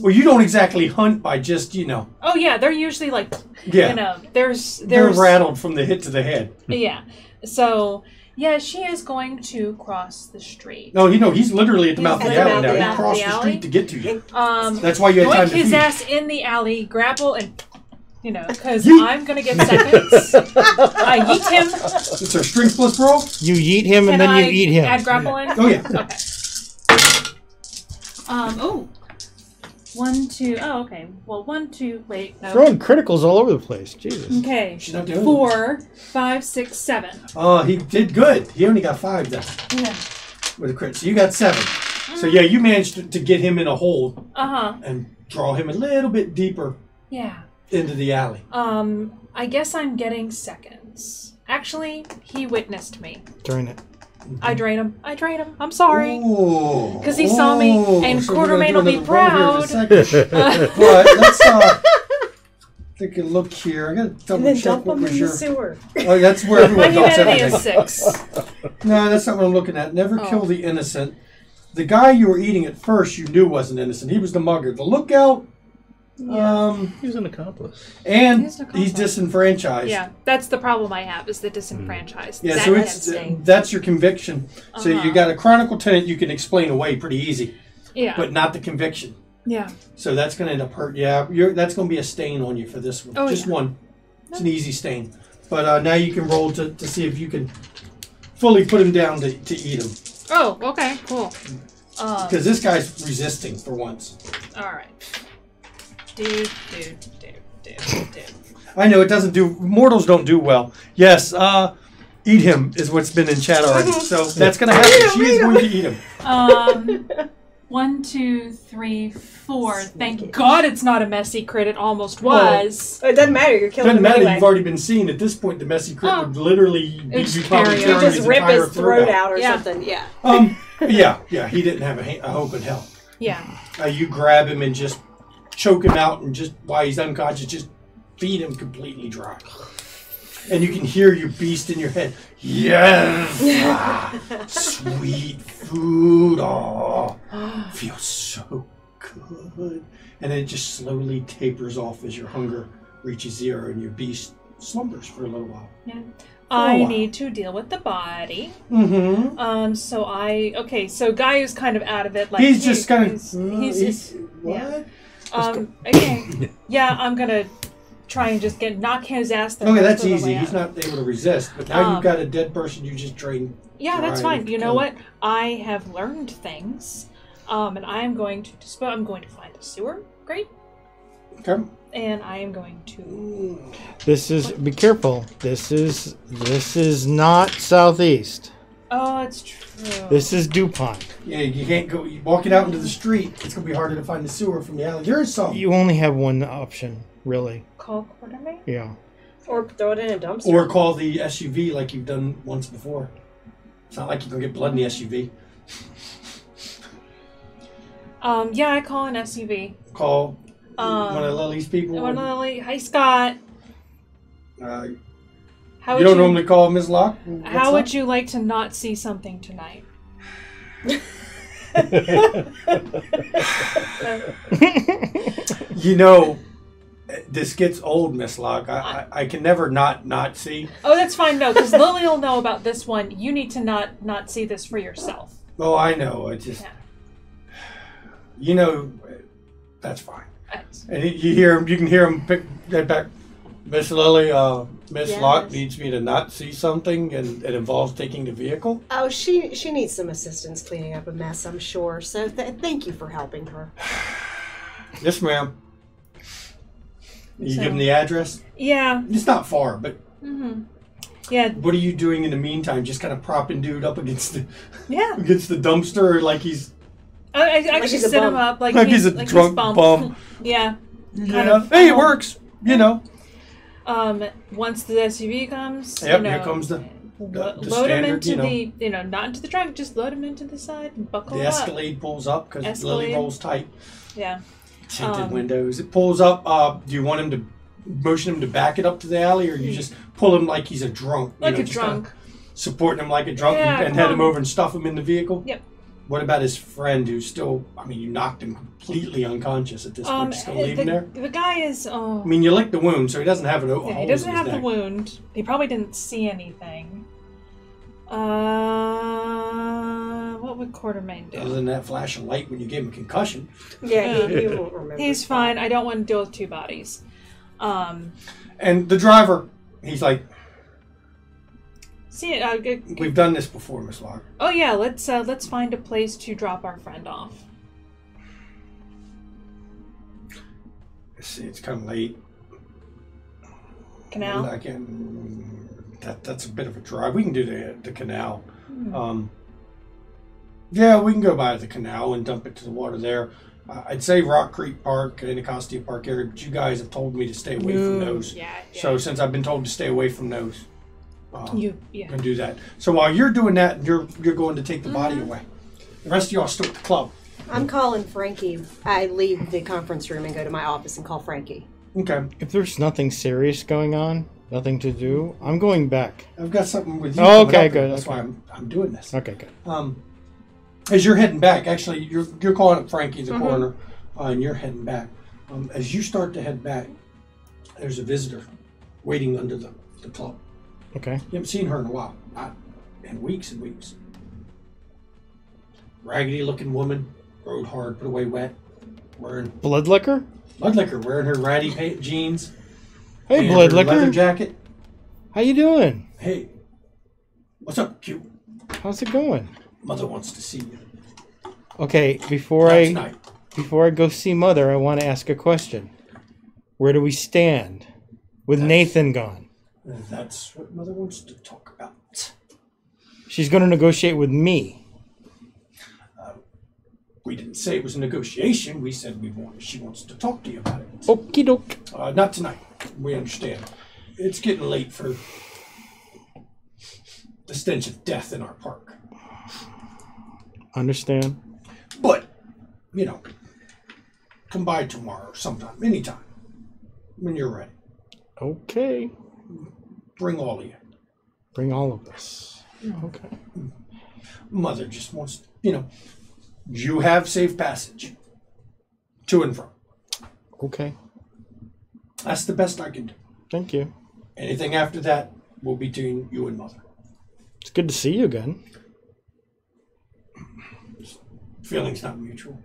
well, you don't exactly hunt by just, Oh yeah, they're usually like, yeah. there's They're rattled from the hit to the head. yeah. So, yeah, she is going to cross the street. No, he's literally at the mouth of the at the alley mouth now. of He crossed the the alley? street to get to you. Um, That's why you had time yoink to his feed. ass in the alley, grapple, and, because Yeet. I'm going to get seconds. I yeet him. It's our strength plus roll. You yeet him and Can then I you eat him. add grapple in? Oh, yeah. Okay. Oh. 1, 2. Oh, okay. Well, 1, 2. Wait. No. Throwing criticals all over the place. Jesus. Okay. She's not doing 4, 5, 6, 7. Oh, he did good. He only got 5 then Yeah. with a crit. So you got 7. So yeah, you managed to get him in a hole Uh-huh. and draw him a little bit deeper Yeah. into the alley. I guess I'm getting seconds. Actually, he witnessed me. Drain it. I drained him. I'm sorry. Ooh. Because he saw me, and So we're gonna Quartermain do will be another roll here in a proud. second. But let's take a look here. I gotta And double then check dump what them was in your. the sewer. Oh, that's where My everyone dumps humanity everything. is 6. No, that's not what I'm looking at. Never Oh. kill the innocent. The guy you were eating at first, you knew wasn't innocent. He was the mugger. The lookout, He was an accomplice. and He's an he's accomplice. disenfranchised. Yeah, that's the problem I have, is the disenfranchised. Yeah, That so can't it's stay. that's your conviction. So you got a chronicle tenant you can explain away pretty easy, Yeah. but not the conviction. Yeah. So that's going to end up hurt. Yeah, that's going to be a stain on you for this one. Oh, Just yeah. one. It's an easy stain. But now you can roll to see if you can fully put him down to eat him. Oh, okay, cool. Because this guy's resisting for once. Alright. Dude. I know it doesn't do. Mortals don't do well. Yes, eat him is what's been in chat already. So that's going to happen. She is going to eat him. 1, 2, 3, 4. Thank God it's not a messy crit. It almost was. It doesn't matter. You're killing Doesn't him matter. anyway. You've already been seen. At this point, the messy crit would literally be It's you probably scary. tearing You just his rip entire his throat out or Yeah. something. Yeah. Yeah. He didn't have a hope in hell. Yeah. You grab him and just choke him out, and just while he's unconscious, just feed him completely dry. And you can hear your beast in your head. Yes, sweet food. Oh, feels so good. And then it just slowly tapers off as your hunger reaches 0, and your beast slumbers for a little while. Yeah. a I while. need to deal with the body. Mm-hmm. So Guy is kind of out of it. Like He's just kind of. he's just what? okay. Yeah, I'm gonna try and just knock his ass. The Okay, rest that's of the easy. way He's out. not able to resist. But now you've got a dead person you just drained. Yeah, that's dry fine. and You know killed. what? I have learned things, and I am going to I'm going to find a sewer grate, Okay. and I am going to. This is. Be careful. This is not southeast. Oh, it's true. This is DuPont. Yeah, you can't go. You walk it out into the street. It's gonna be harder to find the sewer from the alley. There is some. You only have one option, really. Call Quartermain. Yeah. Or throw it in a dumpster. Or call the SUV like you've done once before. It's not like you're gonna get blood in the SUV. Yeah, I call an SUV. Call one of Lily's people. Hi, Scott. Uh, How you don't normally call Ms. Locke? How would you like to not see something tonight? You know, this gets old, Miss Locke. I can never not see. Oh, that's fine. No, because Lily will know about this one. You need to not see this for yourself. Oh, I know. I just, Yeah. you know, that's fine. That's- And you hear him. You can hear him pick that back. Miss Lily, Miss Yes. Locke needs me to not see something, and it involves taking the vehicle. Oh, she needs some assistance cleaning up a mess, I'm sure. So thank you for helping her. Yes, ma'am. You So- give him the address. Yeah. It's not far, but Yeah. what are you doing in the meantime? Just kind of propping dude up against the Yeah. dumpster, like he's I actually he's a sit him bum. up like he's a drunk bum. Yeah. Yeah. Hey, it works. You know. Once the SUV comes, Yep. you know, Here comes the load him standard. into You know, the, not into the trunk, just load him into the side and buckle the up. Escalade pulls up because Lily Escalade. rolls tight. Yeah. Tinted windows. It pulls up. Do you want him to motion him to back it up to the alley, or you just pull him like he's a drunk? Like a just kinda drunk. supporting him like a drunk Yeah, and head him come. over and stuff him in the vehicle? Yep. What about his friend who's still, you knocked him completely unconscious at this point. Just going to leave him there? The guy is, I mean, you licked the wound, so he doesn't have an yeah, hole he doesn't in his have the neck. wound. He probably didn't see anything. What would Quartermain do? Other than that flash of light when you gave him a concussion. Yeah, he won't remember. He's fine. I don't want to deal with two bodies. And the driver, he's like, See, we've done this before, Miss Locke. oh yeah, let's find a place to drop our friend off. See, it's kind of late. Canal. I that's a bit of a drive. We can do the canal. Yeah, we can go by the canal and dump it to the water there. I'd say Rock Creek Park, Anacostia Park area, but you guys have told me to stay away from those. Yeah. So since I've been told to stay away from those, Yeah. and do that. So while you're doing that, you're going to take the body away. The rest of y'all still at the club. I'm calling Frankie. I leave the conference room and go to my office and call Frankie. Okay. If there's nothing serious going on, nothing to do, I'm going back. I've got something with you. Oh, coming okay, up, good, That's okay. why I'm doing this. Okay, good. As you're heading back, actually, you're calling up Frankie, the coroner, and you're heading back. As you start to head back, there's a visitor waiting under the club. Okay. You haven't seen her in a while, not in weeks and weeks. Raggedy-looking woman, rode hard, put away wet, wearing Blood liquor? blood liquor, wearing her ratty jeans. Hey, and blood her leather liquor. jacket. How you doing? Hey, what's up, cute? How's it going? Mother wants to see you. Okay, before Not I tonight. go see Mother, I want to ask a question. Where do we stand with Nathan gone? That's what Mother wants to talk about. She's going to negotiate with me. We didn't say it was a negotiation. We said she wants to talk to you about it. Okie doke. Not tonight. We understand. It's getting late for the stench of death in our park. Understand? But, come by tomorrow sometime, anytime, when you're ready. Okay. Bring all of you. Bring all of us. Okay. Mother just wants, you have safe passage to and from. Okay. That's the best I can do. Thank you. Anything after that will be between you and Mother. It's good to see you again. Feeling's not mutual.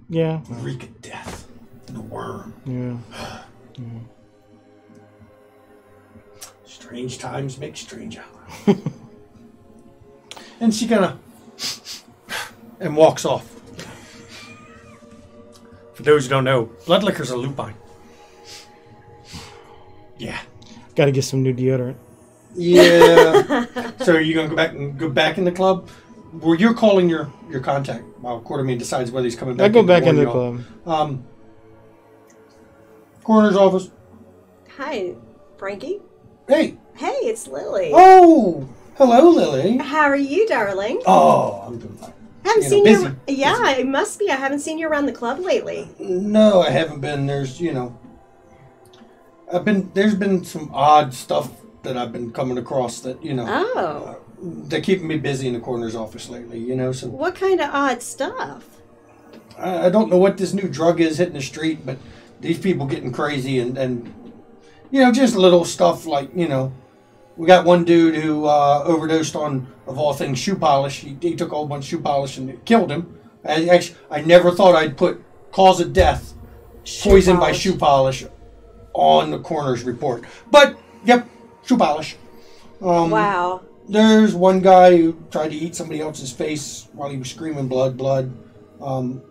Yeah. Reek of death and a worm. Yeah. Strange times make strange hours. And she and walks off. For those who don't know, blood liquor's a lupine. Yeah. Got to get some new deodorant. Yeah. So are you gonna go back in the club? Well, you're calling your contact while Quartermain decides whether he's coming back. I go back into the y'all. club. Coroner's office. Hi, Frankie. Hey. Hey, it's Lily. Oh, hello, Lily. How are you, darling? Oh, I'm doing fine. Haven't You know, seen busy. you. Yeah, it must be. I haven't seen you around the club lately. No, I haven't been. There's there's been some odd stuff that I've been coming across that Oh, they're keeping me busy in the coroner's office lately. So what kind of odd stuff? I don't know what this new drug is hitting the street, but these people getting crazy and just little stuff like we got one dude who overdosed on, of all things, shoe polish. He took a whole bunch of shoe polish and it killed him. I never thought I'd put cause of death, poisoned by shoe polish, on the coroner's report. But, yep, shoe polish. Wow. There's one guy who tried to eat somebody else's face while he was screaming blood, blood.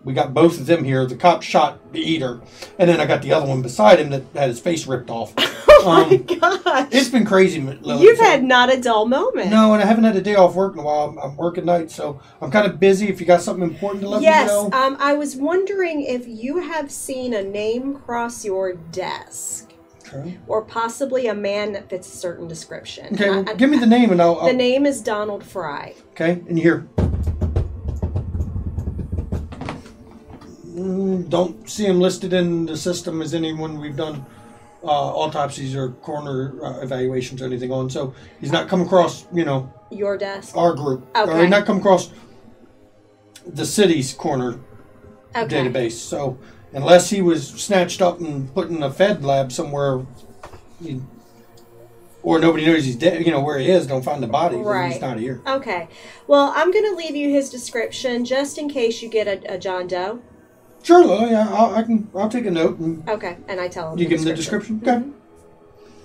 We got both of them here. The cop shot the eater, and then I got the other one beside him that had his face ripped off. Oh my gosh. It's been crazy, Lily. You've had not a dull moment. No, and I haven't had a day off work in a while. I'm working nights, so I'm kind of busy. If you got something important to let me know. Yes, I was wondering if you have seen a name cross your desk, Okay. or possibly a man that fits a certain description. Okay, well, give me the name and I'll... The name is Donald Fry. Okay, and here. Don't see him listed in the system as anyone we've done autopsies or coroner evaluations or anything on. So he's not come across, Your desk? our group. Okay. Or he's not come across the city's coroner Okay. database. So unless he was snatched up and put in a Fed lab somewhere, or nobody knows he's dead. You know where he is. Don't find the body. Right. He's not here. Okay. Well, I'm going to leave you his description just in case you get a John Doe. Sure, Lily. I'll take a note. And Okay, and I tell him. you give him the description. Okay.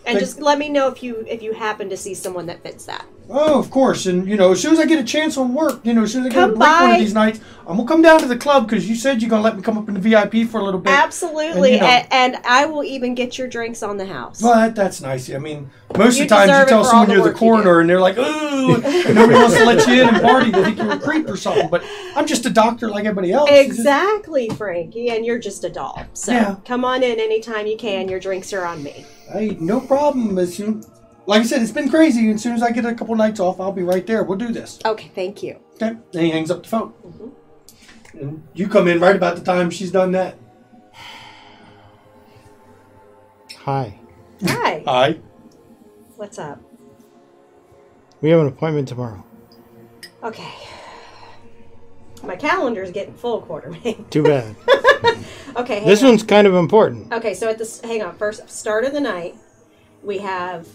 And just let me know if you happen to see someone that fits that. Oh, of course. And, as soon as I get a chance on work, as soon as I get a Come break one by. of these nights, I'm going to come down to the club because you said you're going to let me come up in the VIP for a little bit. Absolutely. And, And I will even get your drinks on the house. Well, that's nice. I mean, most You of the times deserve you it tell for someone all the you're the work you coroner do. and they're like, ooh, and nobody wants to let you in and party. They think you're a creep or something. But I'm just a doctor like everybody else. Exactly, Frankie. And you're just a doll. So Yeah. come on in anytime you can. Your drinks are on me. Hey, no problem. Like I said, it's been crazy. As soon as I get a couple nights off, I'll be right there. We'll do this. Okay, thank you. Okay. Then he hangs up the phone. And you come in right about the time she's done that. Hi. Hi. Hi. What's up? We have an appointment tomorrow. Okay. My calendar's getting full, Quartermain. Too bad. Okay, hang This on. one's kind of important. Okay, so hang on. First, start of the night, we have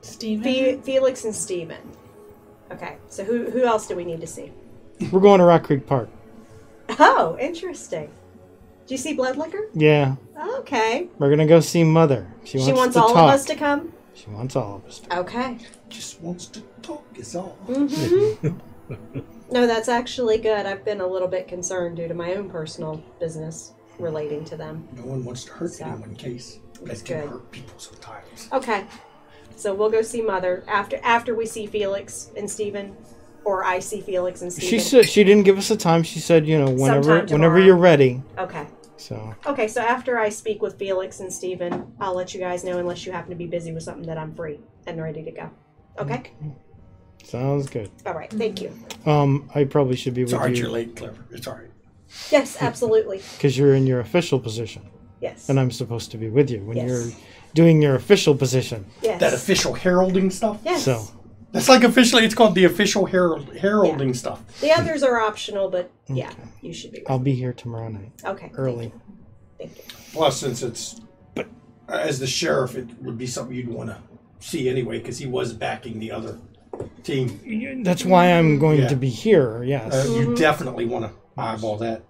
Steven? Felix and Steven. Okay, so who else do we need to see? We're going to Rock Creek Park. Oh, interesting. Do you see Blood Liquor? Yeah. Okay. We're going to go see Mother. She wants to all talk. of us to come? She wants all of us to. Okay. Just wants to talk is all. No, that's actually good. I've been a little bit concerned due to my own personal business relating to them. No one wants to hurt So, anyone, Case. That good. can hurt people sometimes. Okay. So we'll go see Mother after we see Felix and Steven, or I see Felix and Steven. She said she didn't give us a time. She said, whenever Sometime tomorrow. you're ready. Okay. So Okay, so after I speak with Felix and Steven, I'll let you guys know unless you happen to be busy with something that I'm free and ready to go. Okay? sounds good. All right, thank you. I probably should be It's with all right, you you're late, Clever. It's all right. Yes, absolutely. because you're in your official position, Yes. and I'm supposed to be with you when Yes. you're doing your official position. Yes. That official heralding stuff? Yes. So That's like officially, it's called the official heralding stuff. The others are optional, but yeah, you should be. I'll be here tomorrow night Okay. early. Thank you. Plus, since it's, as the sheriff, it would be something you'd want to see anyway, because he was backing the other team. That's why I'm going Yeah. to be here. Yes. You definitely want to eyeball that.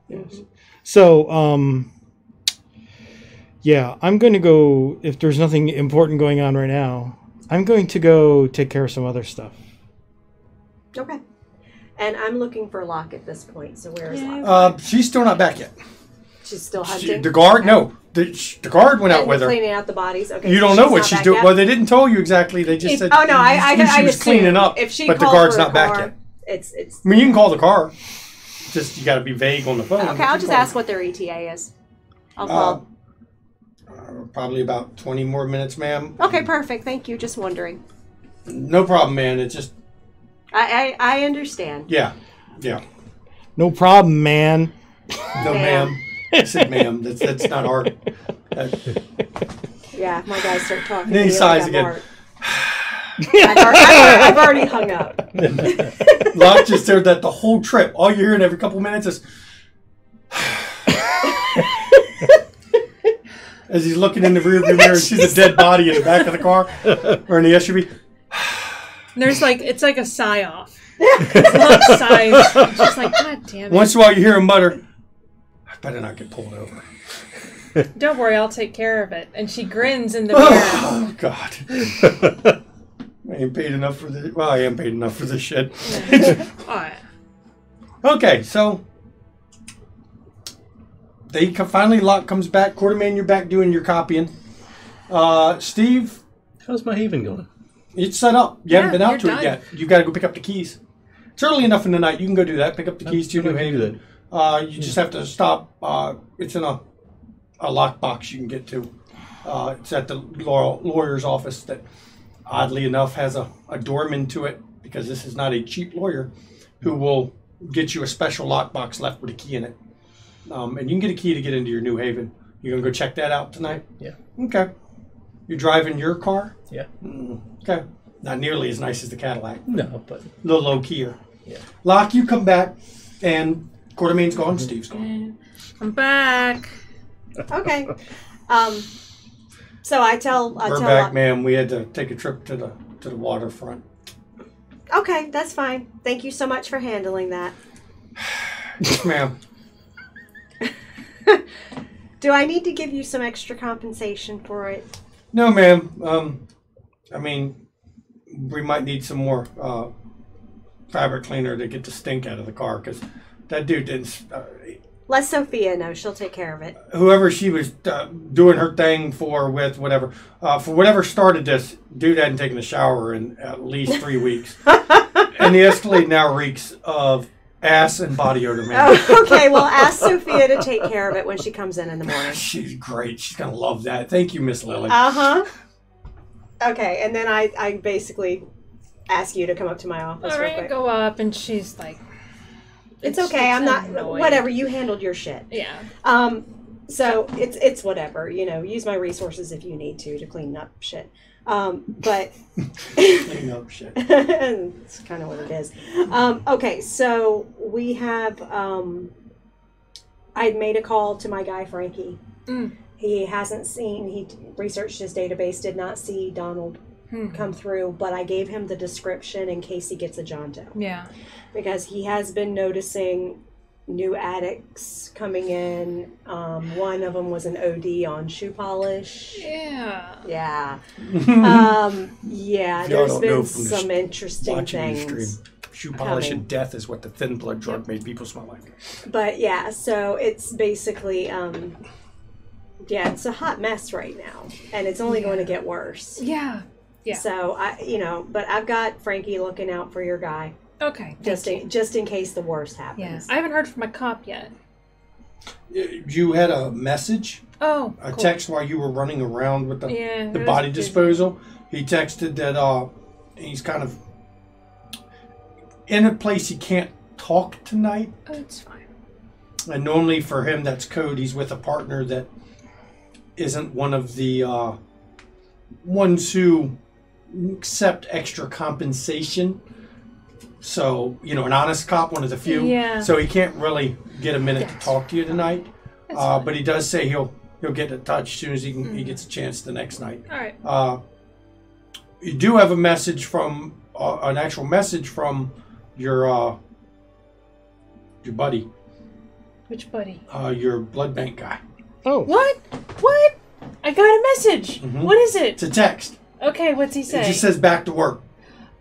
So, yeah, I'm going to go, if there's nothing important going on right now, I'm going to go take care of some other stuff. Okay. And I'm looking for Locke at this point. So where is Locke? She's still not back yet. She's still hunting. The guard, no. The guard went out And with her. cleaning out the bodies. Okay. You so don't know what not she's back doing. yet? Well, they didn't tell you exactly. They just said Oh no, I she was assume cleaning up. If she but the called guard's for a not back car, yet. It's. I mean, you can call the car. Just you got to be vague on the phone. Okay, I'll just ask what their ETA is. I'll call. Probably about 20 more minutes, ma'am. Okay, perfect. Thank you. Just wondering. No problem, man. It's just I understand. yeah. No problem, man. No, ma'am. I said, ma'am. That's not art. Yeah, my guys start talking. Then he to me sighs like again. I'm art. I've already hung up. Locke just heard that the whole trip. All you're hearing every couple minutes is as he's looking in the rearview mirror and sees a dead body in the back of the car or in the SUV. And there's it's like a sigh off. It's not sighs. Just like, God damn it. Once in a while you hear him mutter, I better not get pulled over. Don't worry, I'll take care of it. And she grins in the mirror. Oh, God. I ain't paid enough for this. Well, I am paid enough for this shit. Alright. Okay, so finally Locke comes back. Quartermain, you're back doing your copying. Steve, How's my haven going? it's set up. You haven't been out to you're it done. yet. You got to go pick up the keys. It's early enough in the night. You can go do that. Pick up the keys to your new How do I do haven. You just have to stop. It's in a lockbox you can get to. It's at the lawyer's office that, oddly enough, has a doorman to it because this is not a cheap lawyer who will get you a special lockbox left with a key in it. And you can get a key to get into your new haven. You going to go check that out tonight? Yeah. Okay. You're driving your car? Yeah. Okay. Not nearly as nice as the Cadillac. No, but A little low-keyer. yeah. Locke, you come back, and Quartermain's gone, Steve's gone. I'm back. Okay. So I tell We're back, ma'am. We had to take a trip to the waterfront. Okay, that's fine. Thank you so much for handling that. Yes, ma'am. Do I need to give you some extra compensation for it? No, ma'am. I mean, we might need some more fabric cleaner to get the stink out of the car, because that dude didn't... Let Sophia know. She'll take care of it. Whoever she was doing her thing with, whatever, for whatever started this, dude hadn't taken a shower in at least 3 weeks. And the Escalade now reeks of ass and body odor, man. Oh, okay, well, ask Sophia to take care of it when she comes in the morning. She's great. She's going to love that. Thank you, Miss Lily. Uh-huh. Okay, and then I basically ask you to come up to my office All real right, quick. go up, and she's like... It's okay. I'm not... annoyed. Whatever. You handled your shit. Yeah. So it's whatever. You know, use my resources if you need to clean up shit. But... Clean up shit. It's kind of what it is. Okay, so we have... I'd made a call to my guy, Frankie. He hasn't seen... He researched his database, did not see Donald come through, but I gave him the description in case he gets a Jonto. Yeah. Because he has been noticing new addicts coming in. One of them was an OD on shoe polish. Yeah. Yeah. Yeah, there's been some interesting things. Shoe polish and death is what the thin blood drug made people smell like. But yeah, so it's basically, it's a hot mess right now. And it's only going to get worse. Yeah. Yeah. So, but I've got Frankie looking out for your guy. Okay. Just in case the worst happens. Yeah. I haven't heard from my cop yet. You had a message? Oh, a cool. text while you were running around with the was body busy. disposal. He texted that he's kind of in a place he can't talk tonight. Oh, it's fine. And normally for him, that's code. He's with a partner that isn't one of the ones who accept extra compensation. So, an honest cop, one of the few. Yeah. So he can't really get a minute to talk to you tonight. But he does say he'll get in touch as soon as he gets a chance the next night. All right. You do have a message from an actual message from your buddy. Which buddy? Your blood bank guy. Oh. What? I got a message. Mhm. What is it? It's a text. Okay, what's he say? It just says back to work.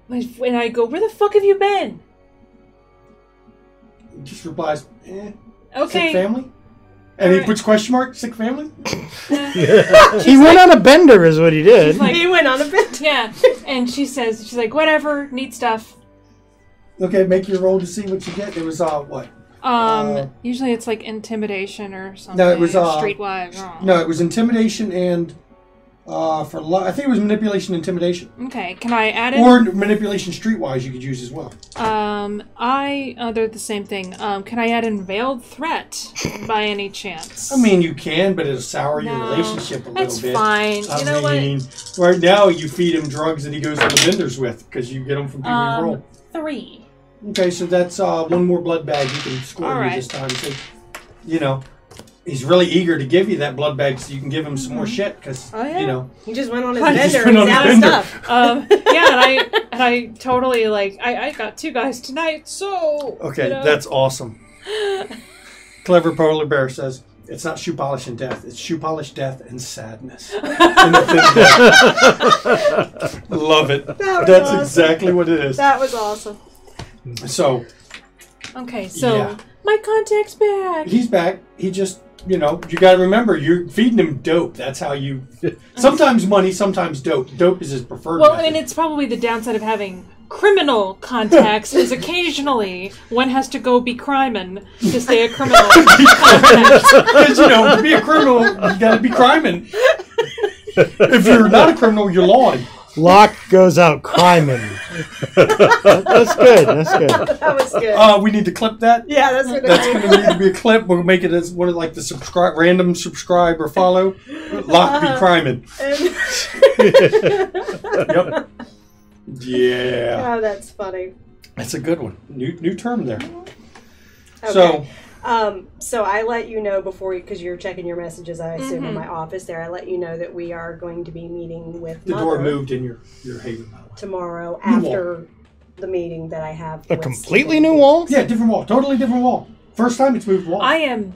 And I go, where the fuck have you been? He just replies, Okay. sick family? And he puts question mark, sick family? He went on a bender is what he did. Like, He went on a bit. yeah. And she's like, whatever, need stuff. Okay, make your roll to see what you get. It was, what? Usually it's like intimidation or something. No, it was, streetwise. Oh. No, it was intimidation and, I think it was manipulation intimidation. Okay, can I add it? Or manipulation streetwise you could use as well. They're the same thing. Can I add in veiled threat by any chance? I mean, you can, but it'll sour your No, relationship a little that's bit. fine. You know what? Right now you feed him drugs that he goes on the vendors with because you get them from people who roll. 3. Okay, so that's one more blood bag you can score All you right. this time. So, he's really eager to give you that blood bag so you can give him some more shit because, Oh, yeah. He just went on his He just bender went and on he's a out of bender. stuff. And I totally I got 2 guys tonight, so Okay, that's awesome. Clever Polar Bear says, it's not shoe polish and death, it's shoe polish, death, and sadness. Love it. That was That's awesome. exactly what it is. That was awesome. So, okay. So Yeah. my contact's back. he's back. He just, you got to remember, you're feeding him dope. That's how you... Sometimes money, sometimes dope. Dope is his preferred Well, method. and it's probably the downside of having criminal contacts is occasionally one has to go be criming to stay a criminal contact. Because, to be a criminal, you got to be criming. If you're not a criminal, you're lawing. Locke goes out criming. That's good. That's good. That was good. We need to clip that. Yeah, that's what That's going to need to be a clip. We'll make it as one of the random subscribe or follow. Locke be criming. Yep. Yeah. Oh, that's funny. That's a good one. New term there. Okay. So, So I let you know before, because you're checking your messages, I assume, in my office there. I let you know that we are going to be meeting with The Mother door moved in your haven. tomorrow New after the meeting that I have. A with completely Stephen. new wall? Yeah, different wall. Totally different wall. First time it's moved wall. I am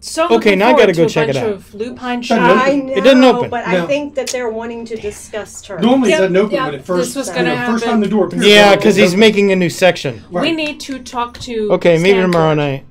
so Okay, looking now I forward gotta go to check a it bunch out. of lupine Doesn't shots. I open. know, It doesn't open. but No. I think that they're wanting to discuss terms. Normally it Yep, doesn't open yep, when it first. this was gonna First happen. time the door appears. Yeah, it because he's opens. making a new section. Right. We need to talk to Okay, maybe tomorrow Stanford night.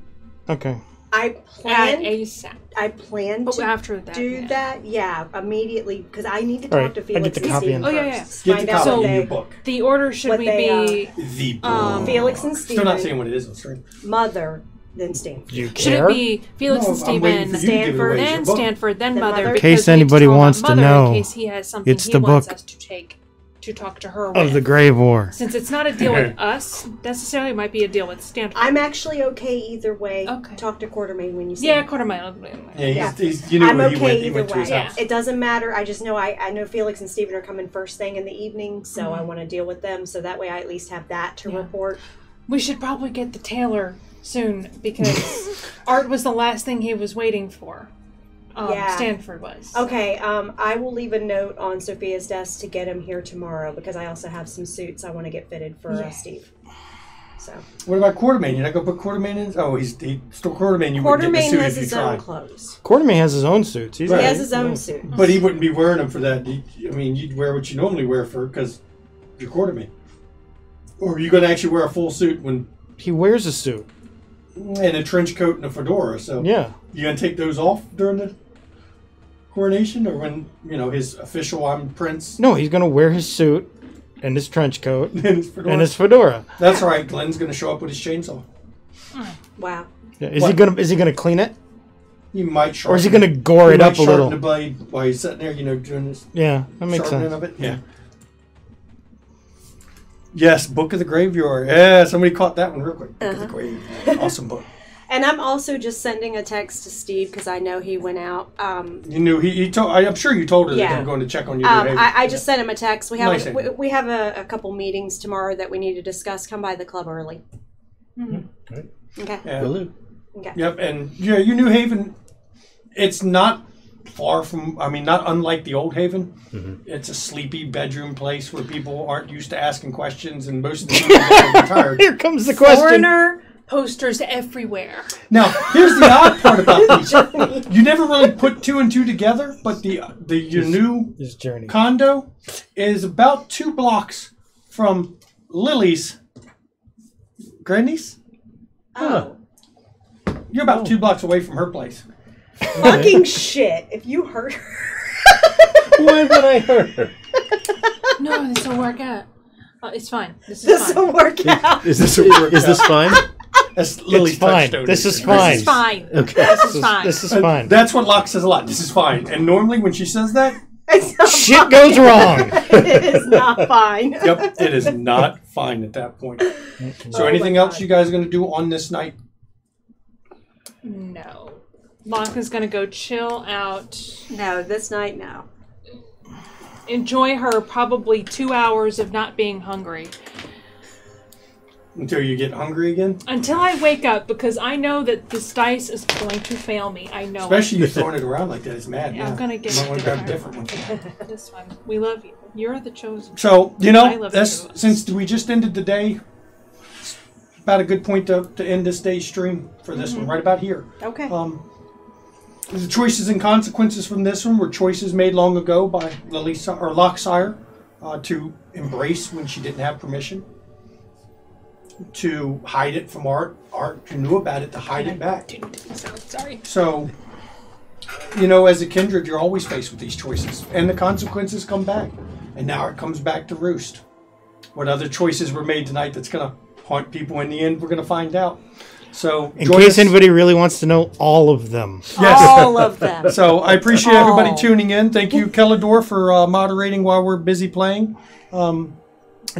Okay. I at plan. ASAP. I plan But to after that, do that. Yeah, immediately, because I need to All talk right, to I Felix get the and copy Stephen in. Oh, yeah, first. Get Find the out copy what in they, your book. The order should What we they, be? The book. Felix and Still not Stephen, saying what it is on stream. Mother, then Stanford. Do you Should care? it be Felix No, and I'm waiting for Stephen, you to give it away. Stanford, It's your then book. Stanford, then Then Mother? Mother. Because In case we need anybody tell about wants to Mother know, in case he has something it's he the wants book us to take to talk to her of with. the Grave War. Since it's not a deal with us necessarily, it might be a deal with Stanford. I'm actually okay either way. Okay. Talk to Quartermain when you see Yeah, him. Quartermain. Yeah, Yeah. you know I'm where okay he went. He either went to his way. house. It doesn't matter. I just know I know Felix and Stephen are coming first thing in the evening, so I want to deal with them. So that way I at least have that to Yeah. report. We should probably get the tailor soon because Art was the last thing he was waiting for. Yeah. Stanford was. Okay, I will leave a note on Sophia's desk to get him here tomorrow because I also have some suits I want to get fitted for Steve. So What about Quartermain? You're not going to put Quartermain in? Oh, he's still Quartermain. You wouldn't get in a Quartermain suit has if you his own tried. clothes. Quartermain has his own suits. He's Right. He has his own suit. But he wouldn't be wearing them for that. I mean, you'd wear what you normally wear for because you're Quartermain. Or are you going to actually wear a full suit when He wears a suit. and a trench coat and a fedora? So Yeah. you going to take those off during the coronation or when, his official I'm Prince No, he's gonna wear his suit and his trench coat and his fedora? and his fedora. That's right. Glenn's going to show up with his chainsaw. Wow. Yeah, Is What? he gonna clean it, He might sharpen or is he gonna gore he it might up a sharpen little? the blade while he's sitting there, doing this Yeah, that makes sharpening sense. of it. Yeah. Yes, Book of the Graveyard. Yeah, somebody caught that one real quick. Book of the Graveyard. Awesome book. And I'm also just sending a text to Steve because I know he went out. You knew he told. I'm sure you told her that Yeah. they were going to check on your behavior. I just sent him a text. We have Nice. we have a couple meetings tomorrow that we need to discuss. Come by the club early. Right. Okay. Yeah. Will do. Okay. Yep, and yeah, your New Haven. It's not far from. I mean, not unlike the old Haven. It's a sleepy bedroom place where people aren't used to asking questions, and most of the people are retired. Here comes the question. Foreigner posters everywhere. Now, here's the odd part about these. You never really put two and two together, but your new His journey. condo is about 2 blocks from Lily's granny's. Oh, You're about 2 blocks away from her place. fucking shit! If you hurt her, When would I hurt her? No, this will work out. It's fine. This is this fine. will work out. Is this fine? That's Lily's It's fine. touchstone. This is This fine. is fine. Okay. This is fine. This is fine. That's what Locke says a lot. This is fine. And normally when she says that, It's not Shit fine. goes wrong. It is not fine. yep, it is not fine at that point. So Oh anything my else God. you guys are going to do on this night? No. Locke is going to go chill out. No, this night, no. Enjoy her probably 2 hours of not being hungry. Until you get hungry again? Until I wake up, because I know that this dice is going to fail me. I know. Especially you throwing it around like that. It's mad. Yeah, I'm gonna get You might want to grab a different. different one. This one. We love you. You're the chosen. So, I love that's you. since we just ended the day, it's about a good point to end this day's stream for this one, right about here. Okay. The choices and consequences from this one were choices made long ago by Locke Sire to embrace when she didn't have permission, to hide it from Art who knew about it, to hide it back. Sorry. So, as a kindred, you're always faced with these choices, and the consequences come back. And now it comes back to roost. What other choices were made tonight that's going to haunt people in the end, we're going to find out. So, In join case us. anybody really wants to know all of them. Yes. All of them. So I appreciate everybody Oh. tuning in. Thank you, Kellador, for moderating while we're busy playing. And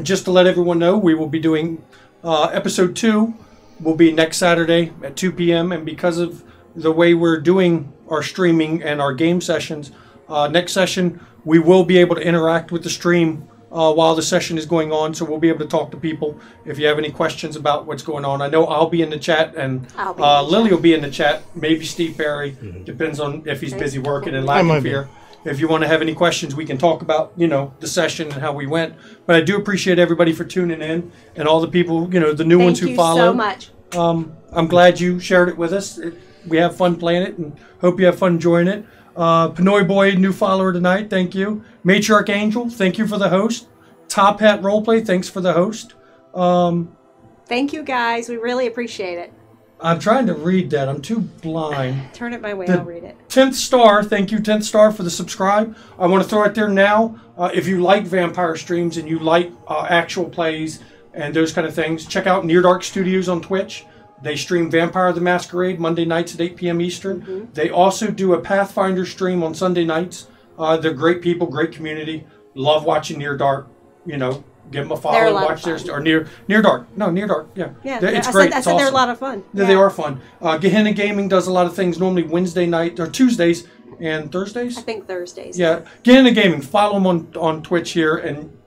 just to let everyone know, we will be doing episode 2 will be next Saturday at 2 p.m. And because of the way we're doing our streaming and our game sessions, next session we will be able to interact with the stream while the session is going on, so we'll be able to talk to people if you have any questions about what's going on. I know I'll be in the chat, and Lily will be in the chat. Maybe Steve Perry, depends on if he's busy working, and Lack and Fear. If you want to have any questions, we can talk about, the session and how we went. But I do appreciate everybody for tuning in, and all the people, the new ones who follow. Thank you so much. I'm glad you shared it with us. We have fun playing it, and hope you have fun enjoying it. Pinoy Boy, new follower tonight, thank you. Matriarch Angel, thank you for the host. Top Hat Roleplay, thanks for the host. Thank you, guys. We really appreciate it. I'm trying to read that. I'm too blind. Turn it my way. I'll read it. 10th Star, thank you, 10th Star, for the subscribe. I want to throw it there now. If you like vampire streams and you like actual plays and those kind of things, check out Near Dark Studios on Twitch. They stream Vampire the Masquerade Monday nights at 8 p.m. Eastern. They also do a Pathfinder stream on Sunday nights. They're great people, great community. Love watching Near Dark. Give them a follow and watch theirs. Or Near Dark. No, Near Dark. Yeah. It's great. I said they're a lot of fun. Yeah, they are fun. Gehenna Gaming does a lot of things normally Wednesday night or Tuesdays and Thursdays. I think Thursdays. Yeah. Gehenna Gaming. Follow them on Twitch here, and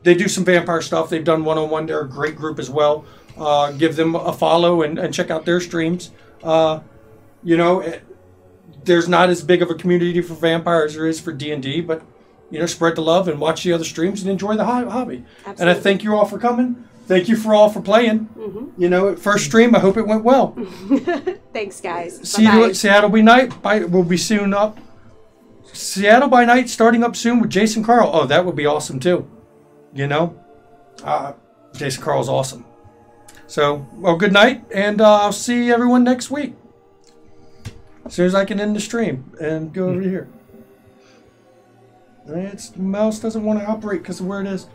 they do some vampire stuff. They've done one-on-one. They're a great group as well. Give them a follow and check out their streams. There's not as big of a community for vampire as there is for D&D, but spread the love and watch the other streams and enjoy the hobby. Absolutely. And I thank you all for coming. Thank you for all for playing. First stream, I hope it went well. Thanks, guys. See you at Seattle by Night. We'll be soon up. Seattle by Night starting up soon with Jason Carl. Oh, that would be awesome too. Jason Carl's awesome. So, good night, and I'll see everyone next week. As soon as I can end the stream and go over here. The mouse doesn't want to operate because of where it is.